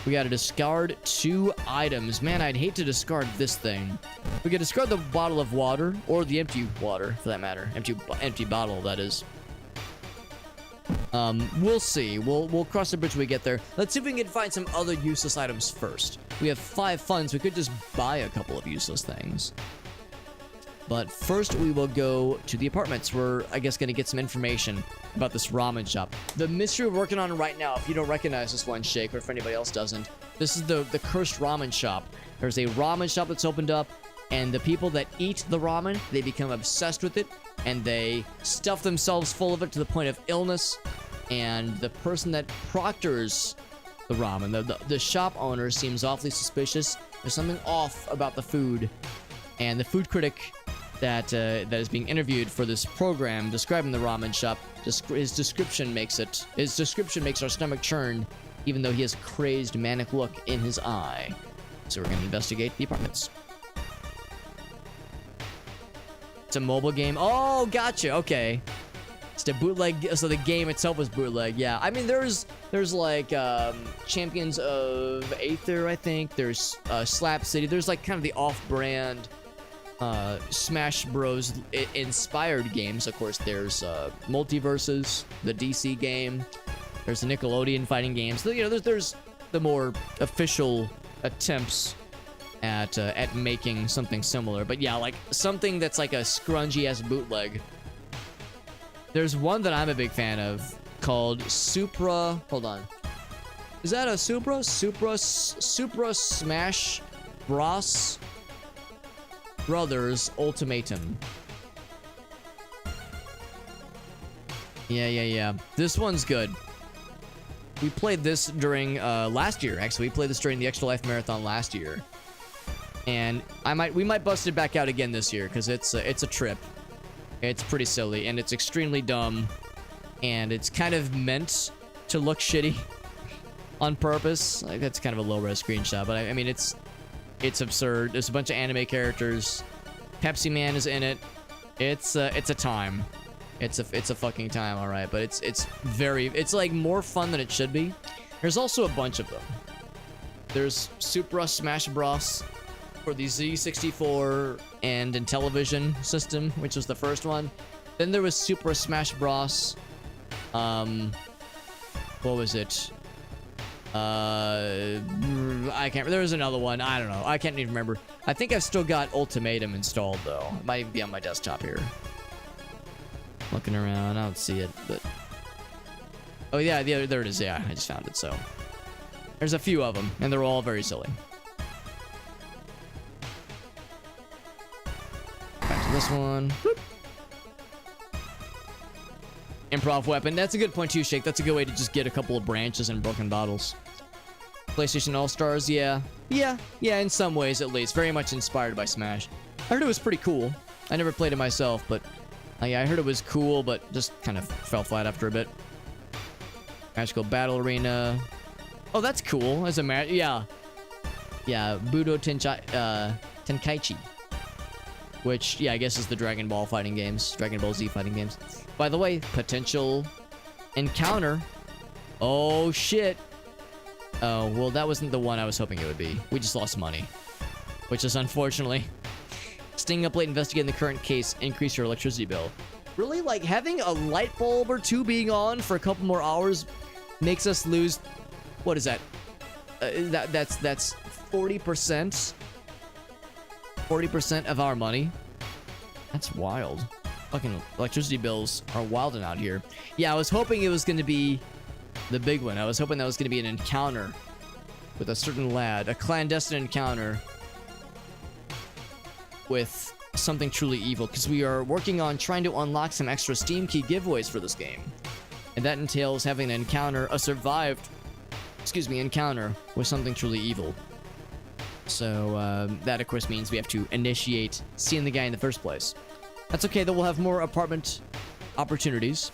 We gotta discard 2 items. Man, I'd hate to discard this thing. We could discard the bottle of water, or the empty water for that matter. Empty bottle, that is. We'll see. We'll cross the bridge when we get there. Let's see if we can find some other useless items first. We have 5 funds. We could just buy a couple of useless things. But first, we will go to the apartments. We're, I guess, going to get some information about this ramen shop. The mystery we're working on right now, if you don't recognize this one, Shake, or if anybody else doesn't, this is the cursed ramen shop. There's a ramen shop that's opened up, and the people that eat the ramen, they become obsessed with it, and they stuff themselves full of it to the point of illness. And the person that proctors the ramen, the shop owner, seems awfully suspicious. There's something off about the food. And the food critic that is being interviewed for this program describing the ramen shop, his description makes our stomach churn, even though he has a crazed, manic look in his eye. So we're going to investigate the apartments. It's a mobile game. Oh, gotcha. Okay. It's a bootleg. So the game itself is bootleg. Yeah. I mean, there's like Champions of Aether, I think. There's Slap City. There's like kind of the off-brand Smash Bros. Inspired games. Of course, there's Multiverses, the DC game. There's the Nickelodeon fighting games. So, you know, there's the more official attempts at making something similar. But yeah, like something that's like a scrungy-ass bootleg. There's one that I'm a big fan of called Supra. Hold on. Is that a Supra? Supra Smash Bros. Brothers Ultimatum. Yeah. This one's good. We played this during last year. Actually, we played this during the Extra Life Marathon last year. And we might bust it back out again this year because it's a trip. It's pretty silly and it's extremely dumb, and it's kind of meant to look shitty on purpose. Like, that's kind of a low-res screenshot, but I mean it's absurd. There's a bunch of anime characters. Pepsi Man is in it. It's a time. It's a fucking time, all right. But it's like more fun than it should be. There's also a bunch of them. There's Supra Smash Bros. For the Z64 and Intellivision system, which was the first one. Then there was Super Smash Bros. What was it? I can't. There was another one. I don't know. I can't even remember. I think I've still got Ultimatum installed though. It might even be on my desktop here. Looking around, I don't see it, but oh yeah, there it is. Yeah, I just found it. So there's a few of them, and they're all very silly. Back to this one. Whoop. Improv weapon. That's a good point too, Shake. That's a good way to just get a couple of branches and broken bottles. PlayStation All-Stars, yeah. Yeah, in some ways at least. Very much inspired by Smash. I heard it was pretty cool. I never played it myself, but I heard it was cool, but just kind of fell flat after a bit. Magical Battle Arena. Oh, that's cool. As a yeah. Yeah, Budo Tenkaichi. Which, yeah, I guess is the Dragon Ball fighting games. Dragon Ball Z fighting games. By the way, potential encounter. Oh, shit. Oh, well, that wasn't the one I was hoping it would be. We just lost money. Which is unfortunately. Staying up late investigating the current case, increase your electricity bill. Really, like, having a light bulb or two being on for a couple more hours makes us lose, what is that? that's 40%. 40% of our money. That's wild. Fucking electricity bills are wilding out here. Yeah, I was hoping it was going to be the big one. I was hoping that was going to be an encounter with a certain lad, a clandestine encounter with something truly evil, because we are working on trying to unlock some extra Steam key giveaways for this game, and that entails having an encounter, a survived, encounter with something truly evil. So that of course means we have to initiate seeing the guy in the first place. That's okay, though. We'll have more apartment opportunities.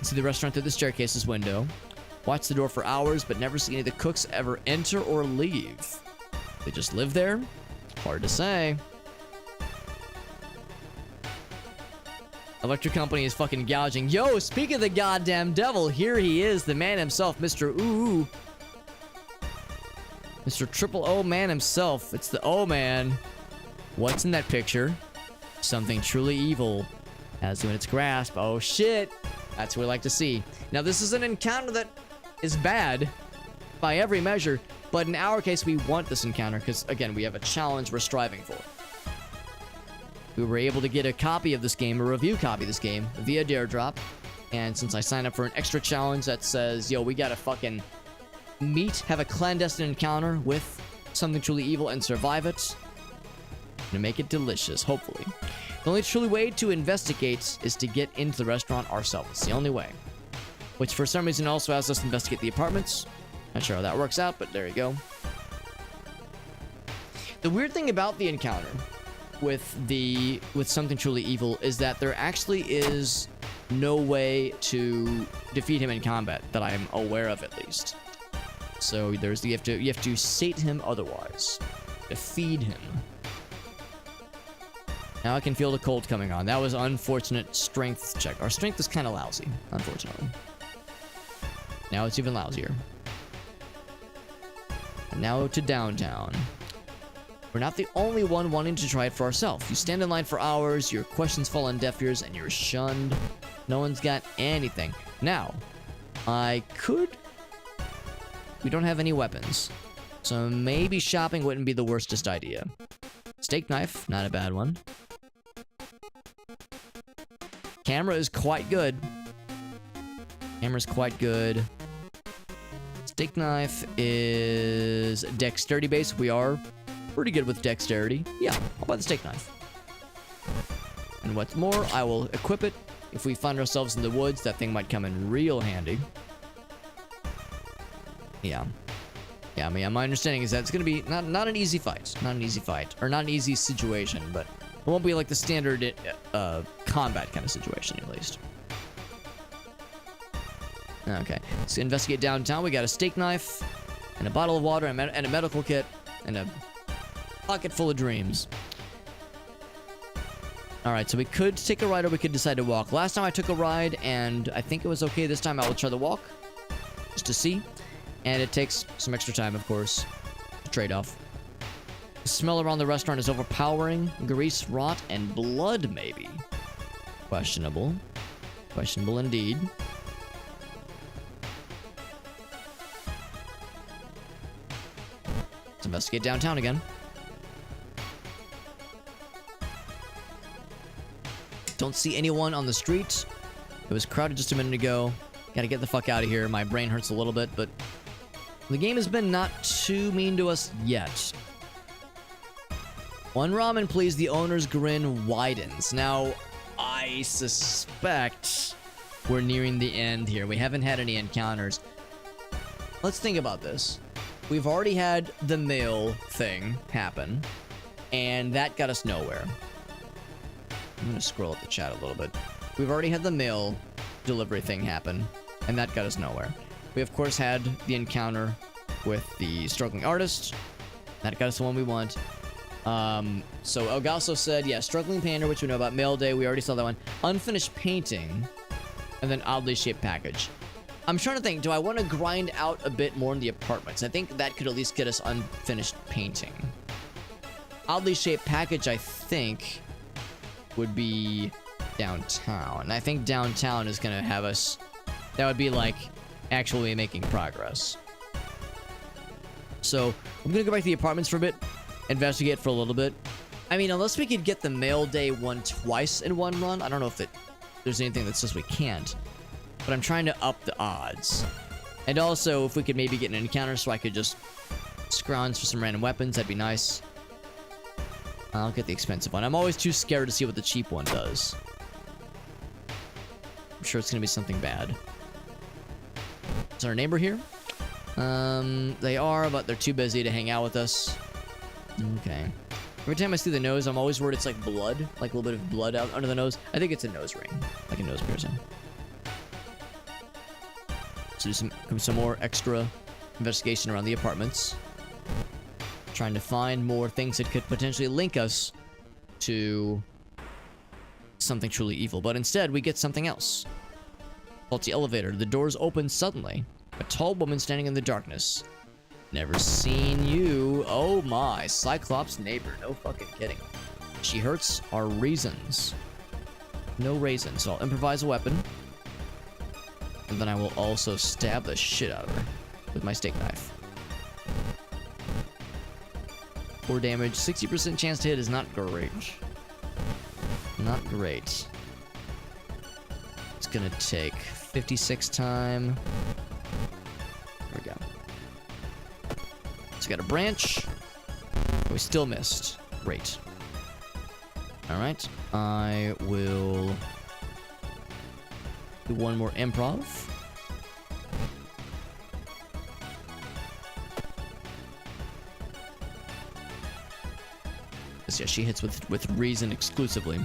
See the restaurant through the staircase's window. Watch the door for hours, but never see any of the cooks ever enter or leave. They just live there? Hard to say. Electric company is fucking gouging. Yo, speak of the goddamn devil, here he is, the man himself, Mr. Ooh. Mr. Triple O man himself. It's the O man. What's in that picture? Something truly evil has you in its grasp. Oh shit. That's what we like to see. Now this is an encounter that is bad by every measure, but in our case we want this encounter because again we have a challenge we're striving for. We were able to get a copy of this game, a review copy of this game via Daredrop, and since I signed up for an extra challenge that says, yo, we gotta fucking have a clandestine encounter with something truly evil and survive it, to make it delicious, hopefully. The only truly way to investigate is to get into the restaurant ourselves. It's the only way. Which for some reason also has us investigate the apartments. Not sure how that works out, but there you go. The weird thing about the encounter with something truly evil is that there actually is no way to defeat him in combat that I am aware of, at least. So you have to sate him otherwise, to feed him. Now I can feel the cold coming on. That was an unfortunate strength check. Our strength is kind of lousy, unfortunately. Now it's even lousier. And now to downtown. We're not the only one wanting to try it for ourselves. You stand in line for hours, your questions fall on deaf ears, and you're shunned. No one's got anything. Now, we don't have any weapons, so maybe shopping wouldn't be the worstest idea. Steak knife, not a bad one. Camera is quite good. Camera's quite good. Steak knife is dexterity based. We are pretty good with dexterity. Yeah, I'll buy the steak knife. And what's more, I will equip it. If we find ourselves in the woods, that thing might come in real handy. Yeah. Yeah, I mean, my understanding is that it's going to be not an easy fight. Not an easy fight. Or not an easy situation, but it won't be like the standard combat kind of situation, at least. Okay, let's investigate downtown. We got a steak knife, and a bottle of water, and a medical kit, and a pocket full of dreams. Alright, so we could take a ride or we could decide to walk. Last time I took a ride, and I think it was okay. This time I will try to walk, just to see. And it takes some extra time, of course, to trade off. The smell around the restaurant is overpowering. Grease, rot, and blood, maybe. Questionable. Questionable indeed. Let's investigate downtown again. Don't see anyone on the street. It was crowded just a minute ago. Gotta get the fuck out of here. My brain hurts a little bit, but the game has been not too mean to us yet. One ramen, please. The owner's grin widens. Now, I suspect we're nearing the end here. We haven't had any encounters. Let's think about this. We've already had the mail thing happen, and that got us nowhere. I'm gonna scroll up the chat a little bit. We've already had the mail delivery thing happen, and that got us nowhere. We, of course, had the encounter with the struggling artist. That got us the one we want. So Elgaso said, yeah, struggling painter, which we know about. Mail day, we already saw that one. Unfinished painting, and then oddly shaped package. I'm trying to think, do I want to grind out a bit more in the apartments? I think that could at least get us unfinished painting. Oddly shaped package, I think, would be downtown. And I think downtown is going to have us... That would be like actually making progress. So I'm gonna go back to the apartments for a bit, investigate for a little bit. I mean, unless we could get the mail day one twice in one run, I don't know if there's anything that says we can't. But I'm trying to up the odds. And also, if we could maybe get an encounter so I could just scrounge for some random weapons, that'd be nice. I'll get the expensive one. I'm always too scared to see what the cheap one does. I'm sure it's gonna be something bad. Is our neighbor here? They are, but they're too busy to hang out with us. Okay. Every time I see the nose, I'm always worried it's like blood. Like a little bit of blood out under the nose. I think it's a nose ring. Like a nose piercing. So do some more extra investigation around the apartments. Trying to find more things that could potentially link us to something truly evil. But instead, we get something else. Faulty elevator. The doors open suddenly. A tall woman standing in the darkness. Never seen you. Oh my. Cyclops neighbor. No fucking kidding. She hurts our reasons. No reason. So I'll improvise a weapon. And then I will also stab the shit out of her with my steak knife. 4 damage. 60% chance to hit is not great. Not great. It's gonna take 56 time. There we go. So we got a branch. We still missed. Great. Alright. I will do one more improv. Yeah, she hits with reason exclusively.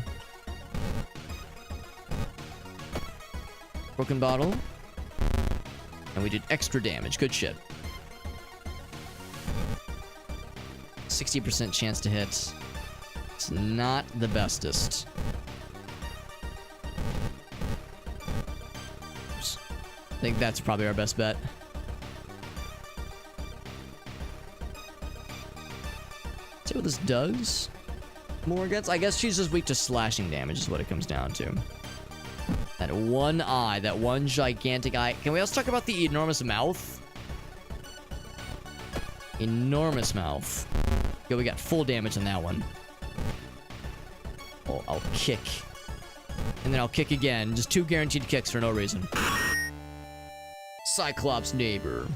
Broken bottle. And we did extra damage. Good shit. 60% chance to hit. It's not the bestest. Oops. I think that's probably our best bet. See what this does? More gets? I guess she's just weak to slashing damage is what it comes down to. That one eye, that one gigantic eye. Can we also talk about the enormous mouth? Enormous mouth. Yeah, we got full damage on that one. Oh, I'll kick. And then I'll kick again. Just 2 guaranteed kicks for no reason. Cyclops neighbor.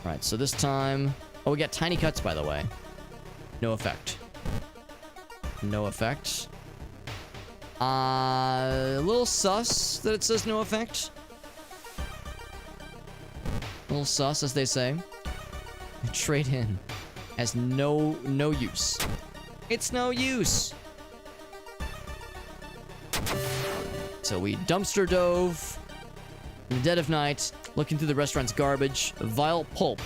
Alright, so this time... Oh, we got tiny cuts, by the way. No effect. No effect. A little sus that it says no effect. A little sus, as they say. Trade in has no use. It's no use. So we dumpster dove in the dead of night, looking through the restaurant's garbage. Vile pulp.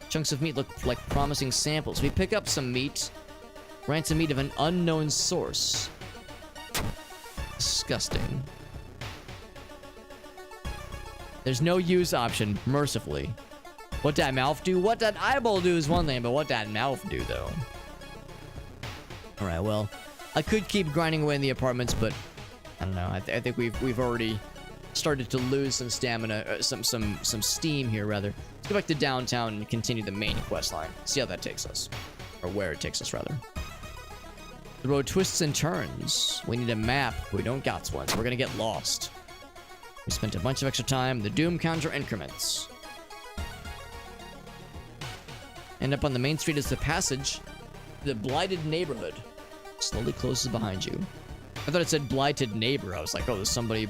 Chunks of meat look like promising samples. We pick up some meat. Ransom meat of an unknown source. Disgusting. There's no use option, mercifully. What that mouth do? What that eyeball do is one thing, but what that mouth do, though? Alright, well, I could keep grinding away in the apartments, but I don't know. I think we've already started to lose some stamina, some steam here, rather. Let's go back to downtown and continue the main quest line. See how that takes us. Or where it takes us, rather. The road twists and turns. We need a map. We don't got one, so we're gonna get lost. We spent a bunch of extra time. The doom counter increments. End up on the main street as the passage. The blighted neighborhood slowly closes behind you. I thought it said blighted neighbor. I was like, oh, there's somebody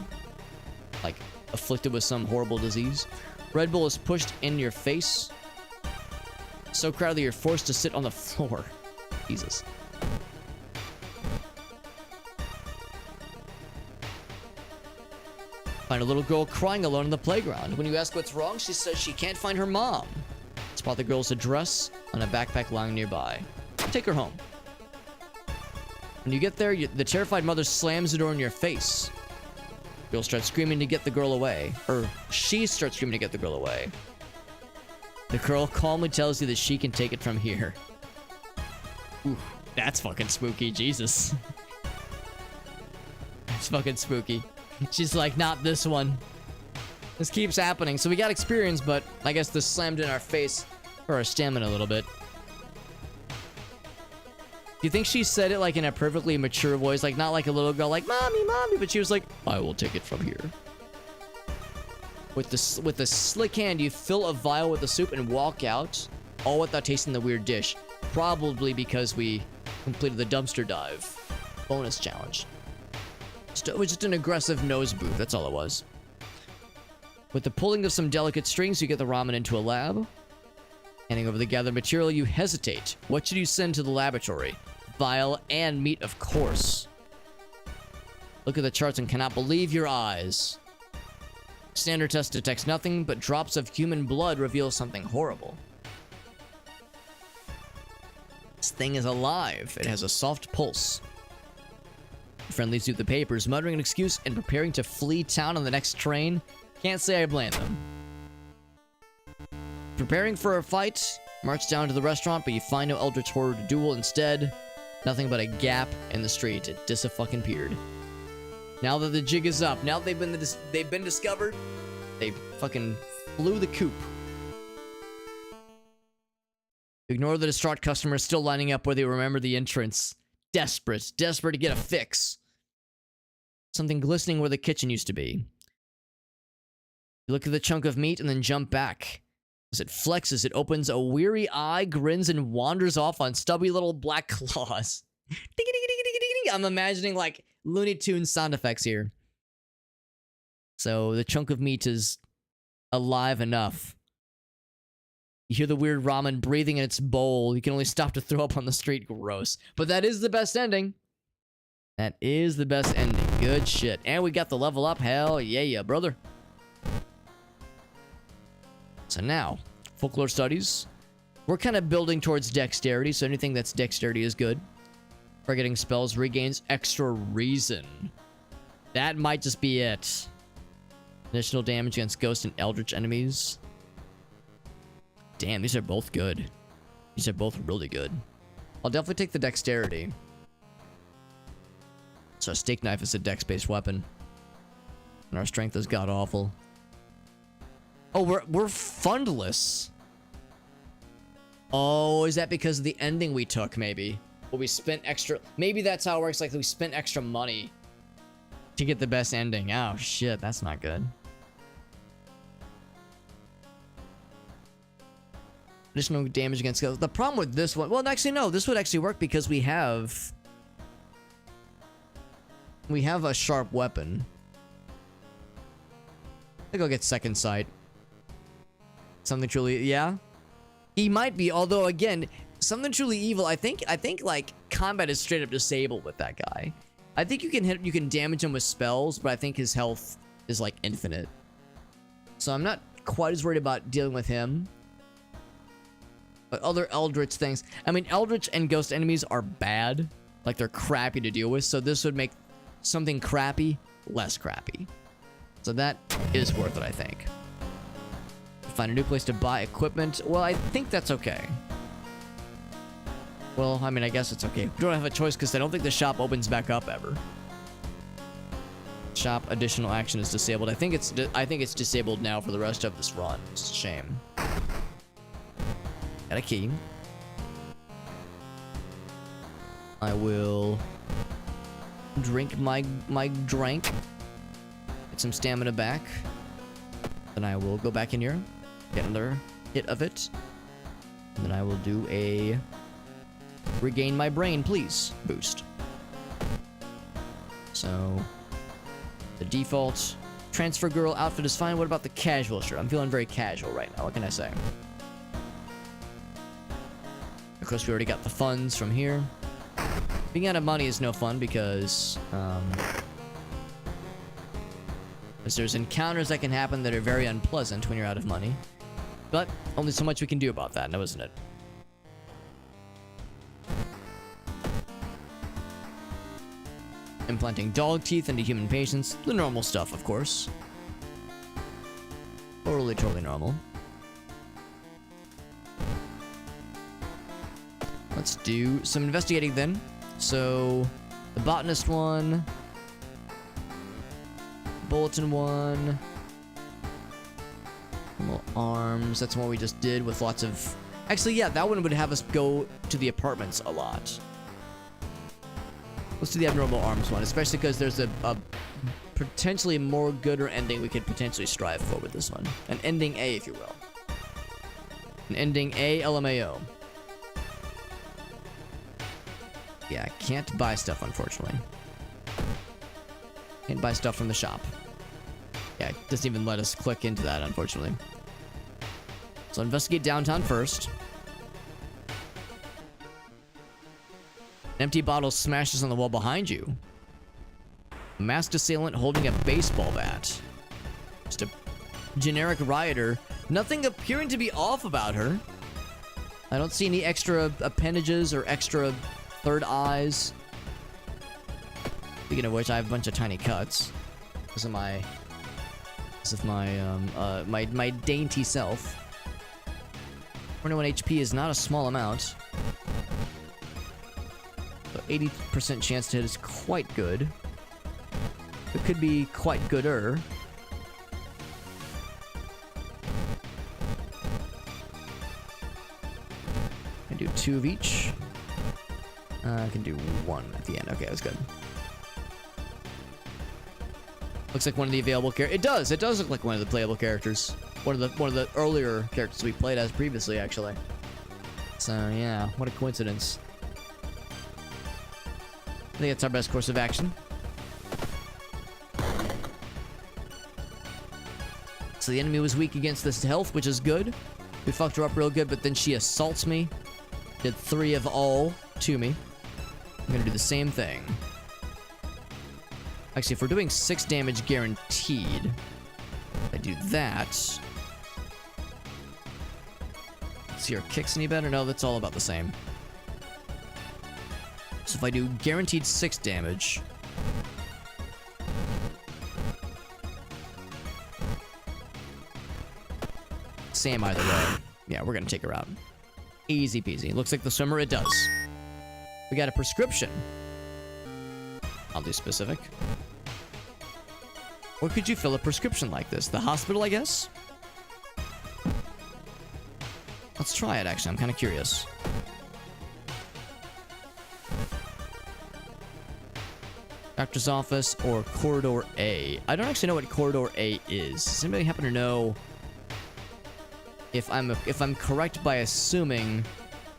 like afflicted with some horrible disease. Red Bull is pushed in your face. So crowded that you're forced to sit on the floor. Jesus. Find a little girl crying alone in the playground. When you ask what's wrong, she says she can't find her mom. Spot the girl's address on a backpack lying nearby. Take her home. When you get there, the terrified mother slams the door in your face. Girl starts screaming to get the girl away. Or she starts screaming to get the girl away. The girl calmly tells you that she can take it from here. Ooh, that's fucking spooky, Jesus. That's fucking spooky. She's like, not this one. This keeps happening. So we got experience, but I guess this slammed in our face for our stamina a little bit. Do you think she said it like in a perfectly mature voice? Like not like a little girl like, "Mommy, mommy," but she was like, "I will take it from here." With the slick hand, you fill a vial with the soup and walk out, all without tasting the weird dish. Probably because we completed the dumpster dive bonus challenge. It was just an aggressive nose boot, that's all it was. With the pulling of some delicate strings, you get the ramen into a lab. Handing over the gathered material, you hesitate. What should you send to the laboratory? Vial and meat, of course. Look at the charts and cannot believe your eyes. Standard test detects nothing, but drops of human blood reveal something horrible. This thing is alive. It has a soft pulse. Friendlies do the papers, muttering an excuse and preparing to flee town on the next train. Can't say I blame them. Preparing for a fight, march down to the restaurant, but you find no Eldritch Horror to duel. Instead, nothing but a gap in the street. It disappeared. Now that the jig is up, now they've been discovered, they fucking flew the coop. Ignore the distraught customers still lining up where they remember the entrance. Desperate to get a fix. Something glistening where the kitchen used to be. You look at the chunk of meat and then jump back. As it flexes, it opens a weary eye, grins, and wanders off on stubby little black claws. I'm imagining like Looney Tunes sound effects here. So the chunk of meat is alive enough. You hear the weird ramen breathing in its bowl. You can only stop to throw up on the street. Gross. But that is the best ending. That is the best ending. Good shit. And we got the level up. Hell yeah, brother. So now, folklore studies. We're kind of building towards dexterity, so anything that's dexterity is good. Forgetting spells regains extra reason. That might just be it. Additional damage against ghost and eldritch enemies. Damn, these are both good. These are both really good. I'll definitely take the dexterity. So a steak knife is a dex-based weapon. And our strength is god-awful. Oh, we're fundless. Oh, is that because of the ending we took, maybe? Well, we spent extra... Maybe that's how it works, like we spent extra money to get the best ending. Oh, shit, that's not good. Additional damage against skills. The problem with this one... Well, actually, no. This would actually work because we have... We have a sharp weapon. I think I'll get second sight. Something truly... Yeah? He might be, although, again... Something truly evil. I think like combat is straight up disabled with that guy. I think you can damage him with spells, but I think his health is like infinite. So I'm not quite as worried about dealing with him. But other eldritch things. I mean, eldritch and ghost enemies are bad. Like they're crappy to deal with. So this would make something crappy less crappy. So that is worth it, I think. Find a new place to buy equipment. Well, I think that's okay. Well, I mean, I guess it's okay. We don't have a choice because I don't think the shop opens back up ever. Shop additional action is disabled. I think it's disabled now for the rest of this run. It's a shame. Got a key. I will drink my drink. Get some stamina back. Then I will go back in here. Get another hit of it. And then I will do a regain my brain, please. Boost. So, the default transfer girl outfit is fine. What about the casual shirt? I'm feeling very casual right now. What can I say? Of course, we already got the funds from here. Being out of money is no fun because there's encounters that can happen that are very unpleasant when you're out of money. But only so much we can do about that, now isn't it? Implanting dog teeth into human patients. The normal stuff, of course. Totally normal. Let's do some investigating then. So, the botanist one. Bulletin one. Little arms. That's one we just did with lots of... Actually, yeah, that one would have us go to the apartments a lot. Let's do the abnormal arms one, especially because there's a potentially more gooder ending we could potentially strive for with this one. An ending A, if you will. An ending A, LMAO. Yeah, can't buy stuff, unfortunately. Can't buy stuff from the shop. Yeah, it doesn't even let us click into that, unfortunately. So investigate downtown first. An empty bottle smashes on the wall behind you. A masked assailant holding a baseball bat. Just a generic rioter. Nothing appearing to be off about her. I don't see any extra appendages or extra third eyes. Speaking of which, I have a bunch of tiny cuts. Because of my... my dainty self. 21 HP is not a small amount. So 80% chance to hit is quite good. It could be quite gooder. I do 2 of each. I can do 1 at the end. Okay, that's good. Looks like one of the available characters. It does. It does look like one of the playable characters. One of the earlier characters we played as previously, actually. So yeah, what a coincidence. I think that's our best course of action. So the enemy was weak against this health, which is good. We fucked her up real good, but then she assaults me. Did 3 of all to me. I'm gonna do the same thing. Actually, if we're doing 6 damage guaranteed, I do that. Let's see, our kicks any better? No, that's all about the same. So if I do guaranteed 6 damage, same either way. Yeah, we're gonna take her out. Easy peasy. Looks like the swimmer, it does. We got a prescription. I'll do specific. Where could you fill a prescription like this? The hospital, I guess? Let's try it, actually. I'm kind of curious. Doctor's office or corridor A. I don't actually know what corridor A is. Does anybody happen to know if I'm correct by assuming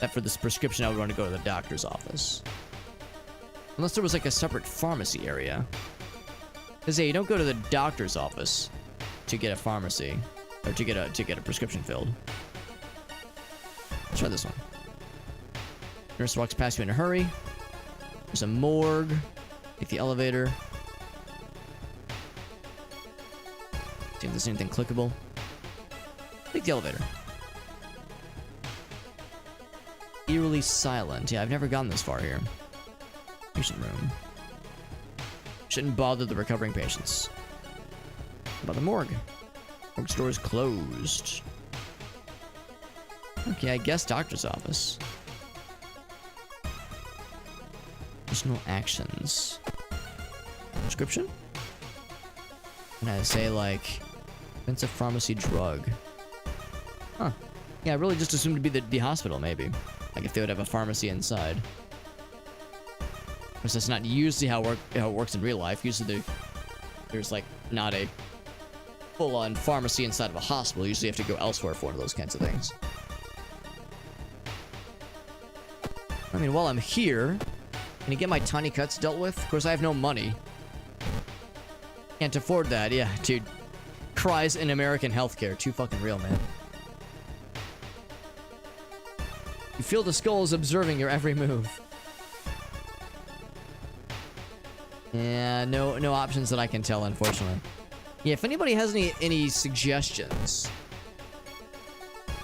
that for this prescription I would want to go to the doctor's office? Unless there was like a separate pharmacy area. Because hey, you don't go to the doctor's office to get a pharmacy or to get a prescription filled. Let's try this one. Nurse walks past you in a hurry. There's a morgue. Take the elevator. See if there's anything clickable. Take the elevator. Eerily silent. Yeah, I've never gotten this far here. Patient room. Shouldn't bother the recovering patients. How about the morgue? Morgue store is closed. Okay, I guess doctor's office. Additional actions. Prescription? Can I say like expensive pharmacy drug? Huh. Yeah, I really just assumed to be the hospital, maybe. Like if they would have a pharmacy inside. Because that's not usually how it works in real life. Usually there's like not a full-on pharmacy inside of a hospital. Usually you have to go elsewhere for one of those kinds of things. I mean, while I'm here, can I get my tiny cuts dealt with? Of course, I have no money. Can't afford that. Yeah, dude. Cries in American healthcare. Too fucking real, man. You feel the skull is observing your every move. Yeah, no options that I can tell, unfortunately. Yeah, if anybody has any suggestions.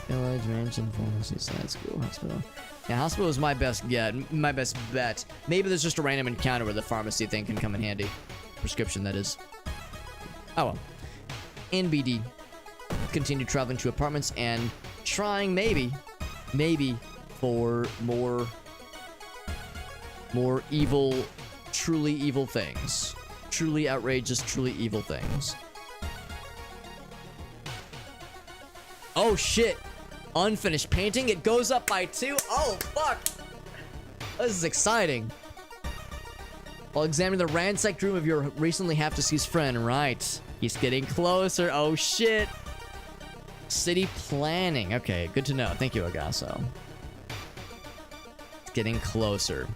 Village, mansion, pharmacy, side school, hospital. Yeah, hospital is my best bet. Maybe there's just a random encounter where the pharmacy thing can come in handy. Prescription, that is. Oh well. NBD. Continue traveling to apartments and trying maybe for more evil, truly evil things. Truly outrageous, truly evil things. Oh shit. Unfinished painting. It goes up by 2. Oh fuck. This is exciting. While examining the ransacked room of your recently half-deceased friend. Right. He's getting closer. Oh shit. City planning. Okay, good to know. Thank you, Agasso. It's getting closer.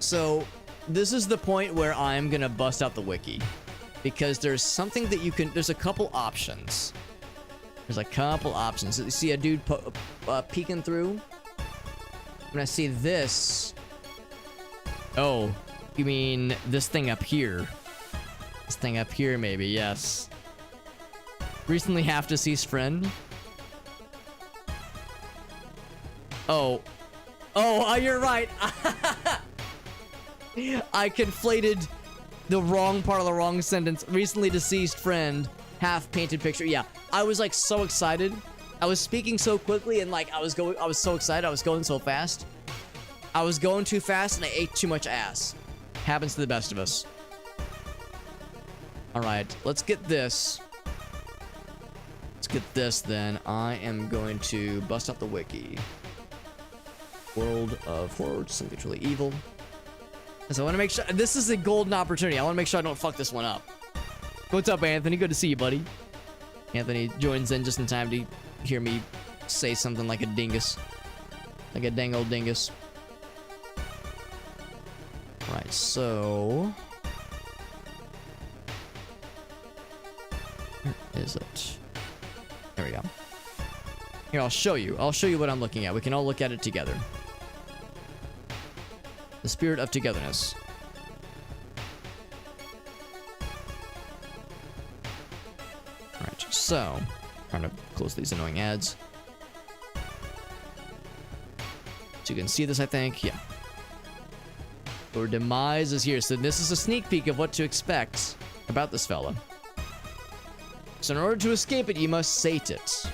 So, this is the point where I'm gonna bust out the wiki. Because there's something that you can... There's a couple options. There's a couple options. You see a dude peeking through? When I see this... Oh, you mean this thing up here. This thing up here, maybe, yes. Recently half-deceased friend. Oh. Oh, you're right. I conflated the wrong part of the wrong sentence. Recently deceased friend, half-painted picture. Yeah, I was like so excited. I was speaking so quickly and like I was so excited. I was going so fast. I was going too fast and I ate too much ass. Happens to the best of us. All right, let's get this. Let's get this then. I am going to bust out the wiki. World of Horror, something truly evil. So I want to make sure this is a golden opportunity. I want to make sure I don't fuck this one up. What's up, Anthony? Good to see you, buddy. Anthony joins in just in time to hear me say something like a dingus. Like a dang old dingus. Right, so... Where is it? There we go. Here, I'll show you. I'll show you what I'm looking at. We can all look at it together. The spirit of togetherness. Alright, so... Trying to close these annoying ads. So you can see this, I think. Yeah. Your demise is here. So this is a sneak peek of what to expect about this fella. So in order to escape it, you must sate it.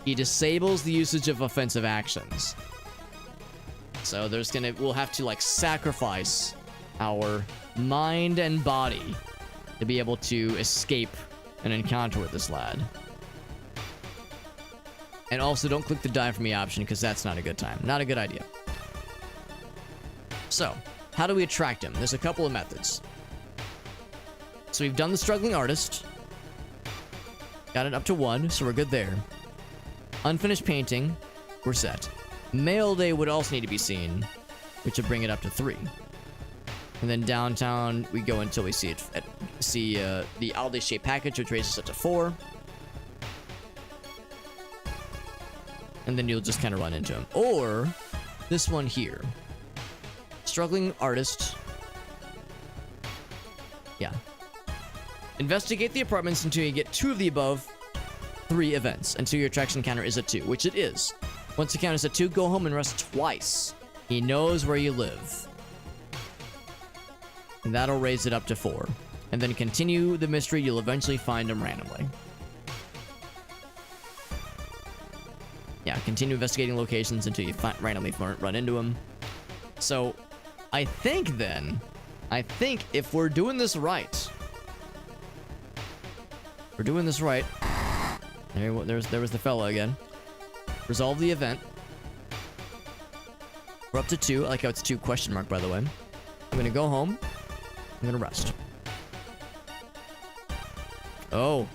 He disables the usage of offensive actions. So we'll have to like sacrifice our mind and body to be able to escape an encounter with this lad. And also don't click the die for me option because that's not a good time. Not a good idea. So, how do we attract him? There's a couple of methods. So we've done the struggling artist. Got it up to 1, so we're good there. Unfinished painting, we're set. Mail day would also need to be seen, which would bring it up to 3. And then downtown, we go until we see the oddly shaped package, which raises it to 4. And then you'll just kind of run into him. Or this one here. Struggling artist. Yeah. Investigate the apartments until you get 2 of the above 3 events, until your attraction counter is at 2, which it is. Once the count is at 2, go home and rest twice. He knows where you live. And that'll raise it up to 4. And then continue the mystery, you'll eventually find him randomly. Yeah, continue investigating locations until you randomly run into him. So, I think if we're doing this right... We're doing this right. There was the fella again. Resolve the event. We're up to 2. I like how it's 2 question mark, by the way. I'm gonna go home. I'm gonna rest. Oh.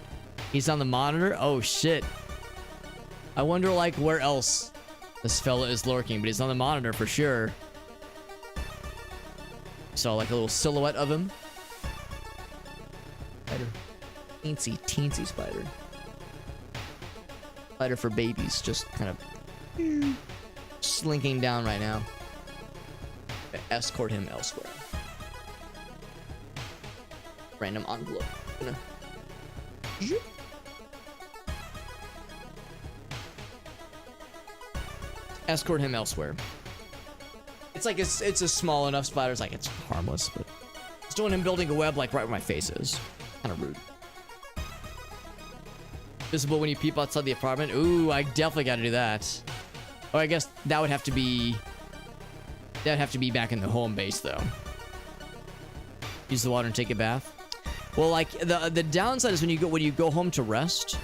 He's on the monitor? Oh, shit. I wonder, like, where else this fella is lurking, but he's on the monitor for sure. Saw, like, a little silhouette of him. Spider. Teensy spider. Spider for babies, just kind of slinking down right now. Escort him elsewhere. Random envelope. Escort him elsewhere. It's like it's a small enough spider. It's like it's harmless, but it's doing him building a web like right where my face is. Kind of rude. Visible when you peep outside the apartment. Ooh, I definitely got to do that. Oh, I guess that would have to be. That'd have to be back in the home base though. Use the water and take a bath. Well, like the downside is when you go home to rest.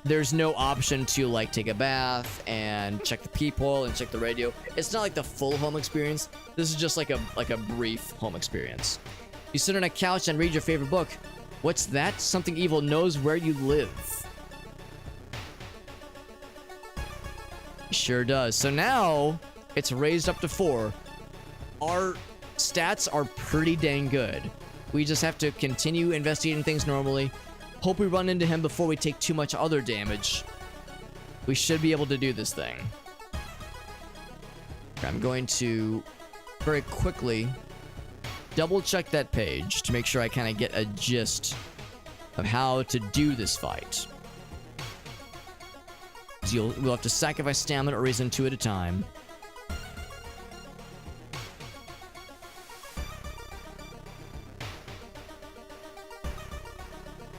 there's no option to like take a bath and check the peephole and check the radio. It's not like the full home experience. This is just like a brief home experience. You sit on a couch and read your favorite book. What's that? Something evil knows where you live. Sure does. So now it's raised up to 4. Our stats are pretty dang good. We just have to continue investigating things normally. Hope we run into him before we take too much other damage. We should be able to do this thing. I'm going to very quickly double check that page to make sure I kind of get a gist of how to do this fight. We'll have to sacrifice stamina or reason 2 at a time.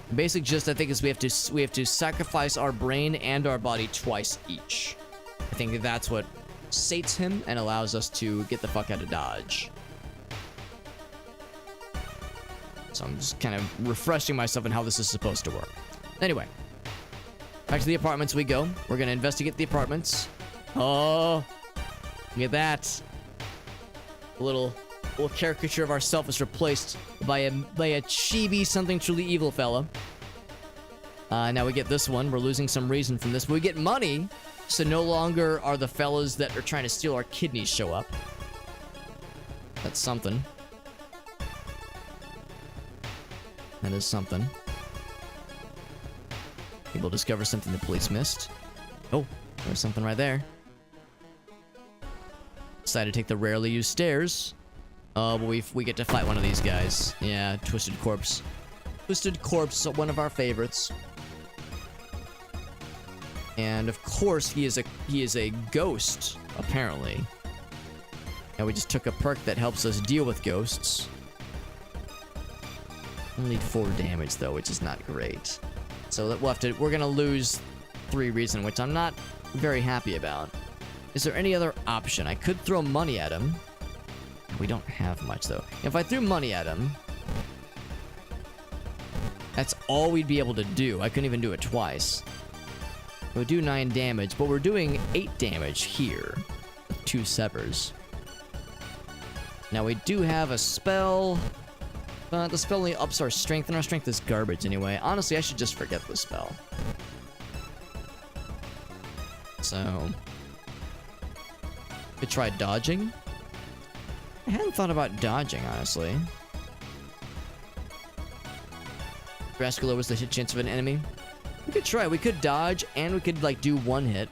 The basic gist, I think, is we have to sacrifice our brain and our body twice each. I think that's what sates him and allows us to get the fuck out of Dodge. So I'm just kind of refreshing myself on how this is supposed to work. Anyway, back to the apartments we go. We're gonna investigate the apartments. Oh, look at that. A little caricature of ourselves is replaced by a chibi something truly evil fella. Now we get this one. We're losing some reason from this, but we get money, so no longer are the fellas that are trying to steal our kidneys show up. That's something. That is something. Maybe we'll discover something the police missed. Oh, there's something right there. Decided to take the rarely used stairs. But we get to fight one of these guys. Yeah, Twisted Corpse. Twisted Corpse, one of our favorites. And of course, he is a ghost, apparently. And we just took a perk that helps us deal with ghosts. Only 4 damage though, which is not great. So we're gonna lose 3 reason, which I'm not very happy about. Is there any other option? I could throw money at him. We don't have much though. If I threw money at him, that's all we'd be able to do. I couldn't even do it twice. It would do 9 damage, but we're doing 8 damage here with 2 severs. Now we do have a spell. The spell only ups our strength, and our strength is garbage anyway. Honestly, I should just forget the spell. So, we try dodging. I hadn't thought about dodging, honestly. Drastic lowers the hit chance of an enemy. We could try. We could dodge, and we could, like, do 1 hit.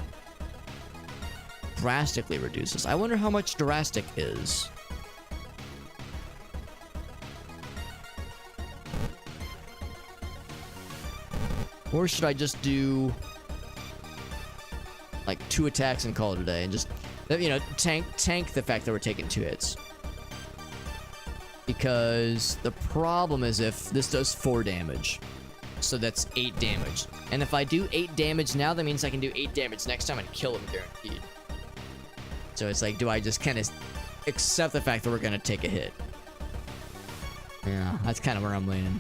Drastically reduces. I wonder how much drastic is. Or should I just do like 2 attacks and call it a day and just, you know, tank the fact that we're taking 2 hits? Because the problem is if this does 4 damage, so that's 8 damage. And if I do 8 damage now, that means I can do 8 damage next time and kill him guaranteed. So it's like, do I just kind of accept the fact that we're going to take a hit? Yeah, that's kind of where I'm leaning.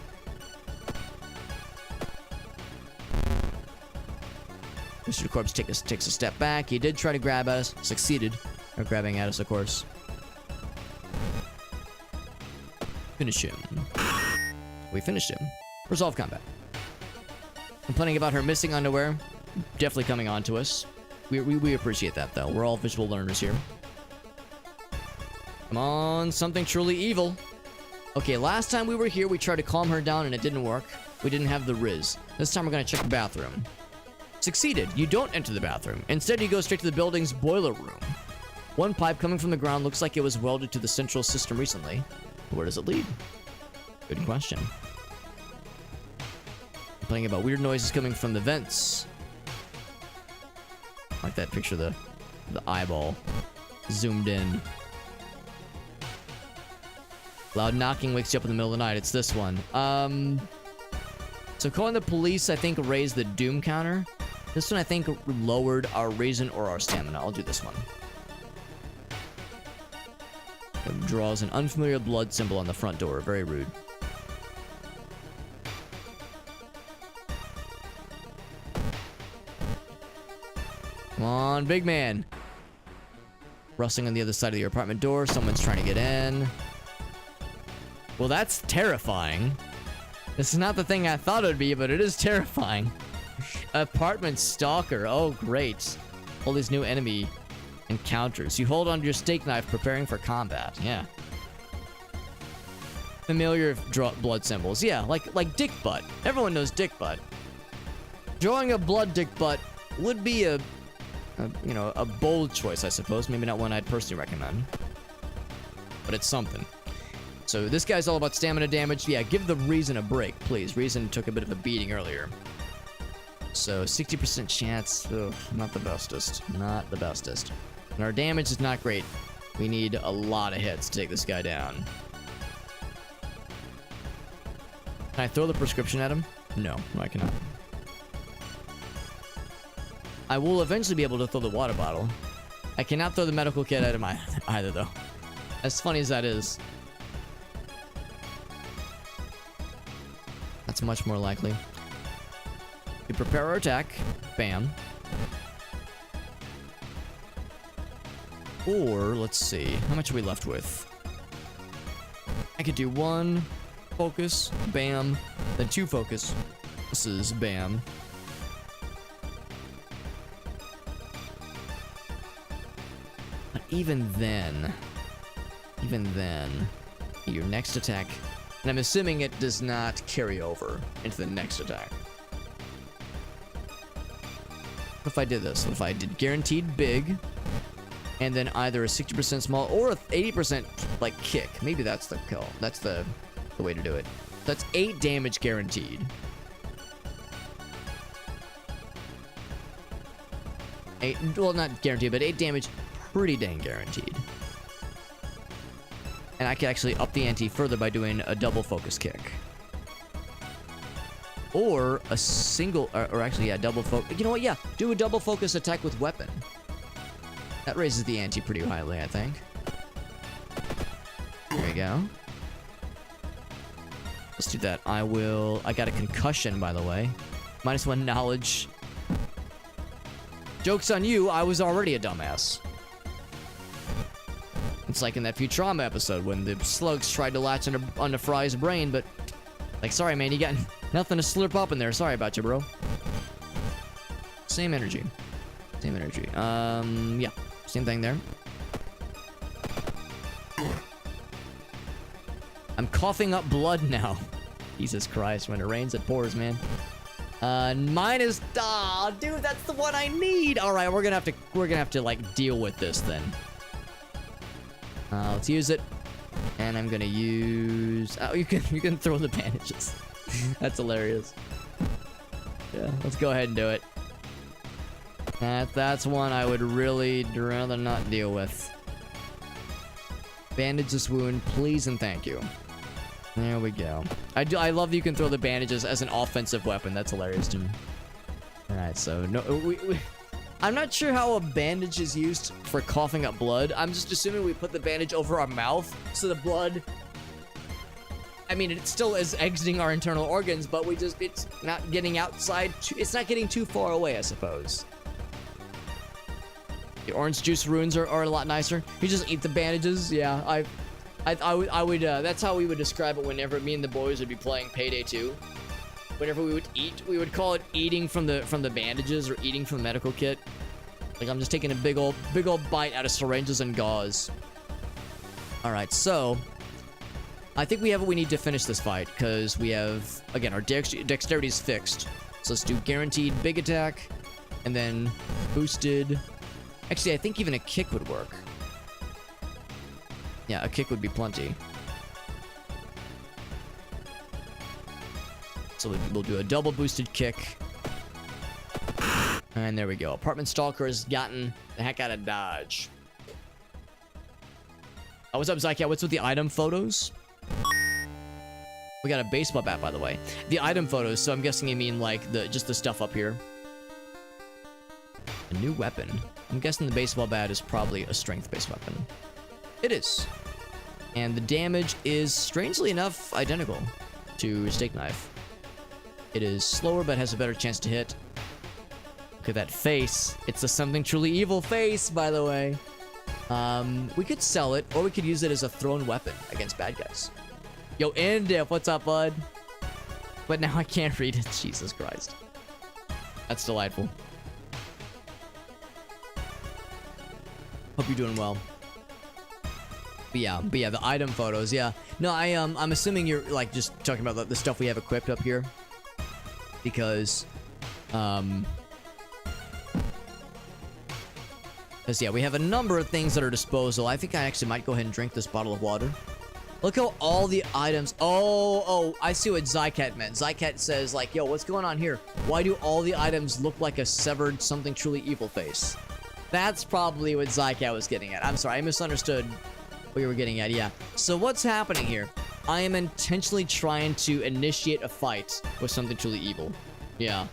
Mr. Corpse takes a step back. He did try to grab at us. Succeeded. Or grabbing at us, of course. Finish him. We finished him. Resolve combat. Complaining about her missing underwear. Definitely coming on to us. We appreciate that, though. We're all visual learners here. Come on, something truly evil. Okay, last time we were here, we tried to calm her down and it didn't work. We didn't have the Riz. This time we're gonna check the bathroom. Succeeded. You don't enter the bathroom. Instead, you go straight to the building's boiler room. One pipe coming from the ground looks like it was welded to the central system recently. Where does it lead? Good question. Complaining about weird noises coming from the vents. Like that picture of the eyeball zoomed in. Loud knocking wakes you up in the middle of the night. It's this one. So calling the police, I think, raised the doom counter. This one, I think, lowered our reason or our stamina. I'll do this one. It draws an unfamiliar blood symbol on the front door. Very rude. on, big man. Rustling on the other side of your apartment door. Someone's trying to get in. Well, that's terrifying. This is not the thing I thought it would be, but it is terrifying. Apartment stalker. Oh, great. All these new enemy encounters. You hold onto your steak knife, preparing for combat. Yeah. Familiar blood symbols. Yeah, like dick butt. Everyone knows dick butt. Drawing a blood dick butt would be a bold choice, I suppose. Maybe not one I'd personally recommend. But it's something. So this guy's all about stamina damage. Yeah, give the Reason a break, please. Reason took a bit of a beating earlier. So 60% chance. Ugh, not the bestest. Not the bestest. And our damage is not great. We need a lot of hits to take this guy down. Can I throw the prescription at him? No, I cannot. I will eventually be able to throw the water bottle. I cannot throw the medical kit at him either, though. As funny as that is. That's much more likely. We prepare our attack. Bam. Or, let's see. How much are we left with? I could do 1 focus. Bam. Then 2 focus. This is bam. But even then, your next attack, and I'm assuming it does not carry over into the next attack. What if I did this? What if I did guaranteed big, and then either a 60% small or a 80% like kick? Maybe that's the kill. That's the way to do it. That's 8 damage guaranteed. 8, well, not guaranteed, but 8 damage pretty dang guaranteed. And I can actually up the ante further by doing a double focus kick. Or a single, or actually, yeah, double focus. You know what? Yeah, do a double focus attack with weapon. That raises the ante pretty highly, I think. There we go. Let's do that. I got a concussion, by the way. -1 knowledge. Joke's on you, I was already a dumbass. It's like in that Futurama episode when the slugs tried to latch onto Fry's brain, but... Like, sorry, man, you got nothing to slurp up in there. Sorry about you, bro. Same energy. Same energy. Yeah. Same thing there. I'm coughing up blood now. Jesus Christ, when it rains, it pours, man. Mine is... Ah, dude, that's the one I need! Alright, we're gonna have to, like, deal with this, then. Let's use it. And I'm gonna use... Oh, you can throw the bandages. That's hilarious. Yeah, let's go ahead and do it. That's one I would really rather not deal with. Bandage this wound, please and thank you. There we go. I love that you can throw the bandages as an offensive weapon. That's hilarious to me. Alright, so no... I'm not sure how a bandage is used for coughing up blood. I'm just assuming we put the bandage over our mouth, so the blood... I mean, it still is exiting our internal organs, but it's not getting outside... It's not getting too far away, I suppose. The orange juice runes are a lot nicer. You just eat the bandages. Yeah, I would, that's how we would describe it whenever me and the boys would be playing Payday 2. Whenever we would eat, we would call it eating from the bandages or eating from the medical kit. Like, I'm just taking a big old bite out of syringes and gauze. Alright, so I think we have what we need to finish this fight, because we have, again, our dexterity is fixed. So let's do guaranteed big attack, and then boosted. Actually, I think even a kick would work. Yeah, a kick would be plenty. So we'll do a double boosted kick. And there we go. Apartment Stalker has gotten the heck out of Dodge. Oh, what's up, Zycat? What's with the item photos? We got a baseball bat, by the way. The item photos, so I'm guessing you mean like just the stuff up here. A new weapon. I'm guessing the baseball bat is probably a strength-based weapon. It is. And the damage is, strangely enough, identical to steak knife. It is slower, but has a better chance to hit. Look at that face. It's a something truly evil face, by the way. We could sell it, or we could use it as a thrown weapon against bad guys. Yo, Indif, what's up, bud? But now I can't read it. Jesus Christ. That's delightful. Hope you're doing well. But yeah, the item photos, yeah. No, I'm assuming you're like just talking about the stuff we have equipped up here. Because, yeah, we have a number of things at our disposal. I think I actually might go ahead and drink this bottle of water. Look how all the items... Oh, I see what Zycat meant. Zycat says, like, yo, what's going on here? Why do all the items look like a severed something truly evil face? That's probably what Zycat was getting at. I'm sorry, I misunderstood what you were getting at, yeah. So what's happening here? I am intentionally trying to initiate a fight with something truly evil. Yeah.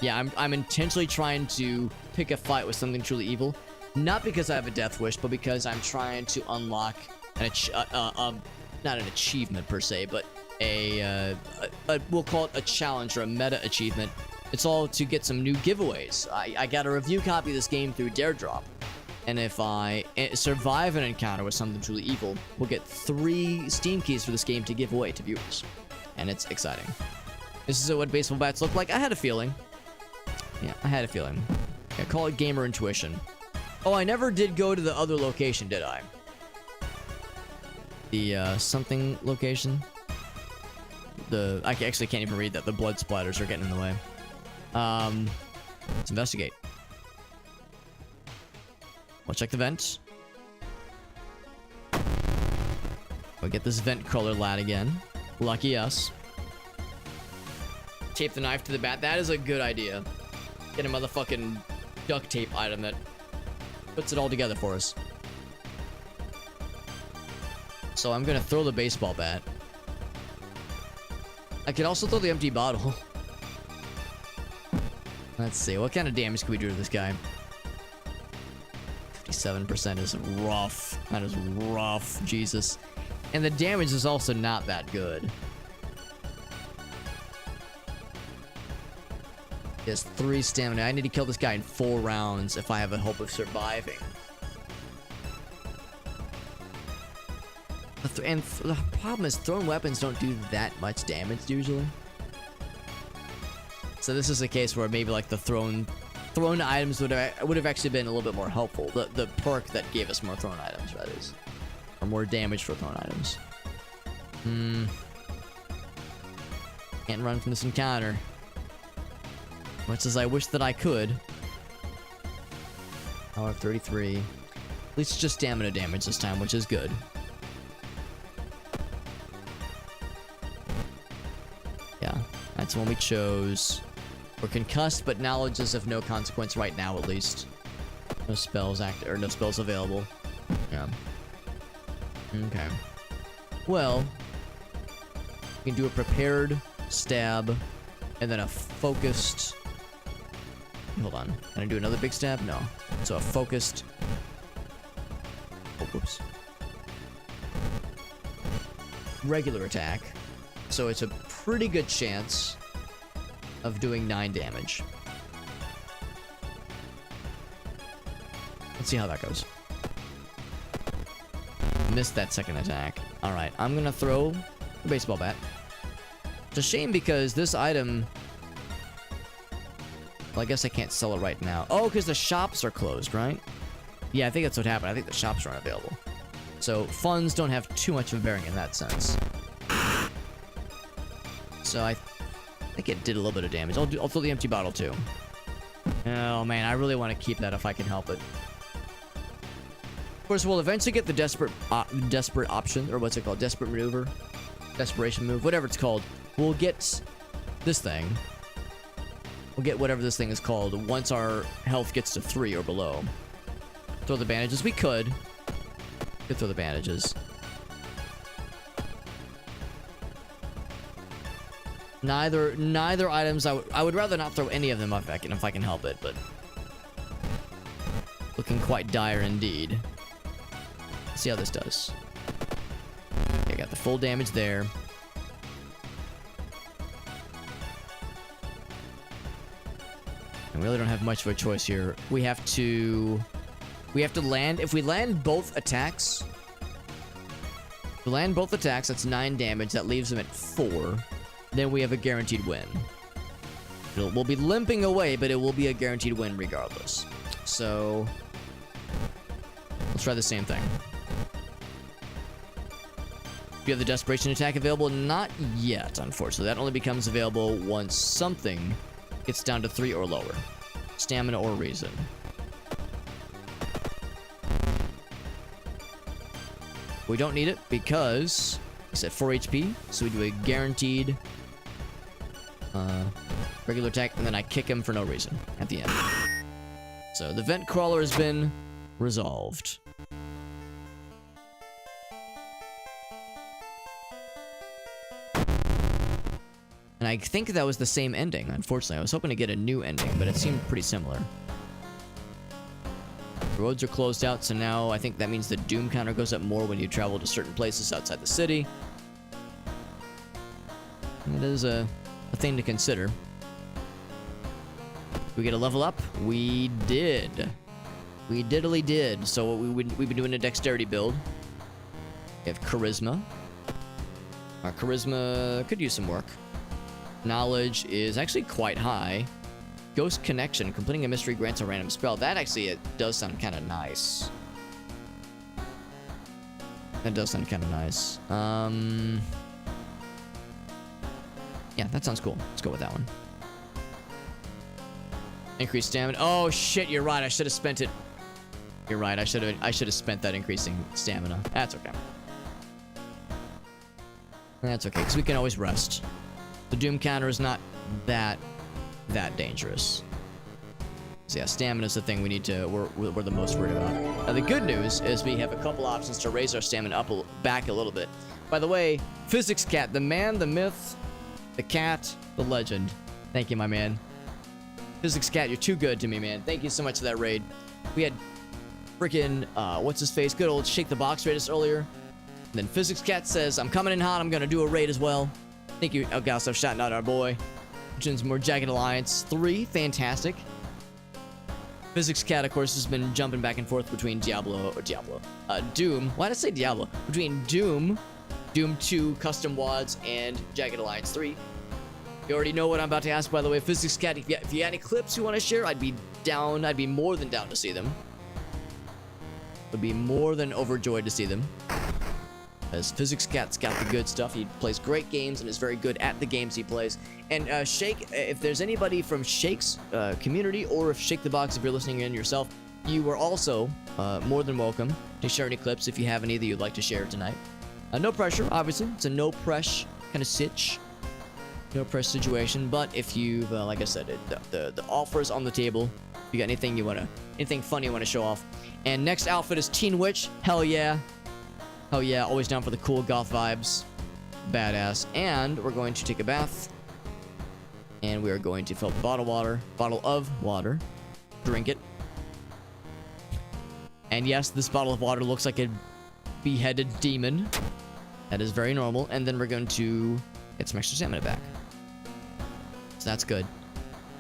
Yeah, I'm intentionally trying to pick a fight with something truly evil. Not because I have a death wish, but because I'm trying to unlock not an achievement per se, but we'll call it a challenge or a meta achievement. It's all to get some new giveaways. I got a review copy of this game through Daredrop, and if I survive an encounter with something truly evil, we'll get 3 Steam keys for this game to give away to viewers, and it's exciting. This is what baseball bats look like. I had a feeling. Yeah, I had a feeling. Yeah, call it gamer intuition. Oh, I never did go to the other location, did I? The, something location? I actually can't even read that. The blood splatters are getting in the way. Let's investigate. We'll check the vent. We'll get this vent color lad again. Lucky us. Tape the knife to the bat. That is a good idea. Get a motherfucking duct tape item that puts it all together for us. So I'm gonna throw the baseball bat. I could also throw the empty bottle. Let's see, what kind of damage can we do to this guy? 57% is rough. That is rough, Jesus. And the damage is also not that good. He has 3 stamina. I need to kill this guy in 4 rounds if I have a hope of surviving. And the problem is thrown weapons don't do that much damage usually. So this is a case where maybe like the thrown items would have actually been a little bit more helpful. The perk that gave us more thrown items, that is. Or more damage for thrown items. Can't run from this encounter. Much as I wish that I could. Power of 33. At least it's just stamina damage this time, which is good. Yeah, that's the one we chose. We're concussed, but knowledge is of no consequence right now, at least. No spells no spells available. Yeah. Okay. Well, we can do a prepared stab, and then a focused. Hold on. Can I do another big stab? No. So a focused. Oh, whoops. Regular attack. So it's a pretty good chance of doing 9 damage. Let's see how that goes. Missed that second attack. Alright, I'm gonna throw the baseball bat. It's a shame because this item... Well, I guess I can't sell it right now. Oh, because the shops are closed, right? Yeah, I think that's what happened. I think the shops are unavailable. So funds don't have too much of a bearing in that sense. So I think it did a little bit of damage. I'll throw the empty bottle too. Oh man, I really want to keep that if I can help it. Of course, we'll eventually get the desperate option, or what's it called? Desperate maneuver? Desperation move? Whatever it's called. We'll get this thing. We'll get whatever this thing is called once our health gets to 3 or below. Throw the bandages. We could throw the bandages. Neither items. I would rather not throw any of them up if I can help it, but looking quite dire indeed. Let's see how this does. Okay, I got the full damage there. And we really don't have much of a choice here. We have to land. If we land both attacks, that's 9 damage. That leaves them at 4. Then we have a guaranteed win. We'll be limping away, but it will be a guaranteed win regardless. So let's try the same thing. Do you have the desperation attack available? Not yet, unfortunately. That only becomes available once something gets down to 3 or lower. Stamina or reason. We don't need it because it's at 4 HP, so we do a guaranteed regular attack, and then I kick him for no reason at the end. So the vent crawler has been resolved. And I think that was the same ending, unfortunately. I was hoping to get a new ending, but it seemed pretty similar. The roads are closed out, so now I think that means the doom counter goes up more when you travel to certain places outside the city. It is a thing to consider. We get a level up? We did. We diddly did. So we've been doing a dexterity build. We have charisma. Our charisma could use some work. Knowledge is actually quite high. Ghost connection. Completing a mystery grants a random spell. That actually, it does sound kind of nice. That does sound kind of nice. Yeah, that sounds cool. Let's go with that one. Increased stamina. Oh shit, you're right. I should have spent it. You're right. I should have spent that increasing stamina. That's okay. That's okay, because we can always rest. The doom counter is not that dangerous. So yeah, stamina is the thing we need to. We're the most worried about. Now the good news is we have a couple options to raise our stamina up back a little bit. By the way, Physics Cat, the man, the myth, the cat, the legend. Thank you, my man. Physics Cat, you're too good to me, man. Thank you so much for that raid. We had freaking what's his face? Good old Shake the Box raid us earlier. And then Physics Cat says, I'm coming in hot. I'm gonna do a raid as well. Thank you, Elgaso, shouting out our boy. Mentions more Jagged Alliance 3, fantastic. Physics Cat, of course, has been jumping back and forth between Doom. Why did I say Diablo? Between Doom 2, Custom Wads, and Jagged Alliance 3. You already know what I'm about to ask, by the way. Physics Cat, if you had any clips you want to share, I'd be more than down to see them. Would be more than overjoyed to see them. As Physics Cat's got the good stuff. He plays great games and is very good at the games he plays. And Shake, if there's anybody from Shake's community, or if Shake the Box, if you're listening in yourself, you are also more than welcome to share any clips if you have any that you'd like to share tonight. No pressure, obviously. It's a no pressure kind of sitch. No pressure situation. But if you, like I said, the offer is on the table. If you got anything anything funny you want to show off. And next outfit is Teen Witch. Hell yeah. Hell yeah, always down for the cool goth vibes. Badass. And we're going to take a bath. And we are going to fill up the bottle of water. Drink it. And yes, this bottle of water looks like a beheaded demon. That is very normal. And then we're going to get some extra stamina back. So that's good.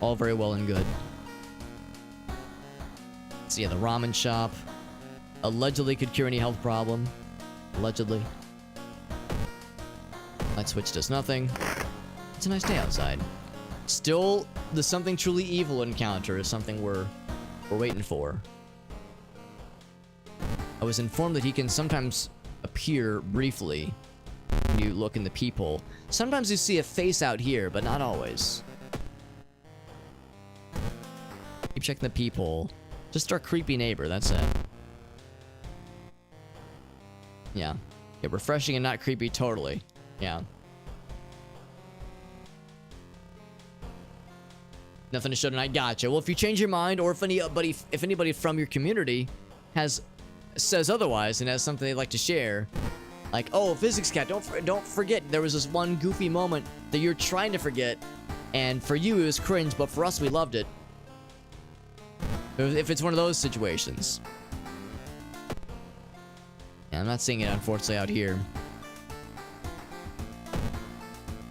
All very well and good. So yeah, the ramen shop. Allegedly could cure any health problem. Allegedly. Light switch does nothing. It's a nice day outside. Still, the something truly evil encounter is something we're waiting for. I was informed that he can sometimes appear briefly when you look in the peephole. Sometimes you see a face out here, but not always. Keep checking the peephole. Just our creepy neighbor, that's it. Yeah. Yeah, refreshing and not creepy, totally. Yeah. Nothing to show tonight. Gotcha. Well, if you change your mind, or if anybody from your community says otherwise and has something they'd like to share, like, oh, Physics Cat, don't forget there was this one goofy moment that you're trying to forget, and for you it was cringe, but for us we loved it. If it's one of those situations. Yeah, I'm not seeing it, unfortunately, out here.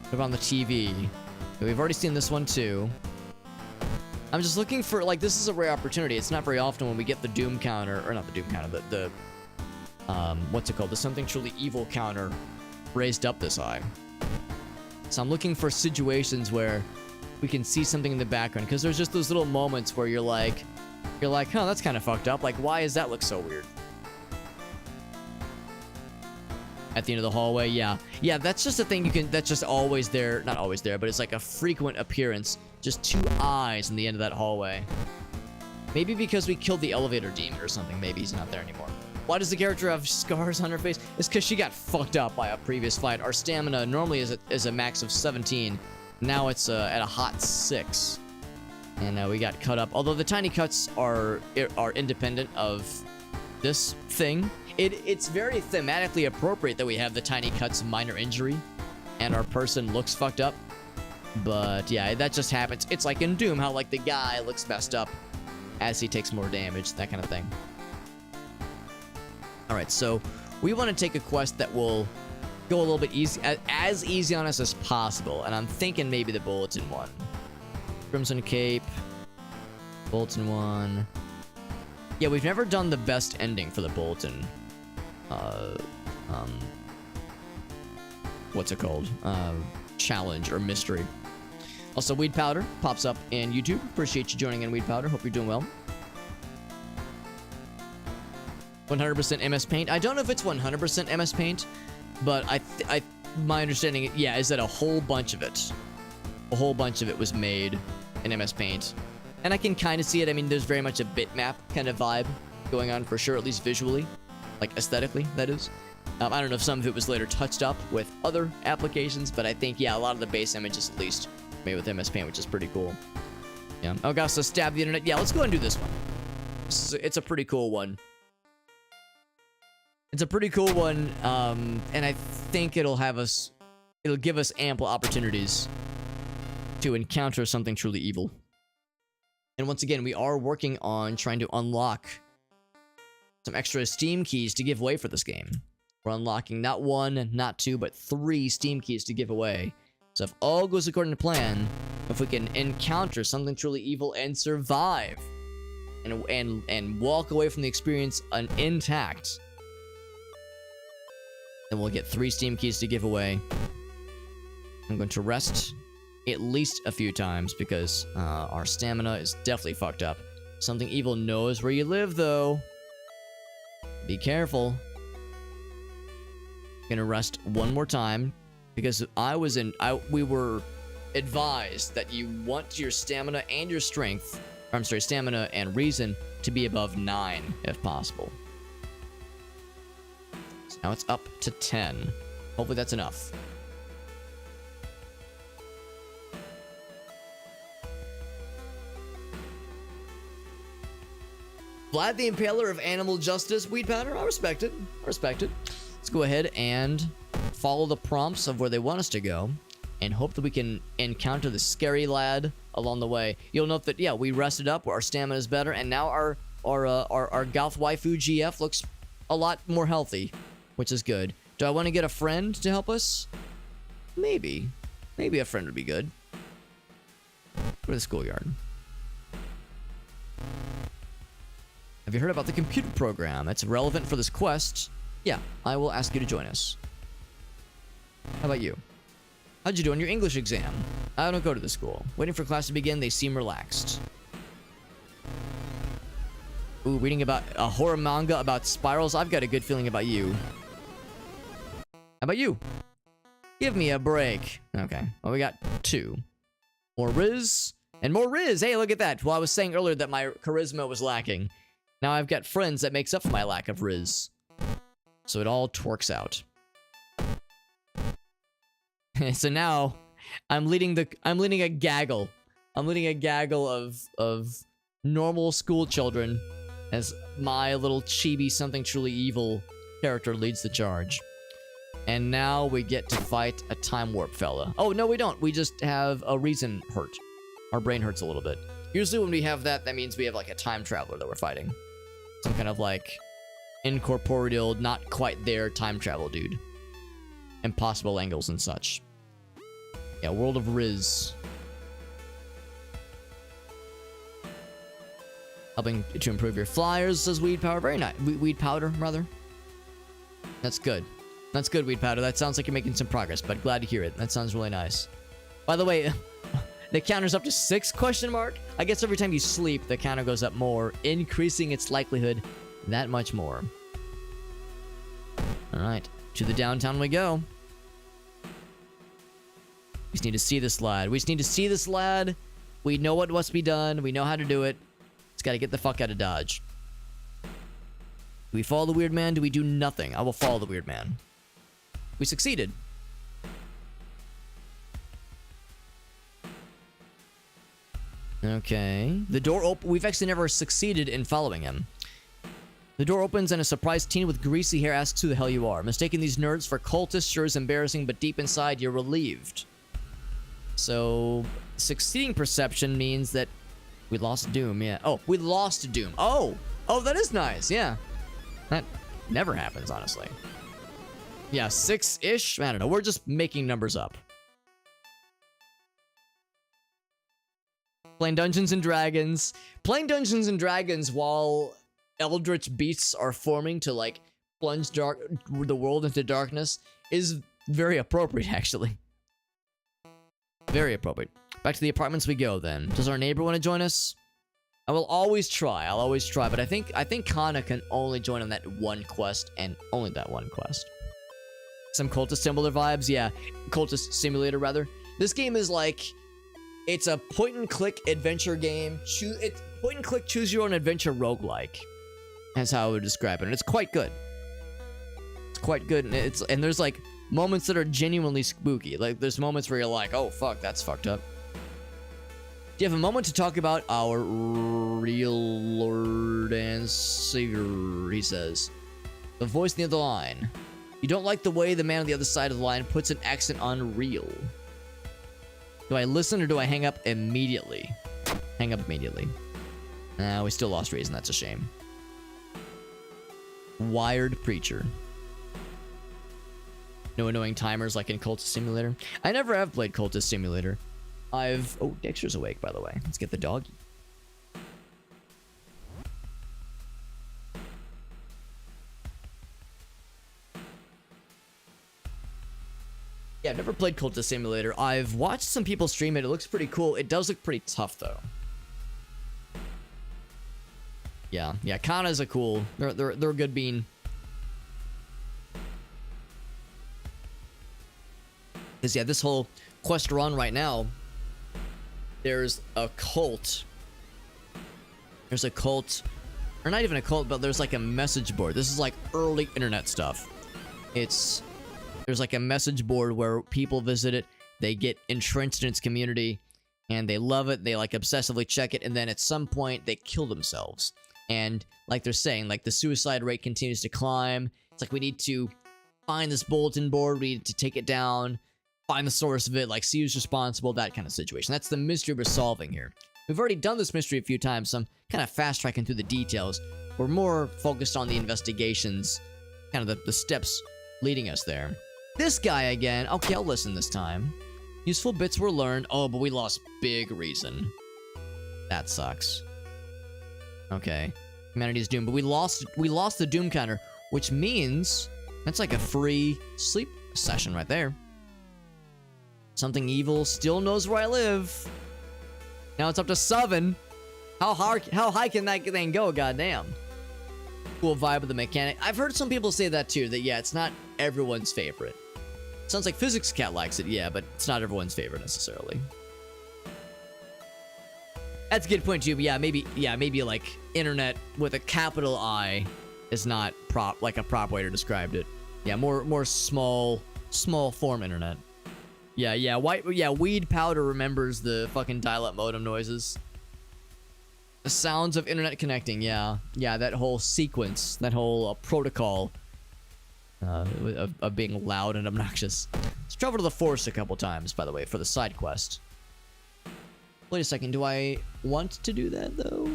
What about on the TV? We've already seen this one too. I'm just looking for, like, this is a rare opportunity. It's not very often when we get the Doom counter, or not the Doom counter, the what's it called? The Something Truly Evil counter raised up this high. So I'm looking for situations where we can see something in the background, because there's just those little moments where you're like, huh, that's kind of fucked up. Like, why does that look so weird? At the end of the hallway, yeah. Yeah, that's just a thing you can, that's just always there. Not always there, but it's like a frequent appearance. Just 2 eyes in the end of that hallway. Maybe because we killed the elevator demon or something. Maybe he's not there anymore. Why does the character have scars on her face? It's because she got fucked up by a previous fight. Our stamina normally is a max of 17. Now it's at a hot 6. And we got cut up. Although the tiny cuts are independent of this thing. It's very thematically appropriate that we have the tiny cuts minor injury and our person looks fucked up. But yeah, that just happens. It's like in Doom, how like the guy looks messed up as he takes more damage, that kind of thing. Alright, so we want to take a quest that will go a little bit easy, as easy on us as possible. And I'm thinking maybe the Bulletin one. Crimson Cape. Bulletin one. Yeah, we've never done the best ending for the Bulletin. What's it called? Challenge or mystery. Also, Weed Powder pops up in YouTube. Appreciate you joining in, Weed Powder. Hope you're doing well. 100% MS Paint. I don't know if it's 100% MS Paint, but my understanding, yeah, is that a whole bunch of it was made in MS Paint. And I can kind of see it. I mean, there's very much a bitmap kind of vibe going on for sure, at least visually. Like, aesthetically, that is. I don't know if some of it was later touched up with other applications, but I think, yeah, a lot of the base images, at least, made with MS Paint, which is pretty cool. Yeah. Augusta, stab the internet. Yeah, let's go ahead and do this one. It's a pretty cool one. It's a pretty cool one, and I think it'll give us ample opportunities to encounter something truly evil. And once again, we are working on trying to unlock some extra Steam keys to give away for this game. We're unlocking not 1, not 2, but 3 Steam keys to give away. So if all goes according to plan, if we can encounter something truly evil and survive, and walk away from the experience intact, then we'll get 3 Steam keys to give away. I'm going to rest at least a few times because our stamina is definitely fucked up. Something evil knows where you live, though. Be careful. Gonna rest one more time because we were advised that you want your stamina and your strength, or I'm sorry, stamina and reason to be above 9 if possible. So now it's up to 10. Hopefully that's enough. Vlad the Impaler of Animal Justice, Weed Powder. I respect it. I respect it. Let's go ahead and follow the prompts of where they want us to go and hope that we can encounter the scary lad along the way. You'll note that, yeah, we rested up, our stamina is better, and now our Goth Waifu GF looks a lot more healthy, which is good. Do I want to get a friend to help us? Maybe. Maybe a friend would be good. Go to the schoolyard. Have you heard about the computer program? It's relevant for this quest. Yeah, I will ask you to join us. How about you? How'd you do on your English exam? I don't go to the school. Waiting for class to begin, they seem relaxed. Ooh, reading about a horror manga about spirals. I've got a good feeling about you. How about you? Give me a break. Okay, well, we got 2. More Riz, and more Riz. Hey, look at that. Well, I was saying earlier that my charisma was lacking. Now I've got friends that makes up for my lack of Riz. So it all twerks out. So now I'm leading a gaggle. I'm leading a gaggle of normal school children as my little chibi something truly evil character leads the charge. And now we get to fight a time warp fella. Oh, no, we don't. We just have a reason hurt. Our brain hurts a little bit. Usually when we have that, that means we have like a time traveler that we're fighting. Some kind of like incorporeal, not quite there time travel dude. Impossible angles and such. Yeah, World of Riz. Helping to improve your flyers, says Weed Powder. Very nice. Weed Powder, rather. That's good. That's good, Weed Powder. That sounds like you're making some progress, but glad to hear it. That sounds really nice. By the way, the counter's up to 6 question mark. I guess every time you sleep, the counter goes up more, increasing its likelihood that much more. Alright, to the downtown we go. We just need to see this lad. We just need to see this lad. We know what must be done. We know how to do it. Just gotta get the fuck out of Dodge. Do we follow the weird man? Do we do nothing? I will follow the weird man. We succeeded. Okay. The door open. We've actually never succeeded in following him. The door opens and a surprised teen with greasy hair asks who the hell you are. Mistaking these nerds for cultists sure is embarrassing, but deep inside you're relieved. So, succeeding perception means that we lost Doom, yeah. Oh, we lost Doom. Oh! Oh, that is nice, yeah. That never happens, honestly. Yeah, 6-ish? I don't know. We're just making numbers up. Playing Dungeons and Dragons. Playing Dungeons and Dragons while eldritch beasts are forming to, like, plunge the world into darkness is very appropriate, actually. Very appropriate. Back to the apartments we go, then. Does our neighbor want to join us? I will always try. I'll always try, but I think Kana can only join on that one quest, and only that one quest. Some Cultist Simulator vibes, yeah. Cultist Simulator, rather. This game is like... It's a point-and-click adventure game. Point-and-click choose-your-own-adventure roguelike. That's how I would describe it, and it's quite good. It's quite good, and there's, like, moments that are genuinely spooky. Like, there's moments where you're like, oh, fuck, that's fucked up. Do you have a moment to talk about our real Lord and Savior, he says. The voice on the other line. You don't like the way the man on the other side of the line puts an accent on real. Do I listen or do I hang up immediately? Hang up immediately. We still lost reason. That's a shame. Wired Preacher. No annoying timers like in Cultist Simulator. I never have played Cultist Simulator. Oh, Dexter's awake, by the way. Let's get the doggy. Yeah, I've never played Cultist Simulator. I've watched some people stream it. It looks pretty cool. It does look pretty tough, though. Yeah, Kana's a cool... They're a good bean. Because, yeah, this whole quest run right now, there's a cult. There's a cult, or not even a cult, but there's like a message board. This is like early internet stuff. There's like a message board where people visit it, they get entrenched in its community, and they love it, they like obsessively check it, and then at some point they kill themselves. And like they're saying, like the suicide rate continues to climb. It's like we need to find this bulletin board, we need to take it down, find the source of it, like see who's responsible, that kind of situation. That's the mystery we're solving here. We've already done this mystery a few times, so I'm kind of fast-tracking through the details. We're more focused on the investigations, kind of the steps leading us there. This guy again. Okay, I'll listen this time. Useful bits were learned. Oh, but we lost big reason. That sucks. Okay. Humanity's doomed, but we lost the doom counter, which means that's like a free sleep session right there. Something evil still knows where I live. Now it's up to 7. How high can that thing go? Goddamn. Cool vibe of the mechanic. I've heard some people say that too. That yeah, it's not everyone's favorite. Sounds like Physics Cat likes it, yeah, but it's not everyone's favorite necessarily. That's a good point too. But yeah, maybe like internet with a capital I is not like a proper way to describe it. Yeah, more small form internet. Yeah, Weed Powder remembers the fucking dial-up modem noises. The sounds of internet connecting, yeah, that whole sequence, that whole protocol of being loud and obnoxious. Let's travel to the forest a couple times, by the way, for the side quest. Wait a second, do I want to do that, though?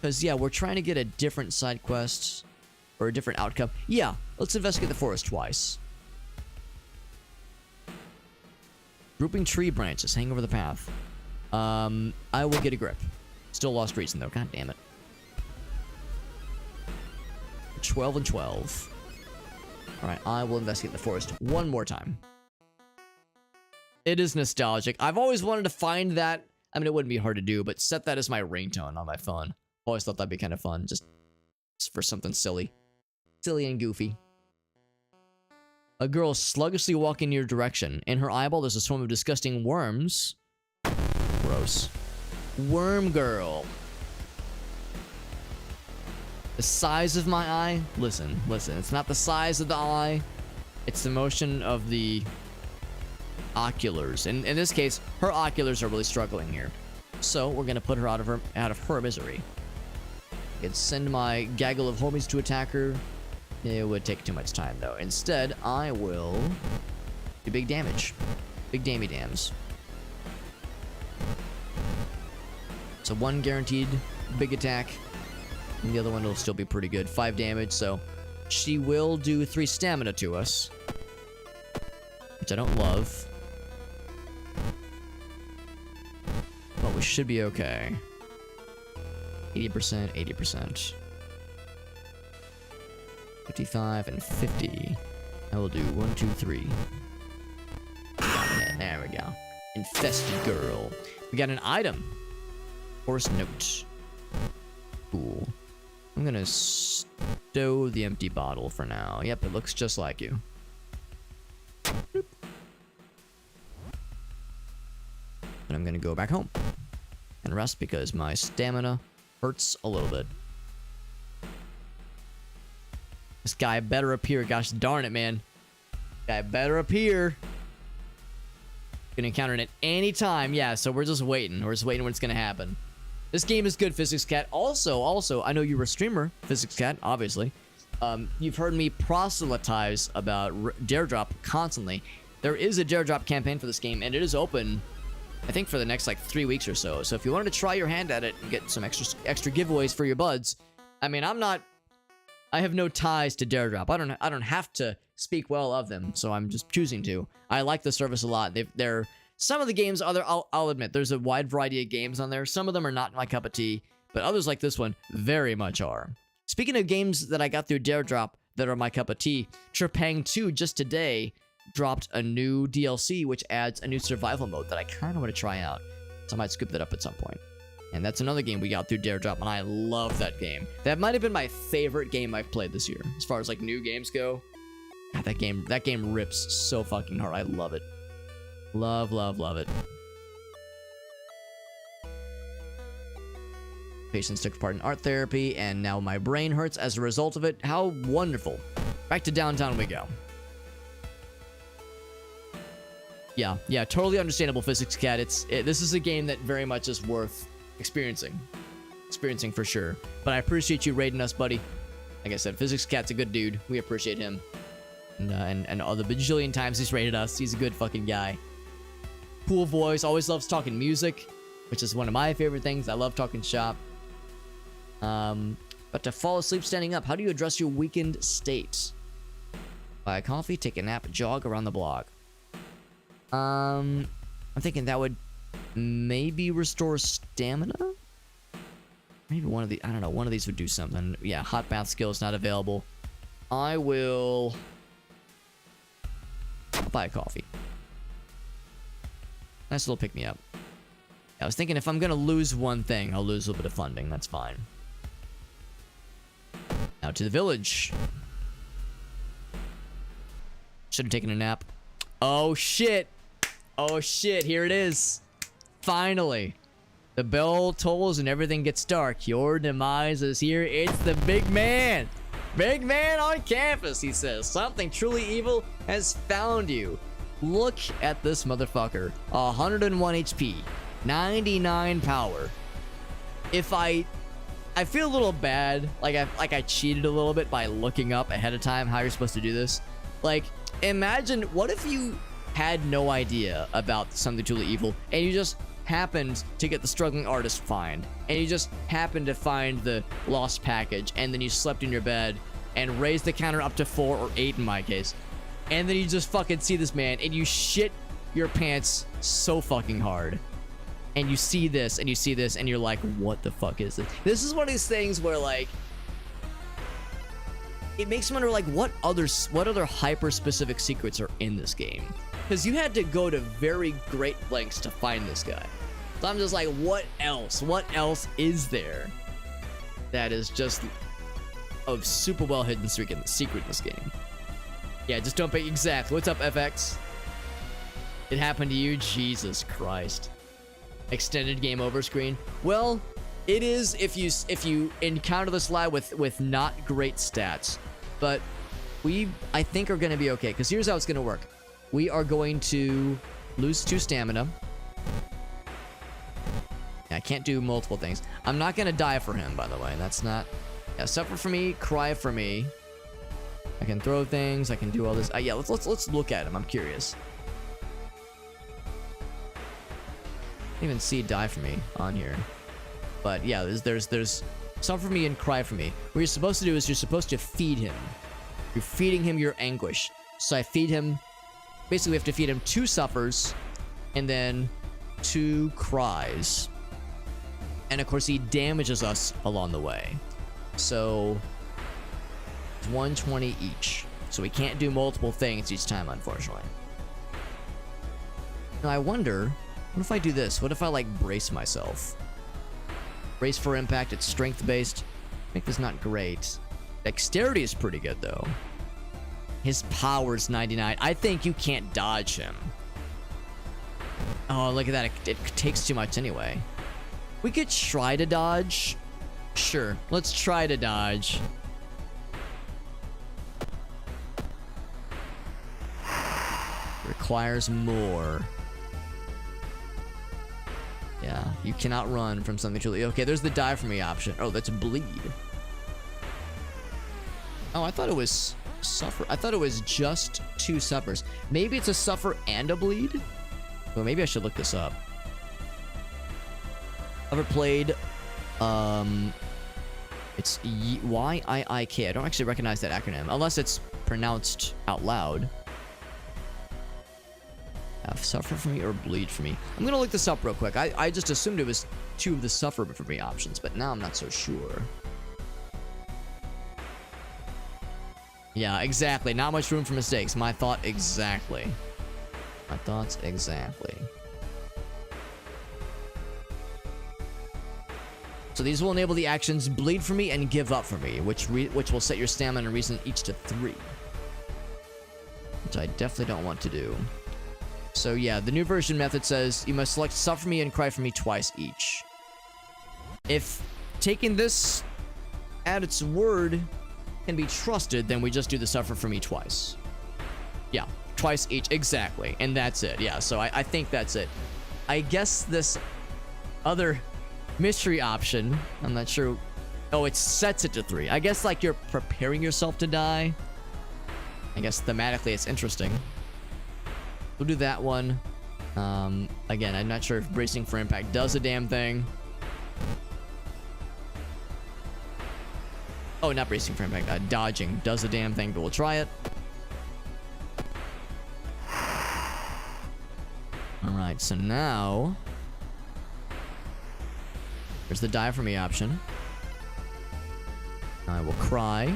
Because, yeah, we're trying to get a different side quest, or a different outcome. Yeah, let's investigate the forest twice. Grouping tree branches, hang over the path. I will get a grip. Still lost reason, though. God damn it. 12 and 12. All right, I will investigate the forest one more time. It is nostalgic. I've always wanted to find that. I mean, it wouldn't be hard to do, but set that as my ringtone on my phone. Always thought that'd be kind of fun, just for something silly. Silly and goofy. A girl sluggishly walking in your direction. In her eyeball, there's a swarm of disgusting worms. Gross. Worm girl. The size of my eye? Listen. It's not the size of the eye. It's the motion of the oculars. And in this case, her oculars are really struggling here. So we're gonna put her out of her misery. I could send my gaggle of homies to attack her. It would take too much time though. Instead, I will do big damage. Big dammy dams. So one guaranteed big attack. And the other one will still be pretty good. 5 damage, so she will do 3 stamina to us. Which I don't love. But we should be okay. 80%, 80%. 55 and 50. I will do 1, 2, 3. There we go. Infested girl. We got an item. Forest note. Cool. I'm gonna stow the empty bottle for now. Yep, it looks just like you. Boop. And I'm gonna go back home and rest because my stamina hurts a little bit. This guy better appear. Gosh darn it, man. Guy better appear. Gonna encounter it at any time. Yeah, so we're just waiting. We're just waiting when it's gonna happen. This game is good, Physics Cat. Also, I know you're a streamer, Physics Cat, obviously. You've heard me proselytize about Dare Drop constantly. There is a Dare Drop campaign for this game, and it is open, I think, for the next, like, 3 weeks or so. So if you wanted to try your hand at it and get some extra giveaways for your buds, I mean, I have no ties to Dare Drop. I don't have to speak well of them, so I'm just choosing to. I like the service a lot. They're some of the games, I'll admit, there's a wide variety of games on there. Some of them are not my cup of tea, but others like this one very much are. Speaking of games that I got through Dare Drop that are my cup of tea, Trepang 2 just today dropped a new DLC which adds a new survival mode that I kind of want to try out. So I might scoop that up at some point. And that's another game we got through Dare Drop, and I love that game. That might have been my favorite game I've played this year, as far as like new games go. God, that game rips so fucking hard. I love it. Love it. Patients took part in art therapy, and now my brain hurts as a result of it. How wonderful. Back to downtown we go. Yeah, totally understandable, Physics Cat. This is a game that very much is worth experiencing for sure. But I appreciate you raiding us, buddy. Like I said, Physics Cat's a good dude. We appreciate him. And all the bajillion times he's raided us, he's a good fucking guy. Cool voice, always loves talking music, which is one of my favorite things. I love talking shop. But to fall asleep standing up, how do you address your weakened state? Buy a coffee, take a nap, jog around the block. I'm thinking that would maybe restore stamina? Maybe one of these would do something. Yeah, hot bath skill is not available. I will buy a coffee. Nice little pick-me-up. I was thinking if I'm gonna lose one thing, I'll lose a little bit of funding. That's fine. Out to the village. Should have taken a nap. Oh shit! Oh shit, here it is. Finally. The bell tolls and everything gets dark. Your demise is here. It's the big man. Big man on campus, he says. Something truly evil has found you. Look at this motherfucker. 101 HP. 99 power. If I feel a little bad, like I cheated a little bit by looking up ahead of time how you're supposed to do this. Like, imagine, what if you had no idea about something truly evil and you just happened to get the struggling artist find, and you just happened to find the lost package, and then you slept in your bed and raised the counter up to 4 or 8 in my case, and then you just fucking see this man and you shit your pants so fucking hard, and you see this and you see this and you're like, what the fuck is this? This is one of these things where, like, it makes me wonder, like, what other hyper-specific secrets are in this game? Because you had to go to very great lengths to find this guy. So I'm just like, what else? What else is there that is just a super well hidden secret in this game? Yeah, just don't pay. Exactly. What's up, FX? It happened to you? Jesus Christ. Extended game over screen. Well, it is if you encounter this lad with not great stats, but I think are going to be okay, because here's how it's going to work. We are going to lose 2 stamina. Yeah, I can't do multiple things. I'm not going to die for him, by the way. That's not... Yeah, suffer for me, cry for me. I can throw things, I can do all this. Yeah, let's look at him. I'm curious. I didn't even see die for me on here. But yeah, there's suffer for me and cry for me. What you're supposed to do is you're supposed to feed him. You're feeding him your anguish. So I feed him... Basically, we have to feed him 2 suffers and then 2 cries. And of course, he damages us along the way. So, it's 120 each. So we can't do multiple things each time, unfortunately. Now, I wonder, what if I do this? What if I, like, brace myself? Brace for impact, it's strength-based. I think that's not great. Dexterity is pretty good, though. His power's 99. I think you can't dodge him. Oh, look at that. It takes too much anyway. We could try to dodge. Sure, let's try to dodge. Requires more. Yeah, you cannot run from something truly. Okay, there's the die for me option. Oh, that's bleed. Oh, I thought it was suffer. I thought it was just 2 suffers. Maybe it's a suffer and a bleed? Well, maybe I should look this up. Ever played, it's YIIK. I don't actually recognize that acronym, unless it's pronounced out loud. Suffer for me or bleed for me? I'm gonna look this up real quick. I just assumed it was 2 of the suffer for me options, but now I'm not so sure. Yeah, exactly. Not much room for mistakes. My thought exactly. My thoughts exactly. So these will enable the actions bleed for me and give up for me, which will set your stamina and reason each to 3. Which I definitely don't want to do. So yeah, the new version method says you must select suffer for me and cry for me twice each. If taking this at its word can be trusted, then we just do the suffer for me twice. Yeah, twice each, exactly. And that's it, yeah, so I think that's it. I guess this other mystery option, I'm not sure. Oh, it sets it to 3. I guess like you're preparing yourself to die. I guess thematically it's interesting. We'll do that one. Again, I'm not sure if bracing for impact does a damn thing. Oh, not bracing for impact. Dodging does a damn thing, but we'll try it. Alright, so now... There's the die for me option. I will cry.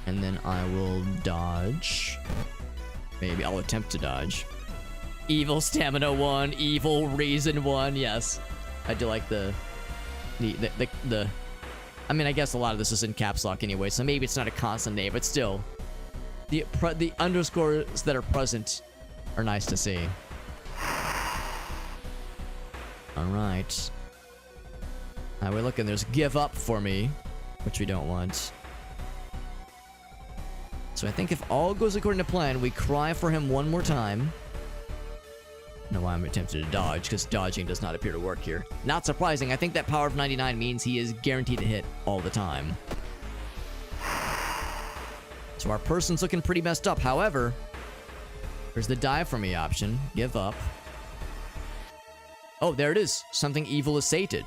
And then I will dodge. Maybe I'll attempt to dodge. Evil stamina 1, evil reason 1. Yes, I do like the. I mean, I guess a lot of this is in caps lock anyway, so maybe it's not a constant name, but still, the underscores that are present are nice to see. All right. Now we're looking. There's give up for me, which we don't want. So I think if all goes according to plan, we cry for him one more time. I don't know why I'm attempting to dodge, because dodging does not appear to work here. Not surprising, I think that power of 99 means he is guaranteed to hit all the time. So our person's looking pretty messed up. However, there's the die for me option. Give up. Oh, there it is. Something evil is sated.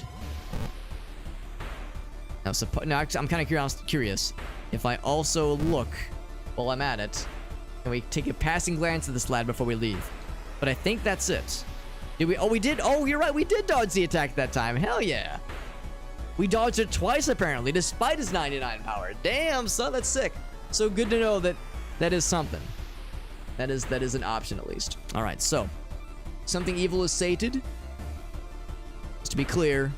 Now, I'm kind of curious. If I also look while I'm at it, can we take a passing glance at this lad before we leave? But I think that's it. Did we? Oh, we did. Oh, you're right. We did dodge the attack that time. Hell yeah. We dodged it twice, apparently, despite his 99 power. Damn, son, that's sick. So good to know that that is something. That is an option, at least. All right, so. Something evil is sated. Just to be clear,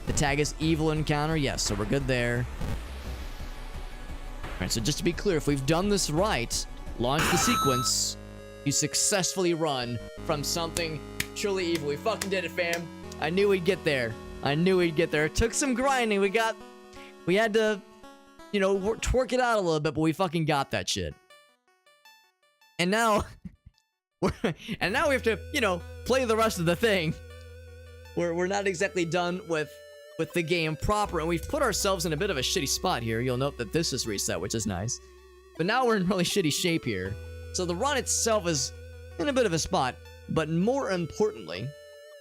the tag is evil encounter. Yes, so we're good there. All right, so just to be clear, if we've done this right, launch the sequence, you successfully run from something truly evil. We fucking did it, fam. I knew we'd get there. I knew we'd get there. It took some grinding. We had to, you know, twerk it out a little bit, but we fucking got that shit. And now, we have to, you know, play the rest of the thing. We're not exactly done with the game proper, and we've put ourselves in a bit of a shitty spot here. You'll note that this is reset, which is nice. But now we're in really shitty shape here. So the run itself is in a bit of a spot, but more importantly,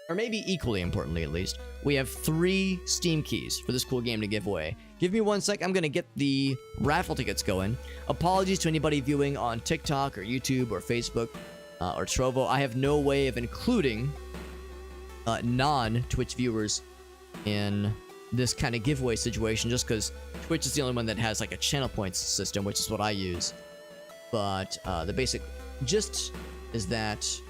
or maybe equally importantly at least, we have 3 Steam keys for this cool game to give away. Give me 1 sec, I'm gonna get the raffle tickets going. Apologies to anybody viewing on TikTok or YouTube or Facebook or Trovo. I have no way of including non-Twitch viewers in this kind of giveaway situation, just because Twitch is the only one that has like a channel points system, which is what I use. But the basic gist is that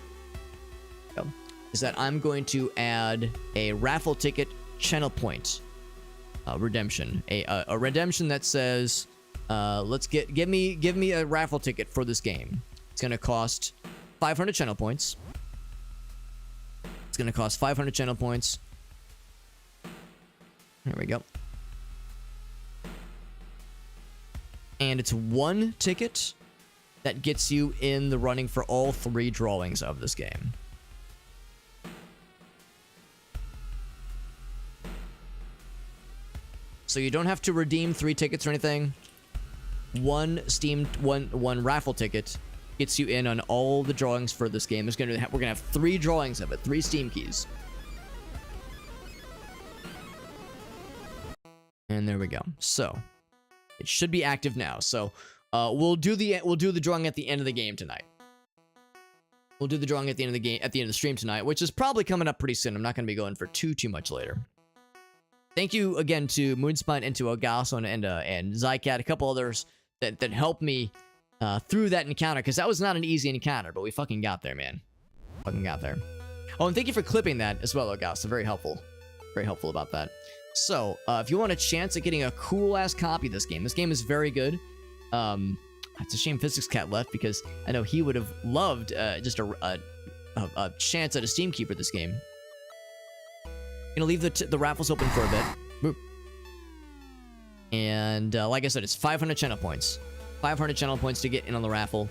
I'm going to add a raffle ticket channel point redemption, a redemption that says, give me a raffle ticket for this game. It's gonna cost 500 channel points. It's gonna cost 500 channel points. There we go. And it's 1 ticket that gets you in the running for all 3 drawings of this game. So you don't have to redeem 3 tickets or anything. One raffle ticket gets you in on all the drawings for this game. We're gonna have 3 drawings of it, 3 Steam keys. And there we go. So it should be active now. So we'll do the drawing at the end of the game tonight. We'll do the drawing at the end of the stream tonight, which is probably coming up pretty soon. I'm not gonna be going for too much later. Thank you again to Moonspine and to Ogaso and Zycat, a couple others that helped me through that encounter, because that was not an easy encounter, but we fucking got there, man. Fucking got there. Oh, and thank you for clipping that as well, Ogaso. Very helpful. Very helpful about that. So, if you want a chance at getting a cool-ass copy of this game is very good. It's a shame Physics Cat left, because I know he would have loved just a chance at a Steam key for this game. Gonna leave the raffles open for a bit. Boop. And like I said, it's 500 channel points. 500 channel points to get in on the raffle.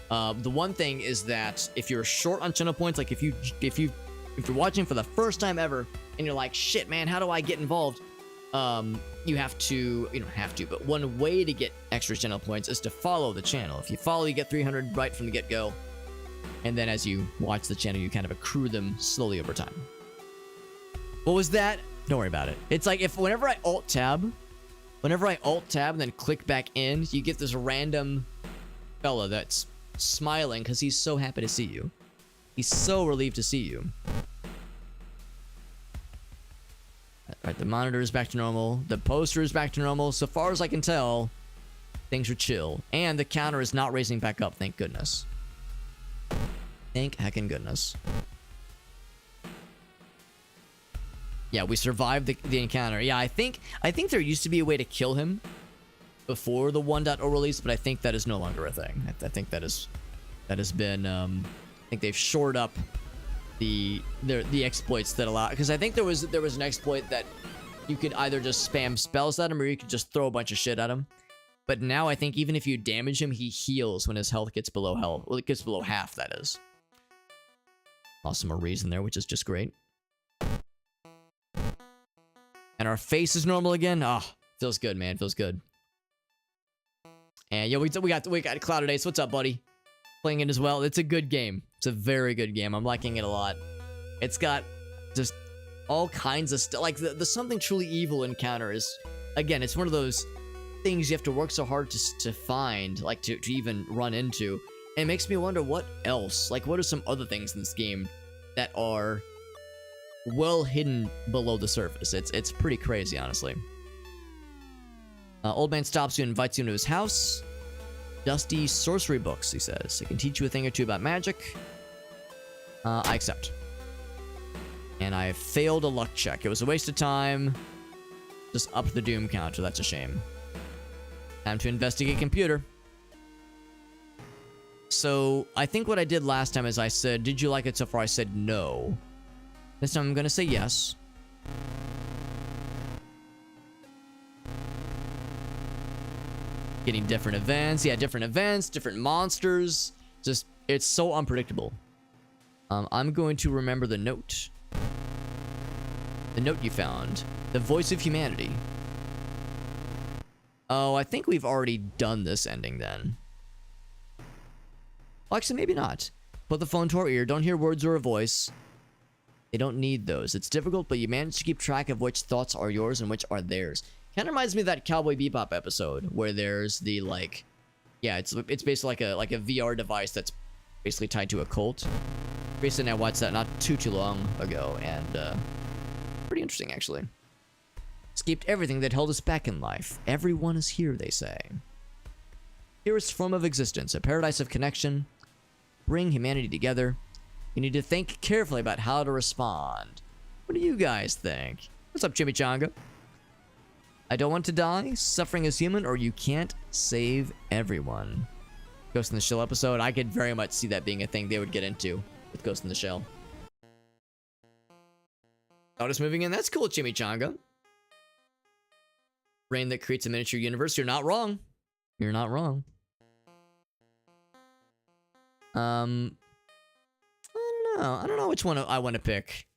The one thing is that if you're short on channel points, like if you're watching for the first time ever and you're like, shit, man, how do I get involved? You don't have to, but one way to get extra channel points is to follow the channel. If you follow, you get 300 right from the get-go. And then as you watch the channel, you kind of accrue them slowly over time. What was that? Don't worry about it. It's like whenever I alt-tab and then click back in, you get this random fella that's smiling because he's so happy to see you. He's so relieved to see you. Alright, the monitor is back to normal. The poster is back to normal. So far as I can tell, things are chill. And the counter is not raising back up, thank goodness. Thank heckin' goodness. Yeah, we survived the encounter. Yeah, I think there used to be a way to kill him before the 1.0 release, but I think that is no longer a thing. I think that has been I think they've shored up the exploits that allow, because I think there was an exploit that you could either just spam spells at him or you could just throw a bunch of shit at him. But now I think even if you damage him, he heals when his health gets below health. Well, it gets below half, that is. Awesome Marie's in there, which is just great. And our face is normal again. Oh, feels good, man. Feels good. And yo, we got Cloud Ace. What's up, buddy? Playing it as well. It's a good game. It's a very good game. I'm liking it a lot. It's got just all kinds of stuff. Like the Something Truly Evil encounter is, again, it's one of those things you have to work so hard to find, like to even run into. And it makes me wonder what else. Like, what are some other things in this game that are well hidden below the surface. It's pretty crazy, honestly. Old man stops you and invites you into his house. Dusty sorcery books, he says. It can teach you a thing or two about magic. I accept. And I failed a luck check. It was a waste of time. Just up the doom counter. That's a shame. Time to investigate computer. So, I think what I did last time is I said, did you like it so far? I said no. This time I'm gonna say yes. Getting different events. Yeah, different events, different monsters. Just, it's so unpredictable. I'm going to remember the note. The note you found. The voice of humanity. Oh, I think we've already done this ending then. Well, actually, maybe not. Put the phone to our ear. Don't hear words or a voice. They don't need those. It's difficult, but you manage to keep track of which thoughts are yours and which are theirs. Kind of reminds me of that Cowboy Bebop episode where there's the like, yeah, it's basically like a VR device that's basically tied to a cult. Recently, I watched that not too long ago, and pretty interesting actually. Escaped everything that held us back in life. Everyone is here, they say. Purest form of existence, a paradise of connection. Bring humanity together. You need to think carefully about how to respond. What do you guys think? What's up, Chimichanga? I don't want to die. Suffering is human, or you can't save everyone. Ghost in the Shell episode. I could very much see that being a thing they would get into with Ghost in the Shell. Notice moving in. That's cool, Chimichanga. Brain that creates a miniature universe. You're not wrong. You're not wrong. I don't know which one I want to pick.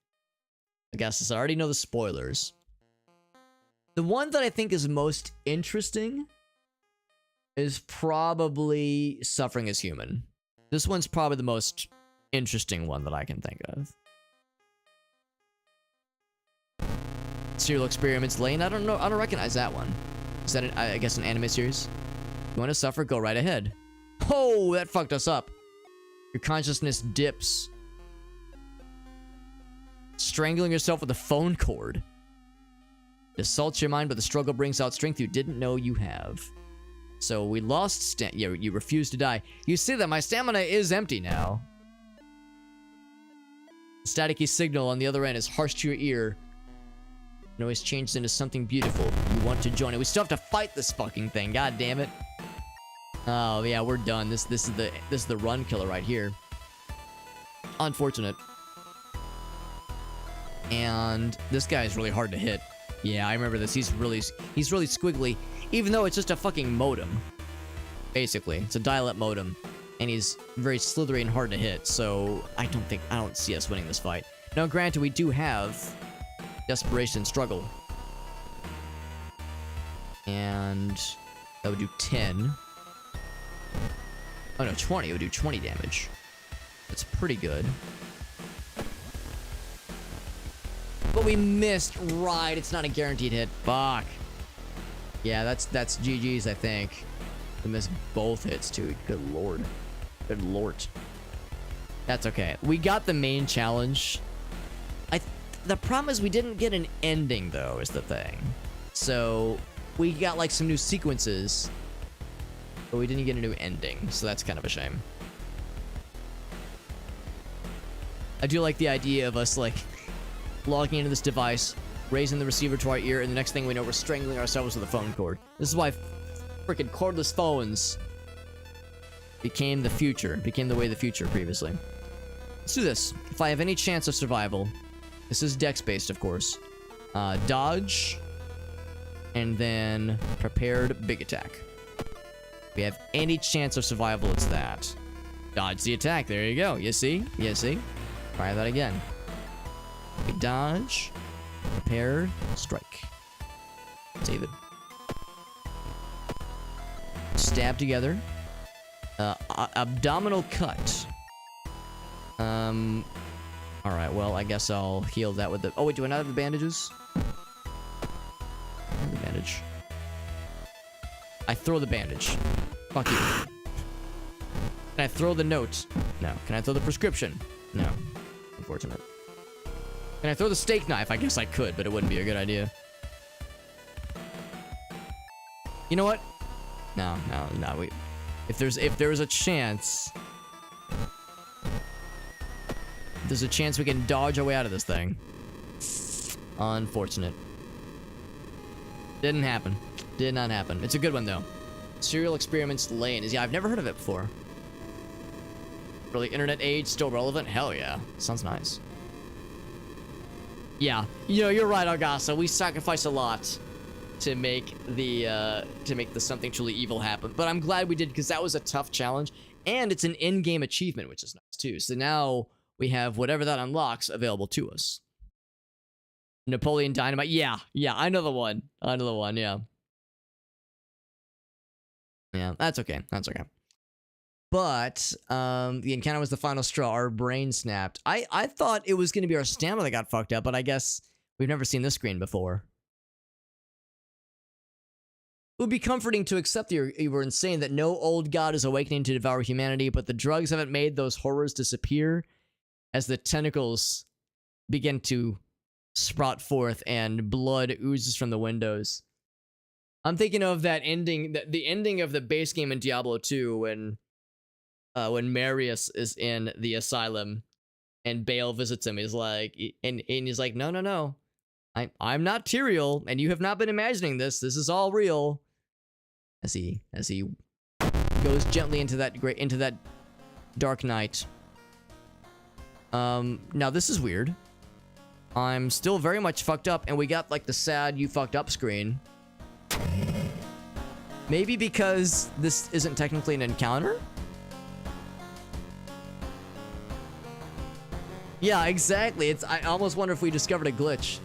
I guess I already know the spoilers. The one that I think is most interesting is probably Suffering is Human. This one's probably the most interesting one that I can think of. Serial Experiments Lane. I don't know. I don't recognize that one. Is that, I guess, an anime series? You want to suffer? Go right ahead. Oh, that fucked us up. Your consciousness dips. Strangling yourself with a phone cord. It assaults your mind, but the struggle brings out strength you didn't know you have. So we lost yeah, you refuse to die. You see that my stamina is empty now. The staticky signal on the other end is harsh to your ear. Noise changes into something beautiful. You want to join it. We still have to fight this fucking thing. God damn it. Oh yeah, we're done. This is the run killer right here. Unfortunate. And this guy is really hard to hit. Yeah, I remember this. He's really squiggly, even though it's just a fucking modem. Basically, it's a dial-up modem, and he's very slithery and hard to hit. So I don't see us winning this fight. Now, granted, we do have Desperation and Struggle, and that would do 10. Oh no, 20. It would do 20 damage. That's pretty good. But we missed, right? It's not a guaranteed hit. Fuck. Yeah, that's GG's, I think. We missed both hits, too. Good lord. Good lord. That's okay. We got the main challenge. The problem is we didn't get an ending, though, is the thing. So, we got, like, some new sequences, but we didn't get a new ending, so that's kind of a shame. I do like the idea of us, like, logging into this device, raising the receiver to our ear, and the next thing we know, we're strangling ourselves with a phone cord. This is why freaking cordless phones became the future, became the way of the future previously. Let's do this. If I have any chance of survival, this is dex-based, of course. Dodge, and then prepared big attack. If we have any chance of survival, it's that. Dodge the attack. There you go. You see? You see? Try that again. We dodge, prepare, strike. Save it. Stab together. Abdominal cut. Alright, well, I guess I'll heal that with the... Oh, wait, do I not have the bandages? I have the bandage. I throw the bandage. Fuck you. Can I throw the note? No. Can I throw the prescription? No. Unfortunate. Can I throw the steak knife? I guess I could, but it wouldn't be a good idea. You know what? No. If there's a chance, there's a chance we can dodge our way out of this thing. Unfortunate. Didn't happen. Did not happen. It's a good one though. Serial Experiments Lane is, yeah, I've never heard of it before. Really, internet age still relevant? Hell yeah. Sounds nice. Yeah, you know, you're right, Argasa. We sacrifice a lot to make the something truly evil happen. But I'm glad we did, because that was a tough challenge, and it's an in-game achievement, which is nice too. So now we have whatever that unlocks available to us. Napoleon Dynamite. Yeah, I know the one. Yeah. Yeah, that's okay. But the encounter was the final straw. Our brain snapped. I thought it was going to be our stamina that got fucked up, but I guess we've never seen this screen before. It would be comforting to accept you were insane, that no old god is awakening to devour humanity, but the drugs haven't made those horrors disappear as the tentacles begin to sprout forth and blood oozes from the windows. I'm thinking of that ending, the ending of the base game in Diablo 2 when Marius is in the asylum and Bale visits him. He's like, and he's like, no, I'm not Tyrael, and you have not been imagining this. This is all real. As he goes gently into that dark night. Now this is weird. I'm still very much fucked up, and we got like the sad "you fucked up" screen. Maybe because this isn't technically an encounter? Yeah, exactly. I almost wonder if we discovered a glitch.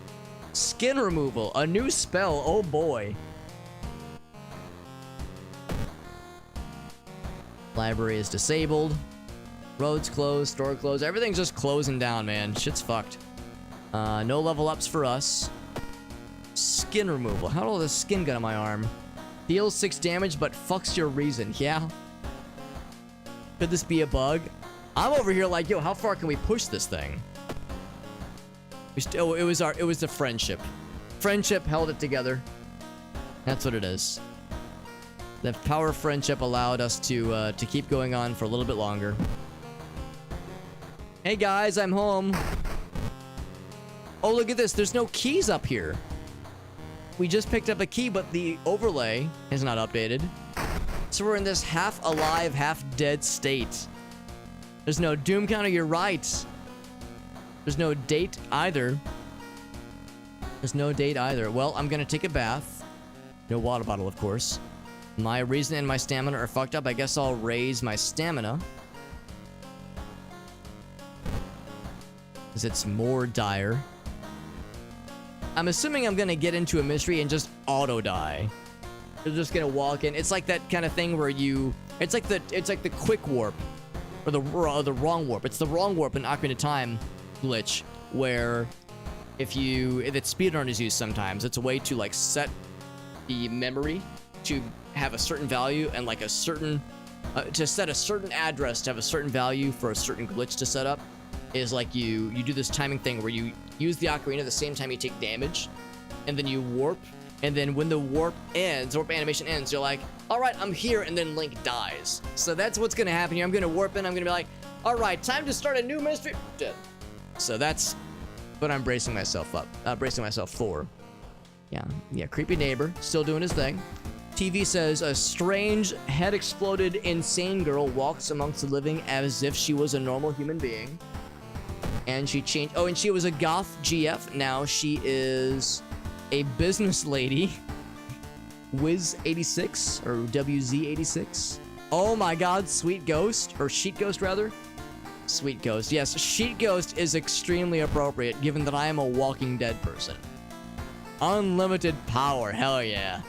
Skin removal, a new spell, oh boy. Library is disabled. Roads closed, store closed. Everything's just closing down, man. Shit's fucked. No level ups for us. Skin removal. How old is skin gun on my arm? Deals 6 damage, but fucks your reason. Yeah. Could this be a bug? I'm over here like, yo, how far can we push this thing? It was the friendship. Friendship held it together. That's what it is. The power of friendship allowed us to keep going on for a little bit longer. Hey guys, I'm home. Oh, look at this. There's no keys up here. We just picked up a key, but the overlay is not updated. So we're in this half alive, half dead state. There's no doom counter, you're right. There's no date either. Well, I'm gonna take a bath. No water bottle, of course. My reason and my stamina are fucked up. I guess I'll raise my stamina. Because it's more dire. I'm assuming I'm gonna get into a mystery and just auto die. You're just gonna walk in. It's like that kind of thing where it's like the quick warp. Or the wrong warp. It's the wrong warp in Ocarina of Time glitch, where if speedrunners use sometimes, it's a way to like set the memory to have a certain value, and like a certain to set a certain address to have a certain value for a certain glitch to set up, is like you do this timing thing where you use the ocarina at the same time you take damage, and then you warp, and then when the warp animation ends, you're like, all right, I'm here, and then Link dies. So that's what's gonna happen here. I'm gonna warp in, I'm gonna be like, all right, time to start a new mystery. Dead. So that's what I'm bracing myself for. Yeah, creepy neighbor, still doing his thing. TV says, a strange, head-exploded, insane girl walks amongst the living as if she was a normal human being. And she changed, and she was a goth GF, now she is a business lady. Wiz86, or WZ86. Oh my god, Sweet Ghost, or Sheet Ghost rather. Sweet Ghost, yes, Sheet Ghost is extremely appropriate given that I am a Walking Dead person. Unlimited power, hell yeah.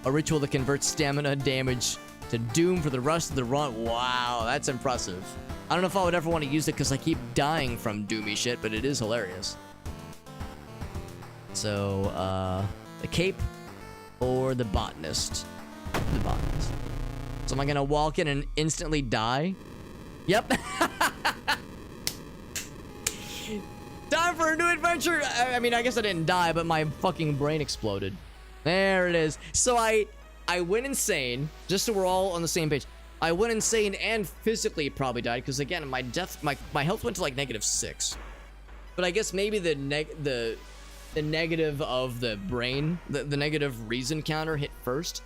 A ritual that converts stamina damage to doom for the rest of the run. Wow, that's impressive. I don't know if I would ever want to use it because I keep dying from doomy shit, but it is hilarious. So, the cape or the botanist? The botanist. So am I gonna walk in and instantly die? Yep. Time for a new adventure. I mean, I guess I didn't die, but my fucking brain exploded. There it is. So I went insane, just so we're all on the same page. I went insane and physically probably died because again, my health went to like -6. But I guess maybe the negative of the brain, the negative reason counter hit first.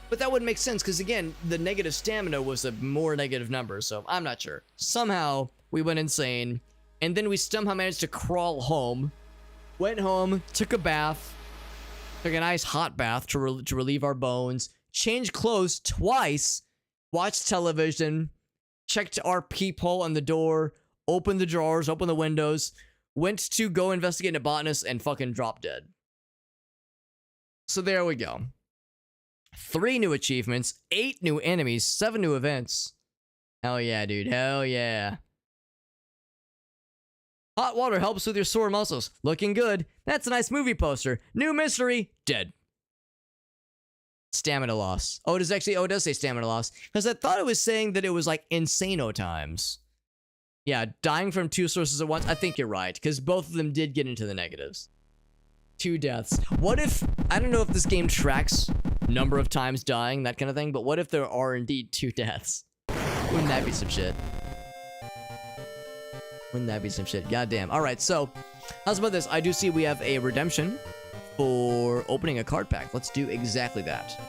But that wouldn't make sense because again, the negative stamina was a more negative number, so I'm not sure. Somehow we went insane, and then we somehow managed to crawl home. Went home, took a bath, took a nice hot bath to relieve our bones, changed clothes twice, watched television, checked our peephole on the door, opened the drawers, opened the windows, went to go investigate a botanist, and fucking dropped dead. So there we go. 3 new achievements, 8 new enemies, 7 new events. Hell yeah, dude. Hell yeah. Hot water helps with your sore muscles. Looking good. That's a nice movie poster. New mystery. Dead. Stamina loss. Oh, it is actually, oh, it does say stamina loss. Because I thought it was saying that it was like insano times. Yeah, dying from 2 sources at once. I think you're right. Because both of them did get into the negatives. 2 deaths. What if, I don't know if this game tracks number of times dying, that kind of thing, but what if there are indeed 2 deaths? Wouldn't that be some shit? Wouldn't that be some shit? Goddamn. Alright, so, how's about this? I do see we have a redemption for opening a card pack. Let's do exactly that.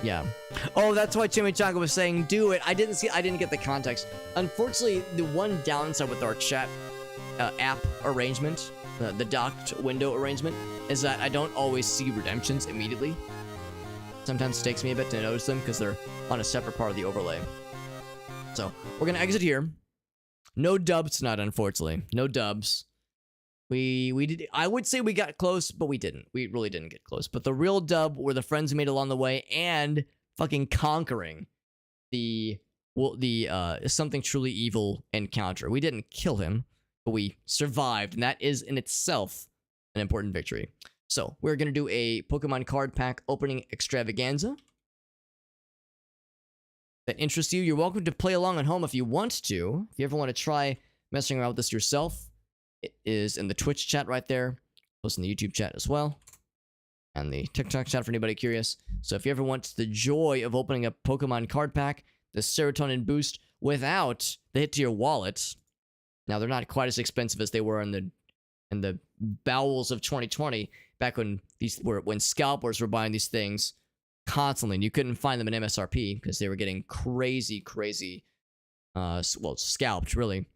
Yeah. Oh, that's why Chimichanga was saying do it. I didn't get the context. Unfortunately, the one downside with our chat app arrangement, the docked window arrangement, is that I don't always see redemptions immediately. Sometimes it takes me a bit to notice them because they're on a separate part of the overlay. So, we're gonna exit here. No dubs tonight, unfortunately. No dubs. We did, I would say we got close, but we didn't. We really didn't get close. But the real dub were the friends we made along the way and fucking conquering the something truly evil encounter. We didn't kill him, but we survived, and that is in itself an important victory. So, we're going to do a Pokemon card pack opening extravaganza. That interests you, you're welcome to play along at home if you want to. If you ever want to try messing around with this yourself, it is in the Twitch chat right there. Post in the YouTube chat as well. And the TikTok chat for anybody curious. So if you ever want the joy of opening a Pokemon card pack, the serotonin boost without the hit to your wallet. Now, they're not quite as expensive as they were in the bowels of 2020, back when when scalpers were buying these things constantly, and you couldn't find them in MSRP because they were getting crazy, well, scalped, really.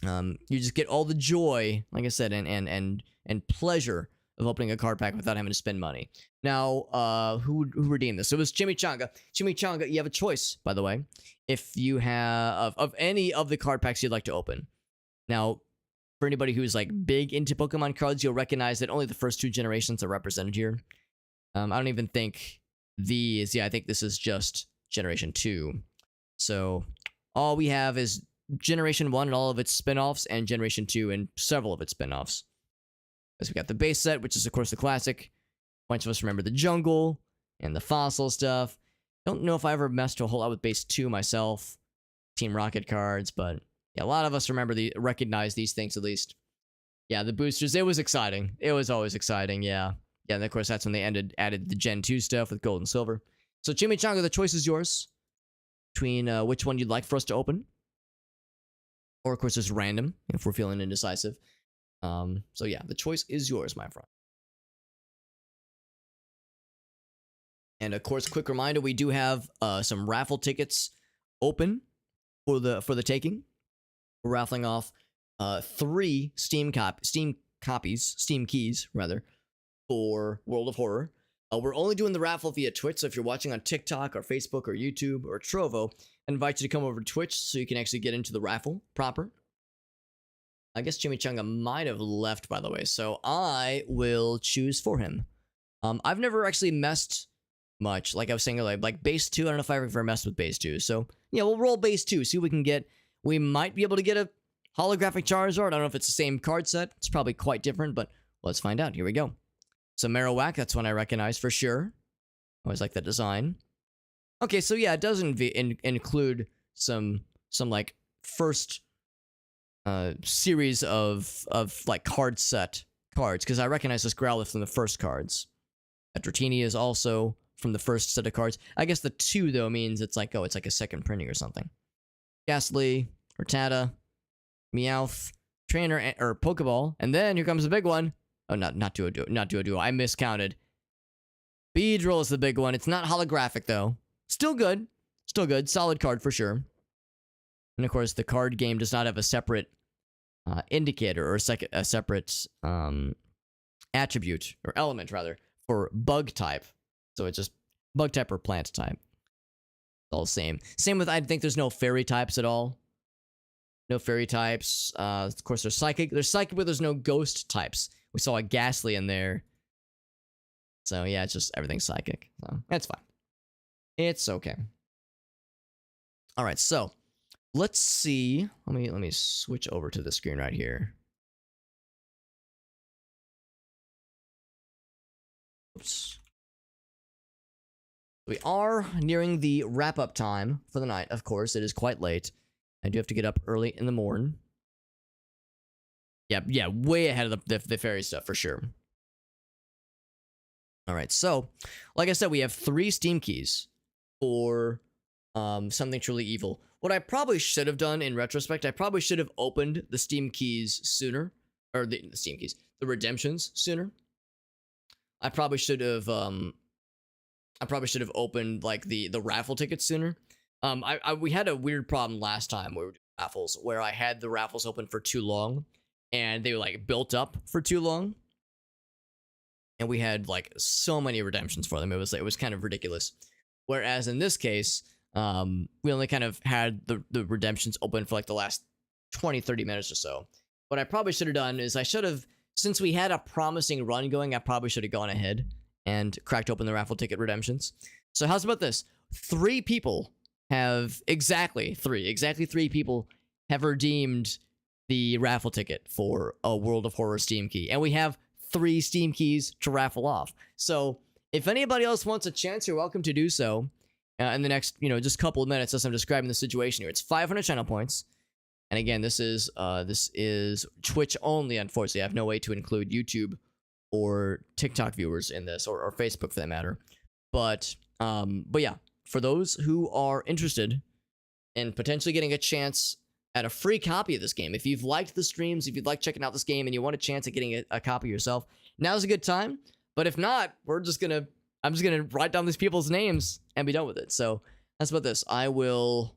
You just get all the joy, like I said, and pleasure of opening a card pack without having to spend money. Now, who redeemed this? So it was Chimichanga. Chimichanga, you have a choice, by the way, if you have of any of the card packs you'd like to open. Now, for anybody who's like big into Pokemon cards, you'll recognize that only the first 2 generations are represented here. I don't even think these. Yeah, I think this is just Generation 2. So all we have is Generation 1 and all of its spin-offs, and Generation 2 and several of its spin-offs. As we got the base set, which is of course the classic. A bunch of us remember the jungle and the fossil stuff. Don't know if I ever messed a whole lot with base 2 myself. Team Rocket cards, but yeah, a lot of us recognize these things at least. Yeah, the boosters, it was exciting. It was always exciting, yeah. Yeah, and of course that's when they added the Gen 2 stuff with gold and silver. So Chimichanga, the choice is yours between which one you'd like for us to open. Or, of course, it's random if we're feeling indecisive. So, yeah, the choice is yours, my friend. And, of course, quick reminder, we do have some raffle tickets open for the taking. We're raffling off 3 Steam keys, for World of Horror. We're only doing the raffle via Twitch, so if you're watching on TikTok or Facebook or YouTube or Trovo, I invite you to come over to Twitch so you can actually get into the raffle proper. I guess Chimichanga might have left, by the way, so I will choose for him. I've never actually messed much, like I was saying earlier, like base 2, I don't know if I've ever messed with base 2, so yeah, we'll roll base 2, see what we can get. We might be able to get a holographic Charizard. I don't know if it's the same card set, it's probably quite different, but let's find out. Here we go. So Marowak, that's one I recognize for sure. Always like that design. Okay, so yeah, it does include some like first series of like card set cards, because I recognize this Growlithe from the first cards. That Dratini is also from the first set of cards. I guess the 2 though means it's like, oh, it's like a second printing or something. Ghastly, Rattata, Meowth, Trainer, or Pokeball, and then here comes the big one. Oh, not Duoduo. I miscounted. Beedrill is the big one. It's not holographic though. Still good. Solid card for sure. And of course, the card game does not have a separate indicator or a separate attribute or element rather for bug type. So it's just bug type or plant type. It's all the same. Same with, I think there's no fairy types at all. No fairy types. Of course, there's psychic. There's psychic, but there's no ghost types. We saw a Ghastly in there. So yeah, it's just everything's psychic. So that's fine. It's okay. All right, so let's see. Let me switch over to the screen right here. Oops. We are nearing the wrap-up time for the night. Of course, it is quite late. I do have to get up early in the morning. Yeah, way ahead of the fairy stuff for sure. All right, so like I said, we have 3 Steam keys for something truly evil. What I probably should have done in retrospect, I probably should have opened the Steam keys sooner, or the Steam keys, the redemptions sooner. I probably should have opened like the raffle tickets sooner. We had a weird problem last time where we were doing raffles, where I had the raffles open for too long, and they were like built up for too long, and we had like so many redemptions for them. It was kind of ridiculous. Whereas in this case, we only kind of had the redemptions open for like the last 20-30 minutes or so. What I probably should have done is I should have, since we had a promising run going, I probably should have gone ahead and cracked open the raffle ticket redemptions. So how's about this? 3 people have exactly 3 people have redeemed the raffle ticket for a World of Horror Steam key, and we have 3 Steam keys to raffle off. So if anybody else wants a chance, you're welcome to do so in the next, just couple of minutes as I'm describing the situation here. It's 500 channel points, and again, this is Twitch only. Unfortunately, I have no way to include YouTube or TikTok viewers in this, or Facebook for that matter. But yeah, for those who are interested in potentially getting a chance at a free copy of this game, if you've liked the streams, if you'd like checking out this game and you want a chance at getting a copy yourself, now's a good time. But if not, I'm just gonna write down these people's names and be done with it. So that's about this. I'll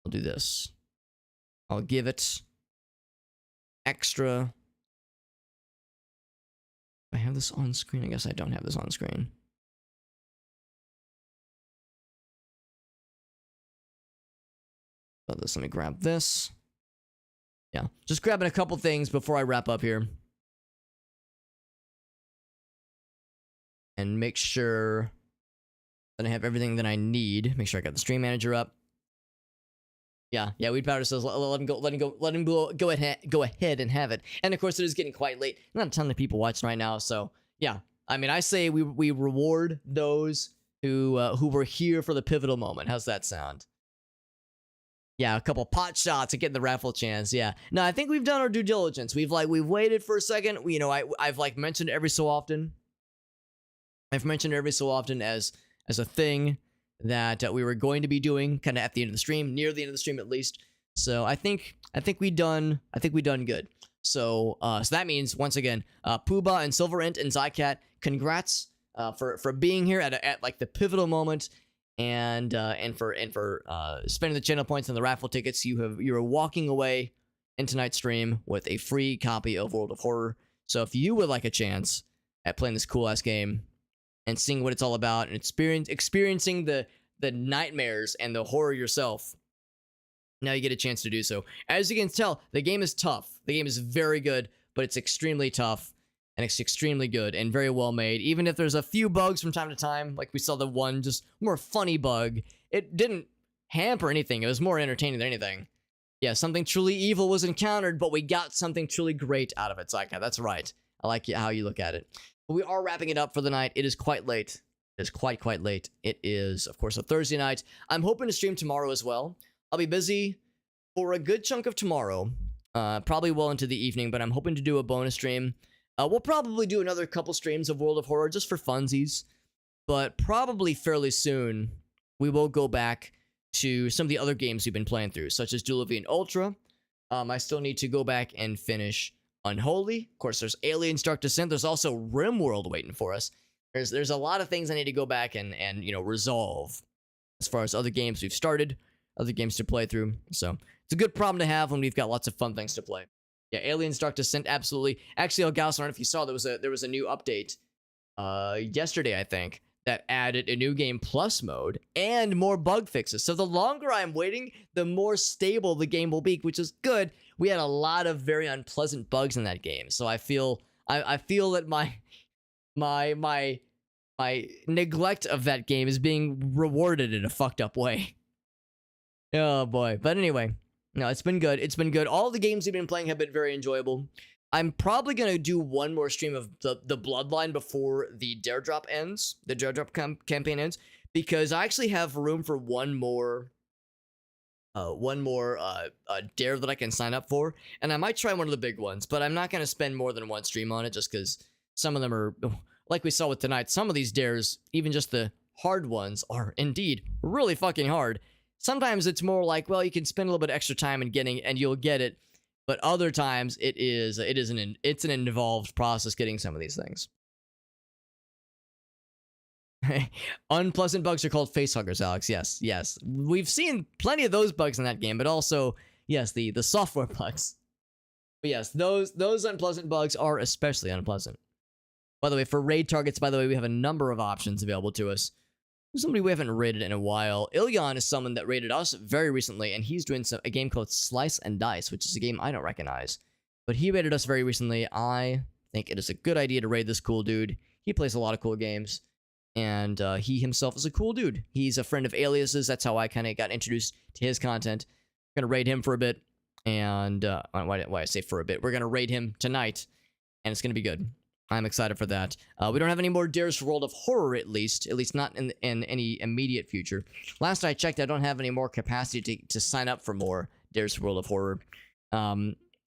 do this. I'll give it extra. I have this on screen. I guess I don't have this on screen. About this, let me grab this. Yeah, just grabbing a couple things before I wrap up here. And make sure that I have everything that I need. Make sure I got the stream manager up. Yeah, Weed Powder says let him go ahead and have it. And of course, it is getting quite late. Not a ton of people watching right now, so yeah. I mean, I say we reward those who were here for the pivotal moment. How's that sound? Yeah, a couple pot shots at getting the raffle chance. Yeah, no, I think we've done our due diligence. We've waited for a second. I've mentioned it every so often. I've mentioned it every so often as a thing that we were going to be doing kind of at the end of the stream, near the end of the stream at least. So I think we done good. So that means once again, Pooba and Silverant and Zycat, congrats for being here at like the pivotal moment, and for spending the channel points and the raffle tickets. You are walking away in tonight's stream with a free copy of World of Horror. So if you would like a chance at playing this cool ass game and seeing what it's all about and experiencing the nightmares and the horror yourself, now you get a chance to do so. As you can tell, the game is tough. The game is very good, but it's extremely tough, and it's extremely good and very well made. Even if there's a few bugs from time to time, like we saw the one just more funny bug, it didn't hamper anything. It was more entertaining than anything. Yeah, something truly evil was encountered, but we got something truly great out of it, Zyka. That's right. I like how you look at it. But we are wrapping it up for the night. It is quite late. It is quite late. It is, of course, a Thursday night. I'm hoping to stream tomorrow as well. I'll be busy for a good chunk of tomorrow, probably well into the evening, but I'm hoping to do a bonus stream. We'll probably do another couple streams of World of Horror just for funsies, but probably fairly soon we will go back to some of the other games we've been playing through, such as Duel of Elite Ultra. I still need to go back and finish Unholy. Of course, there's Aliens Dark Descent. There's also RimWorld waiting for us. There's a lot of things I need to go back and resolve as far as other games we've started, other games to play through. So it's a good problem to have when we've got lots of fun things to play. Yeah, Aliens Dark Descent, absolutely. Actually, Elgaus, I don't know if you saw, there was a new update yesterday, I think, that added a new game plus mode and more bug fixes. So the longer I'm waiting, the more stable the game will be, which is good. We had a lot of very unpleasant bugs in that game, so I feel that my neglect of that game is being rewarded in a fucked up way. Oh boy. But anyway, no, it's been good. It's been good. All the games we've been playing have been very enjoyable. I'm probably going to do one more stream of the Bloodline before the Dare Drop ends, the Dare Drop campaign ends, because I actually have room for one more dare that I can sign up for, and I might try one of the big ones, but I'm not going to spend more than one stream on it just because some of them are, like we saw with tonight, some of these dares, even just the hard ones, are indeed really fucking hard. Sometimes it's more like, well, you can spend a little bit extra time in getting, and you'll get it. But other times it's an involved process getting some of these things. Unpleasant bugs are called facehuggers, Alex. Yes. We've seen plenty of those bugs in that game, but also, yes, the software bugs. But yes, those unpleasant bugs are especially unpleasant. By the way, for raid targets, we have a number of options available to us. Somebody we haven't raided in a while. Ilion is someone that raided us very recently, and he's doing a game called Slice and Dice, which is a game I don't recognize. But he raided us very recently. I think it is a good idea to raid this cool dude. He plays a lot of cool games, and he himself is a cool dude. He's a friend of Alias's. That's how I kind of got introduced to his content. I'm going to raid him for a bit, and why I say for a bit? We're going to raid him tonight, and it's going to be good. I'm excited for that. We don't have any more dares for World of Horror, at least not in any immediate future. Last I checked, I don't have any more capacity to sign up for more dares for World of Horror.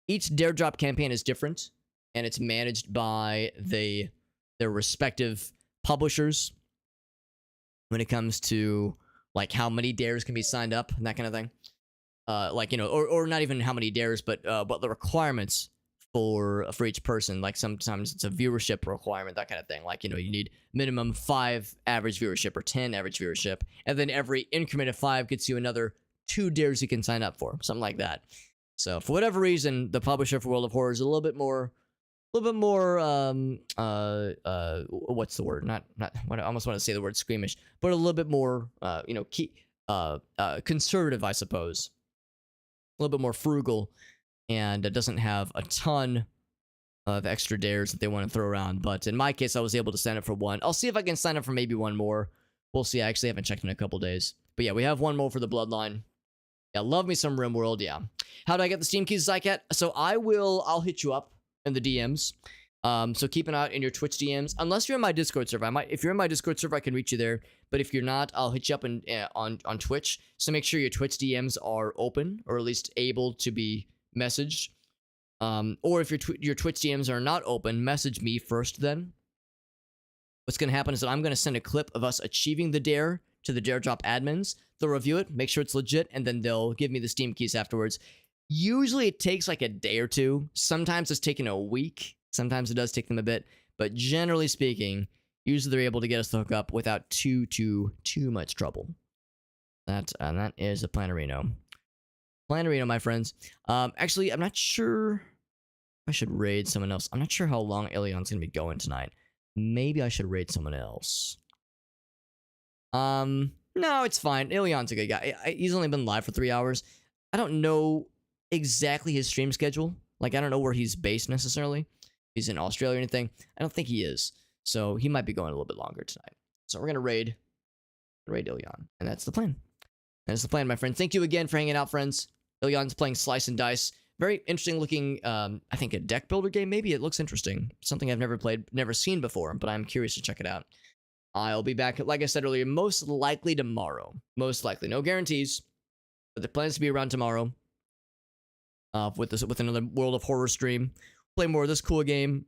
Each dare drop campaign is different, and it's managed by their respective publishers when it comes to like how many dares can be signed up and that kind of thing. Or not even how many dares, but the requirements for each person. Like sometimes it's a viewership requirement, that kind of thing. Like, you need minimum 5 average viewership or 10 average viewership, and then every increment of 5 gets you another 2 dares you can sign up for, something like that. So for whatever reason, the publisher for World of Horror is a little bit more what's the word? Not I almost want to say the word squeamish, but a little bit more conservative, I suppose. A little bit more frugal, and it doesn't have a ton of extra dares that they want to throw around. But in my case, I was able to sign up for one. I'll see if I can sign up for maybe one more. We'll see. I actually haven't checked in a couple days. But yeah, we have one more for the Bloodline. Yeah, love me some RimWorld, yeah. How do I get the Steam keys, Zycat? So I'll hit you up in the DMs. So keep an eye out in your Twitch DMs. Unless you're in my Discord server. If you're in my Discord server, I can reach you there. But if you're not, I'll hit you up on Twitch. So make sure your Twitch DMs are open, or at least able to be messaged. Or if your Twitch DMs are not open, message me first then. What's going to happen is that I'm going to send a clip of us achieving the dare to the Dare Drop admins. They'll review it, make sure it's legit, and then they'll give me the Steam keys afterwards. Usually it takes like a day or two. Sometimes it's taken a week. Sometimes it does take them a bit. But generally speaking, usually they're able to get us to hook up without too much trouble. That is a Planarino. Planarino, my friends. Actually, I'm not sure if I should raid someone else. I'm not sure how long Ilion's going to be going tonight. Maybe I should raid someone else. No, it's fine. Ilion's a good guy. He's only been live for 3 hours. I don't know exactly his stream schedule. Like, I don't know where he's based necessarily. If he's in Australia or anything. I don't think he is. So he might be going a little bit longer tonight. So we're going to raid Ilion. And that's the plan. That's the plan, my friend. Thank you again for hanging out, friends. Ilion's playing Slice and Dice. Very interesting looking, I think a deck builder game, maybe. It looks interesting. Something I've never played, never seen before, but I'm curious to check it out. I'll be back, like I said earlier, most likely tomorrow. Most likely. No guarantees, but the plan is to be around tomorrow. with another World of Horror stream. Play more of this cool game.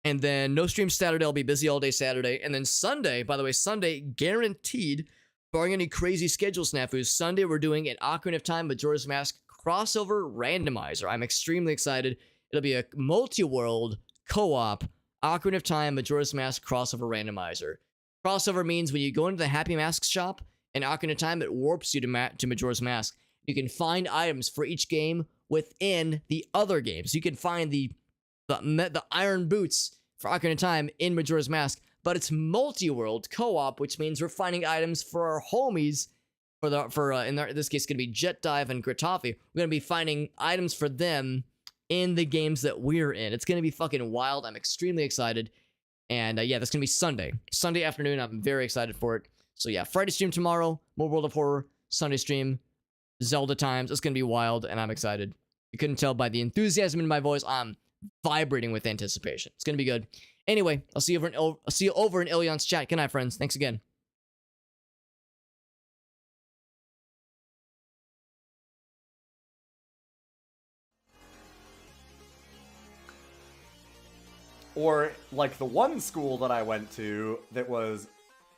And then no stream Saturday. I'll be busy all day Saturday. And then Sunday, by the way, Sunday guaranteed, barring any crazy schedule snafus, Sunday we're doing an Ocarina of Time Majora's Mask crossover randomizer. I'm extremely excited. It'll be a multi-world co-op Ocarina of Time Majora's Mask crossover randomizer. Crossover means when you go into the Happy Masks shop in Ocarina of Time, it warps you to Majora's Mask. You can find items for each game within the other games. You can find the iron boots for Ocarina of Time in Majora's Mask, but it's multi-world co-op, which means we're finding items for our homies. In this case, it's gonna be Jet Dive and Gratafi. We're gonna be finding items for them in the games that we're in. It's gonna be fucking wild. I'm extremely excited, and yeah, that's gonna be Sunday afternoon. I'm very excited for it. So yeah, Friday stream tomorrow, more World of Horror. Sunday stream, Zelda times. It's gonna be wild, and I'm excited. You couldn't tell by the enthusiasm in my voice. I'm vibrating with anticipation. It's gonna be good. Anyway, I'll see you over in Ilion's chat. Good night, friends. Thanks again. Or like the one school that I went to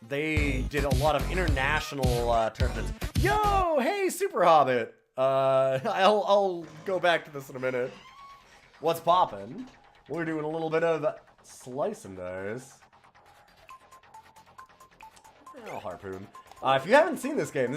they did a lot of international tournaments. Yo, hey, Super Hobbit. I'll go back to this in a minute. What's poppin'? We're doing a little bit of slice and dice. Oh, harpoon. If you haven't seen this game